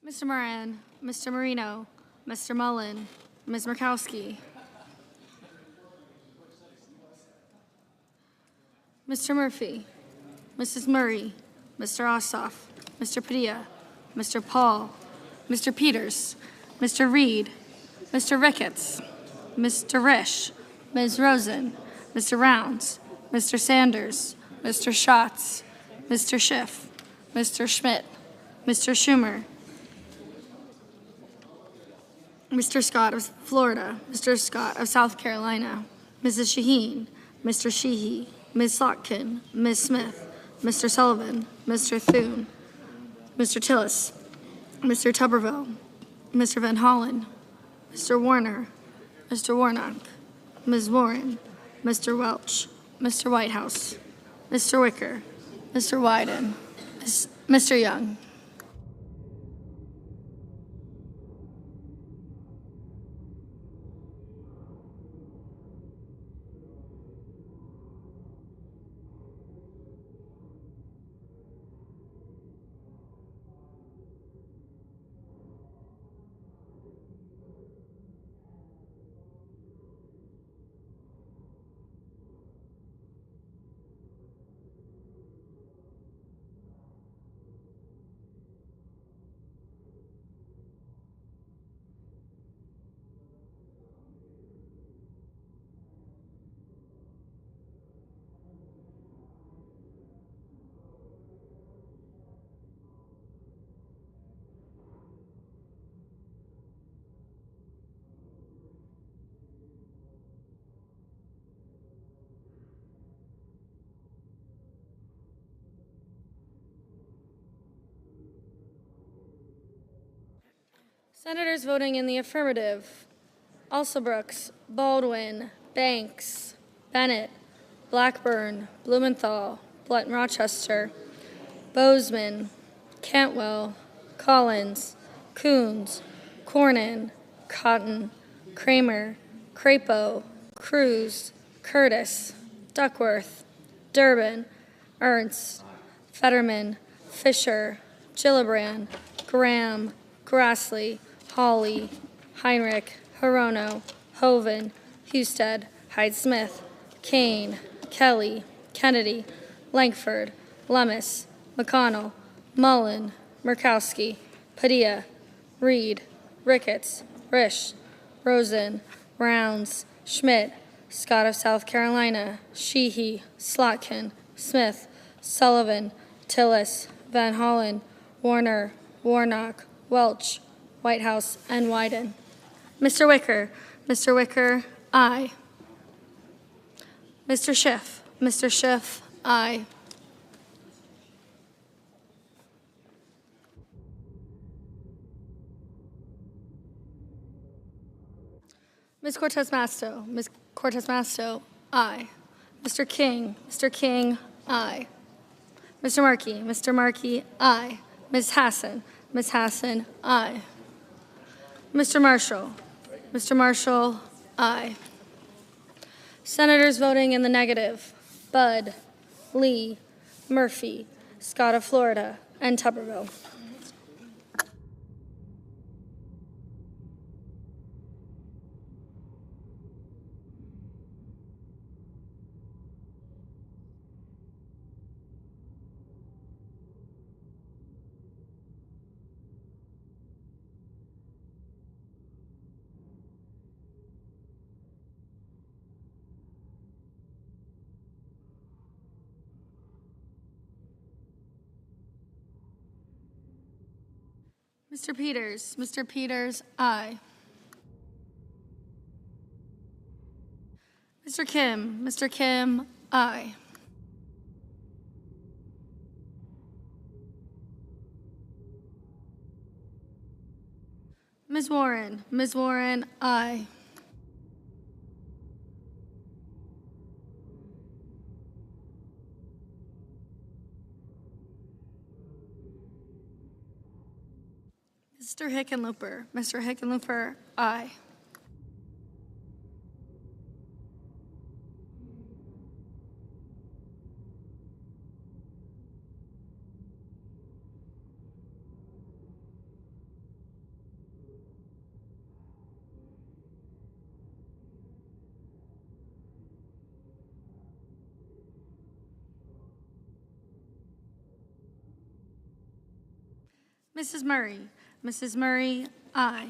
Mr. Moran, Mr. Marino, Mr. Mullen, Ms. Murkowski, Mr. Murphy, Mrs. Murray, Mr. Ossoff, Mr. Padilla, Mr. Paul, Mr. Peters, Mr. Reed, Mr. Ricketts, Mr. Risch, Ms. Rosen, Mr. Rounds, Mr. Sanders, Mr. Schatz, Mr. Schiff, Mr. Schmidt, Mr. Schumer, Mr. Scott of Florida, Mr. Scott of South Carolina, Mrs. Shaheen, Mr. Sheehy, Ms. Slotkin, Ms. Smith, Mr. Sullivan, Mr. Thune, Mr. Tillis, Mr. Tuberville, Mr. Van Hollen, Mr. Warner, Mr. Warnock, Ms. Warren, Mr. Welch, Mr. Whitehouse, Mr. Wicker, Mr. Wyden, Mr. Young. Senators voting in the affirmative: Alsobrooks, Baldwin, Banks, Bennett, Blackburn, Blumenthal, Blunt Rochester, Bozeman, Cantwell, Collins, Coons, Cornyn, Cotton, Kramer, Crapo, Cruz, Curtis, Duckworth, Durbin, Ernst, Fetterman, Fisher, Gillibrand, Graham, Grassley, Hawley, Heinrich, Hirono, Hoven, Husted, Hyde-Smith, Kane, Kelly, Kennedy, Langford, Lummis, McConnell, Mullen, Murkowski, Padilla, Reed, Ricketts, Risch, Rosen, Rounds, Schmidt, Scott of South Carolina, Sheehy, Slotkin, Smith, Sullivan, Tillis, Van Hollen, Warner, Warnock, Welch, Whitehouse, and Wyden. Mr. Wicker, aye. Mr. Schiff, aye. Ms. Cortez Masto, aye. Mr. King, aye. Mr. Markey, aye. Ms. Hassan, aye. Mr. Marshall, aye. Senators voting in the negative: Budd, Lee, Murphy, Scott of Florida, and Tuberville. Mr. Peters, aye. Mr. Kim, aye. Ms. Warren, aye. Mr. Hickenlooper, aye. Mrs. Murray, aye.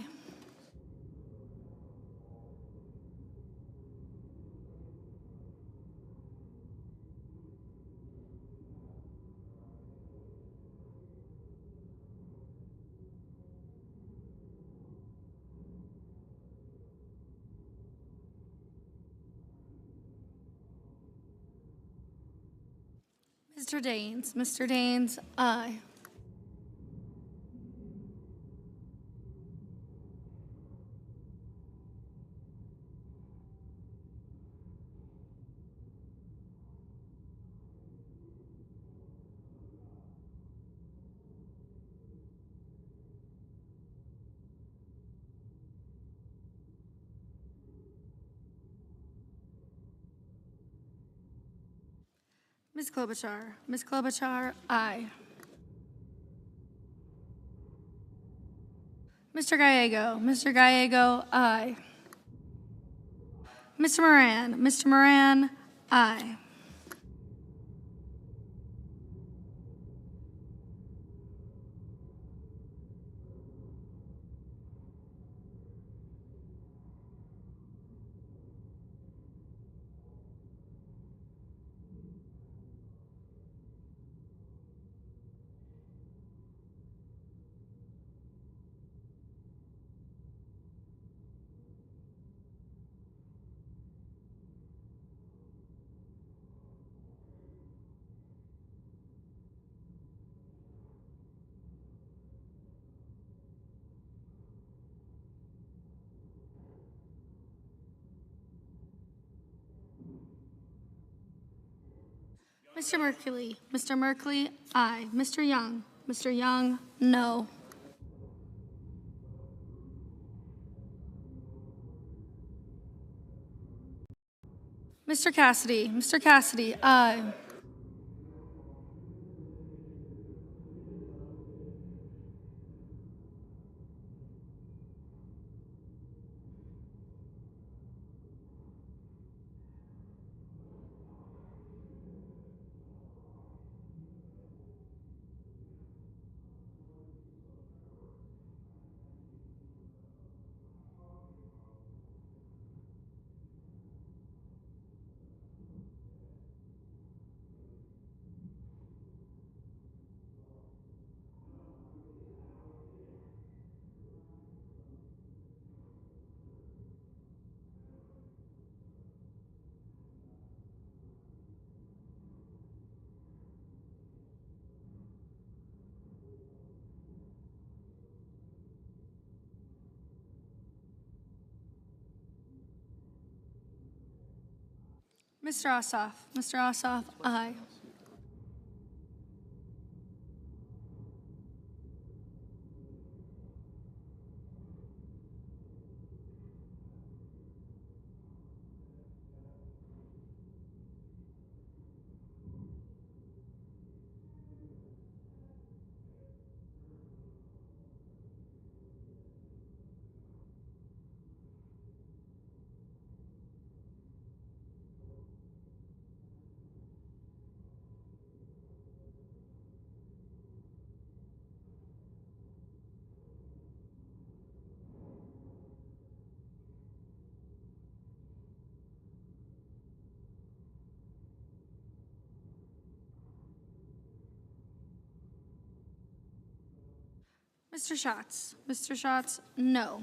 Mr. Daines, aye. Ms. Klobuchar, aye. Mr. Gallego, aye. Mr. Moran, aye. Mr. Merkley, aye. Mr. Young, no. Mr. Cassidy, aye. Mr. Ossoff. Mr. Ossoff, aye. Mr. Schatz. Mr. Schatz, no.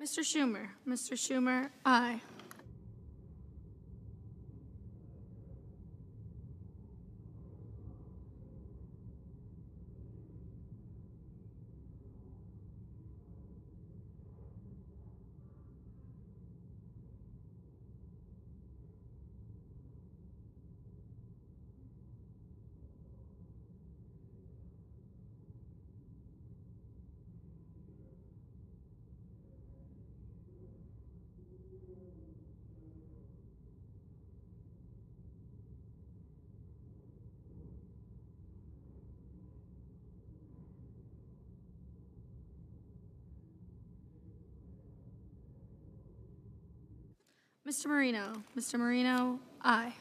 Mr. Schumer. Mr. Schumer, aye. Mr. Marino. Mr. Marino, aye.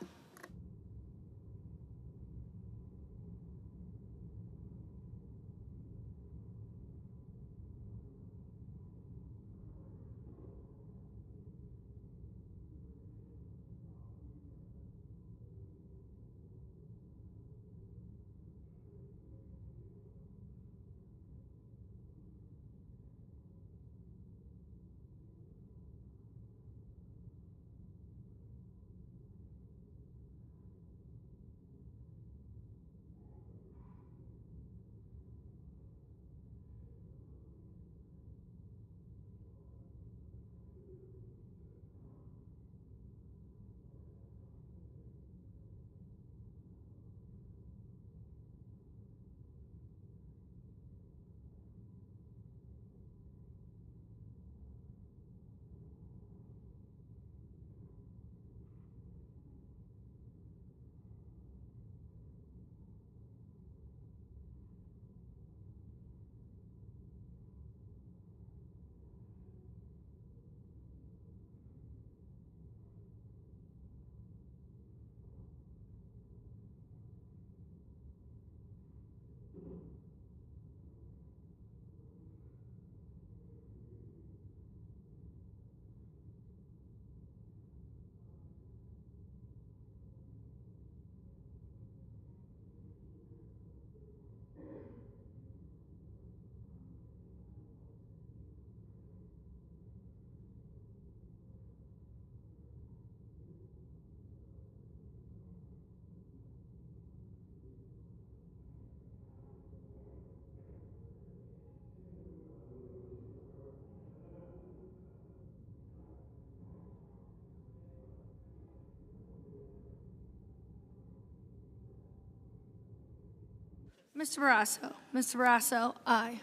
Mr. Barrasso. Mr. Barrasso, aye.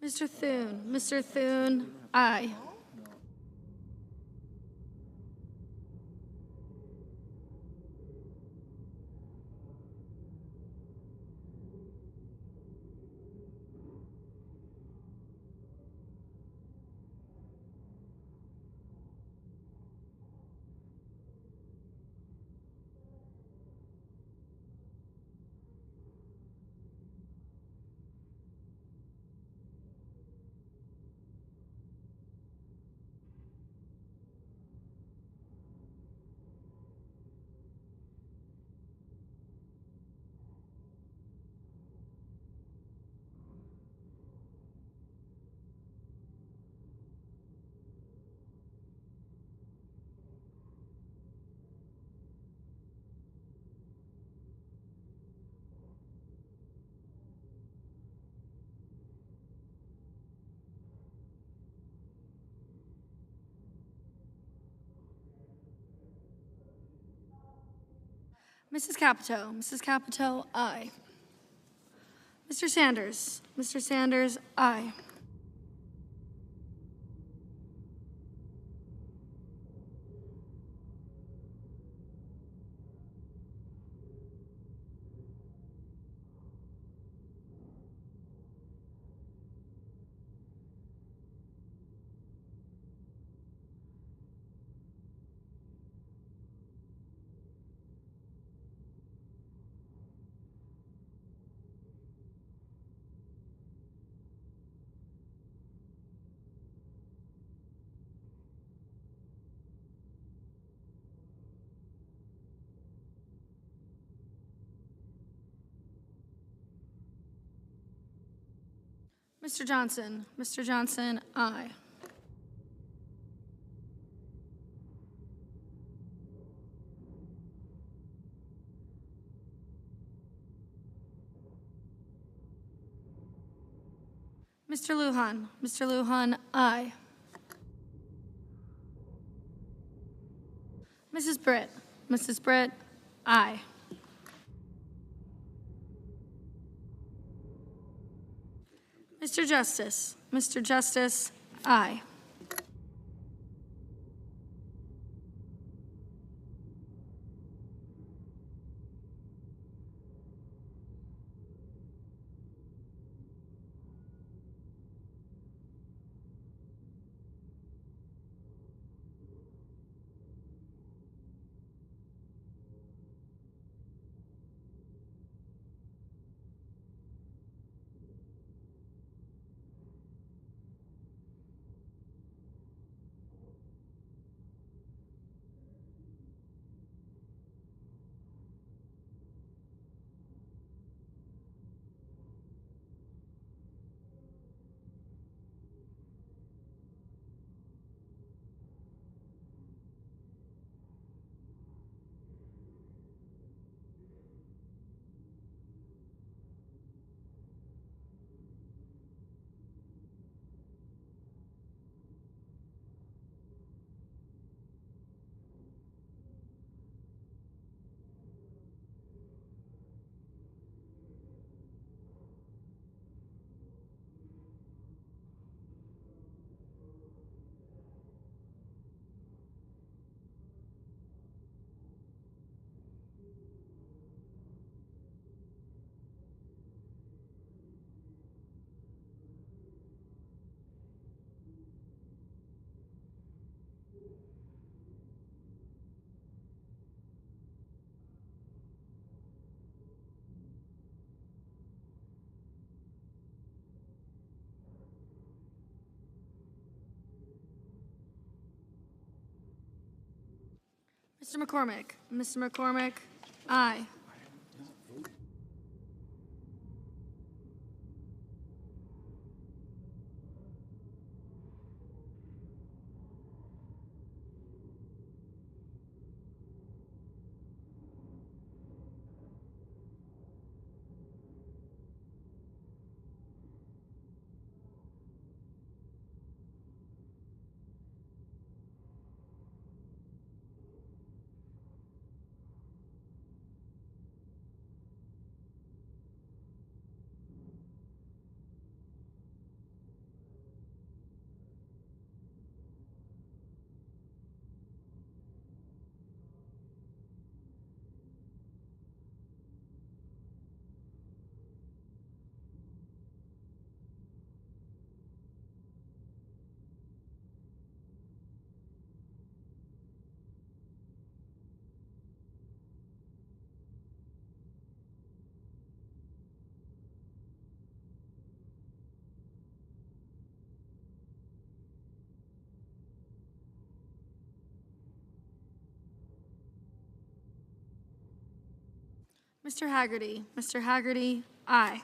Mr. Thune. Mr. Thune, aye. Mrs. Capito. Mrs. Capito, aye. Mr. Sanders. Mr. Sanders, aye. Mr. Johnson. Mr. Johnson, aye. Mr. Lujan. Mr. Lujan, aye. Mrs. Britt. Mrs. Britt, aye. Mr. Justice. Mr. Justice, aye. Mr. McCormick. Mr. McCormick, aye. Mr. Haggerty. Mr. Haggerty, aye.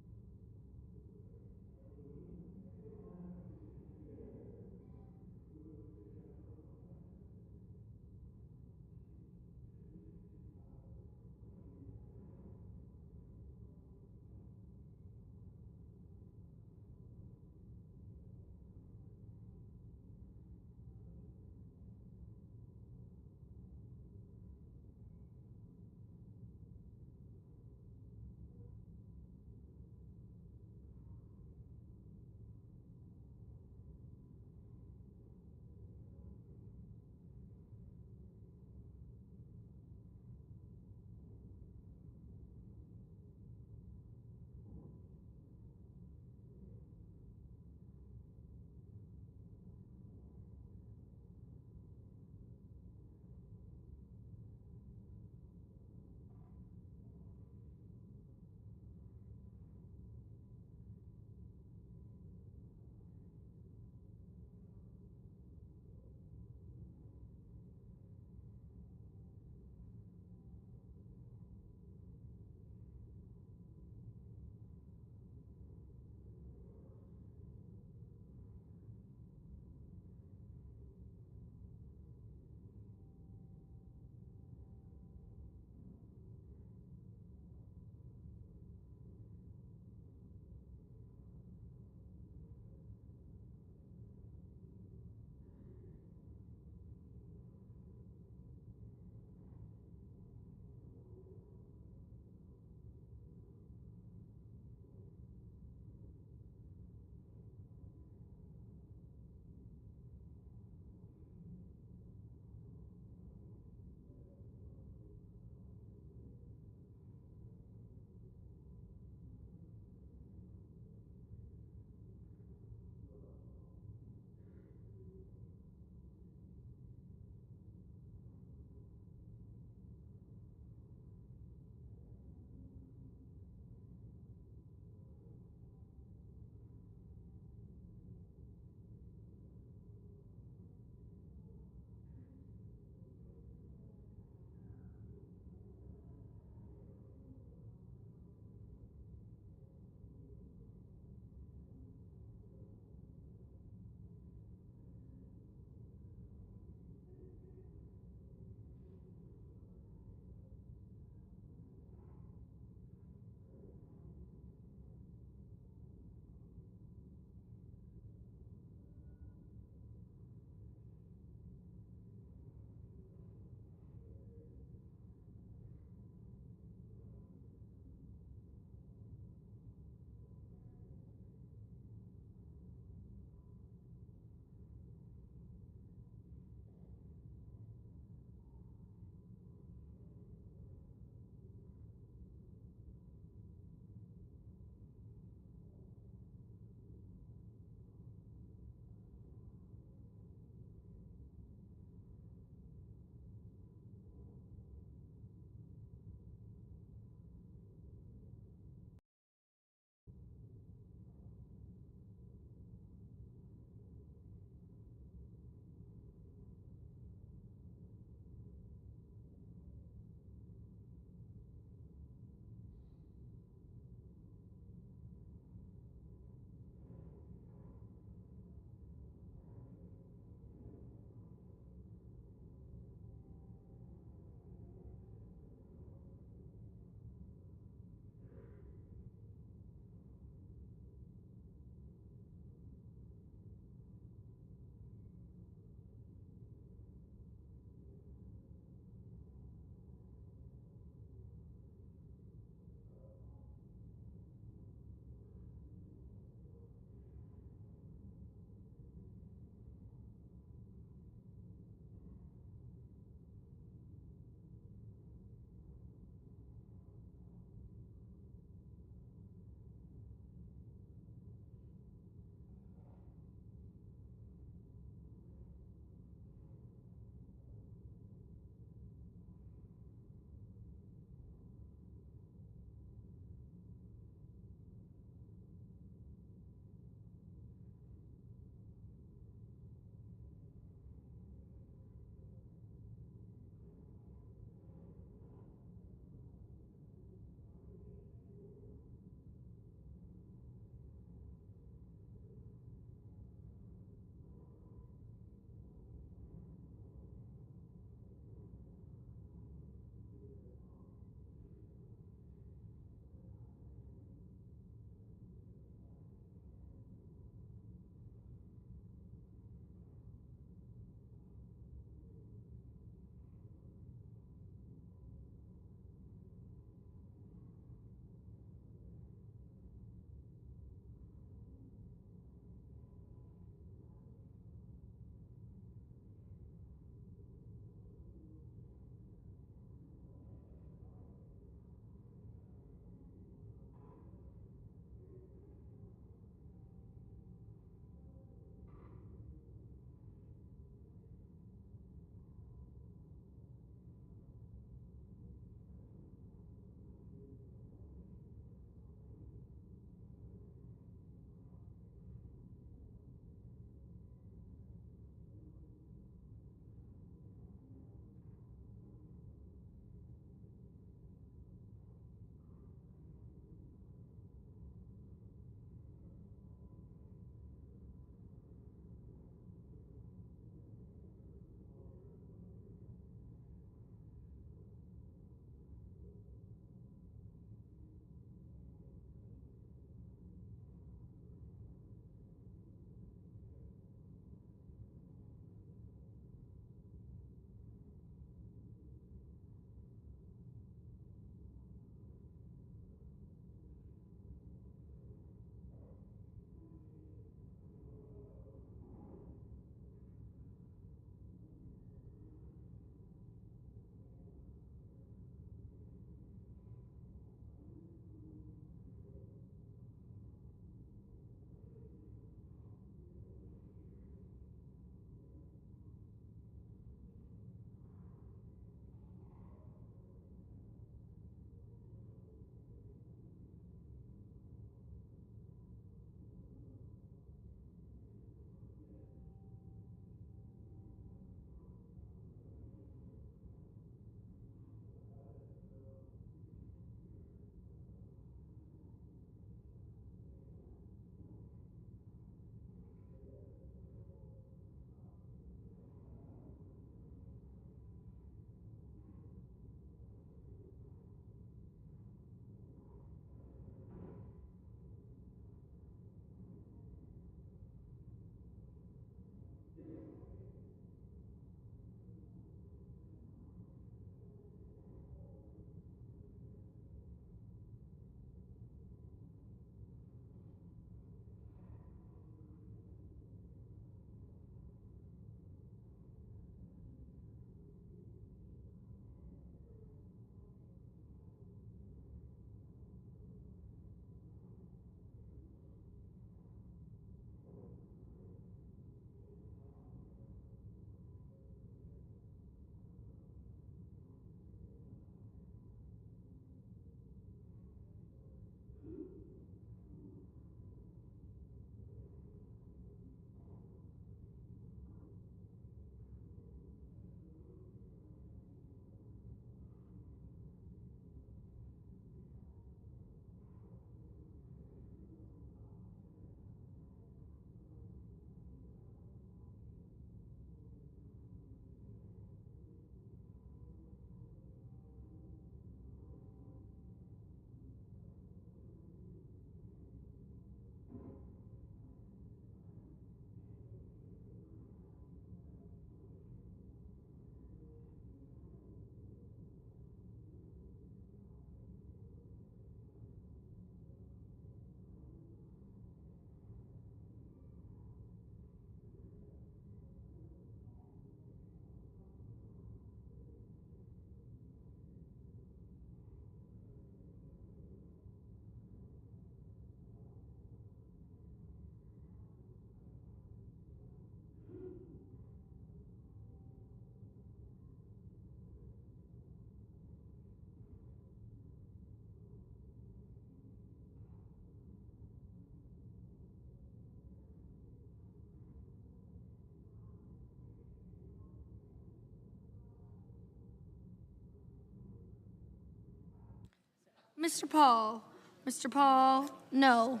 Mr. Paul. Mr. Paul, no.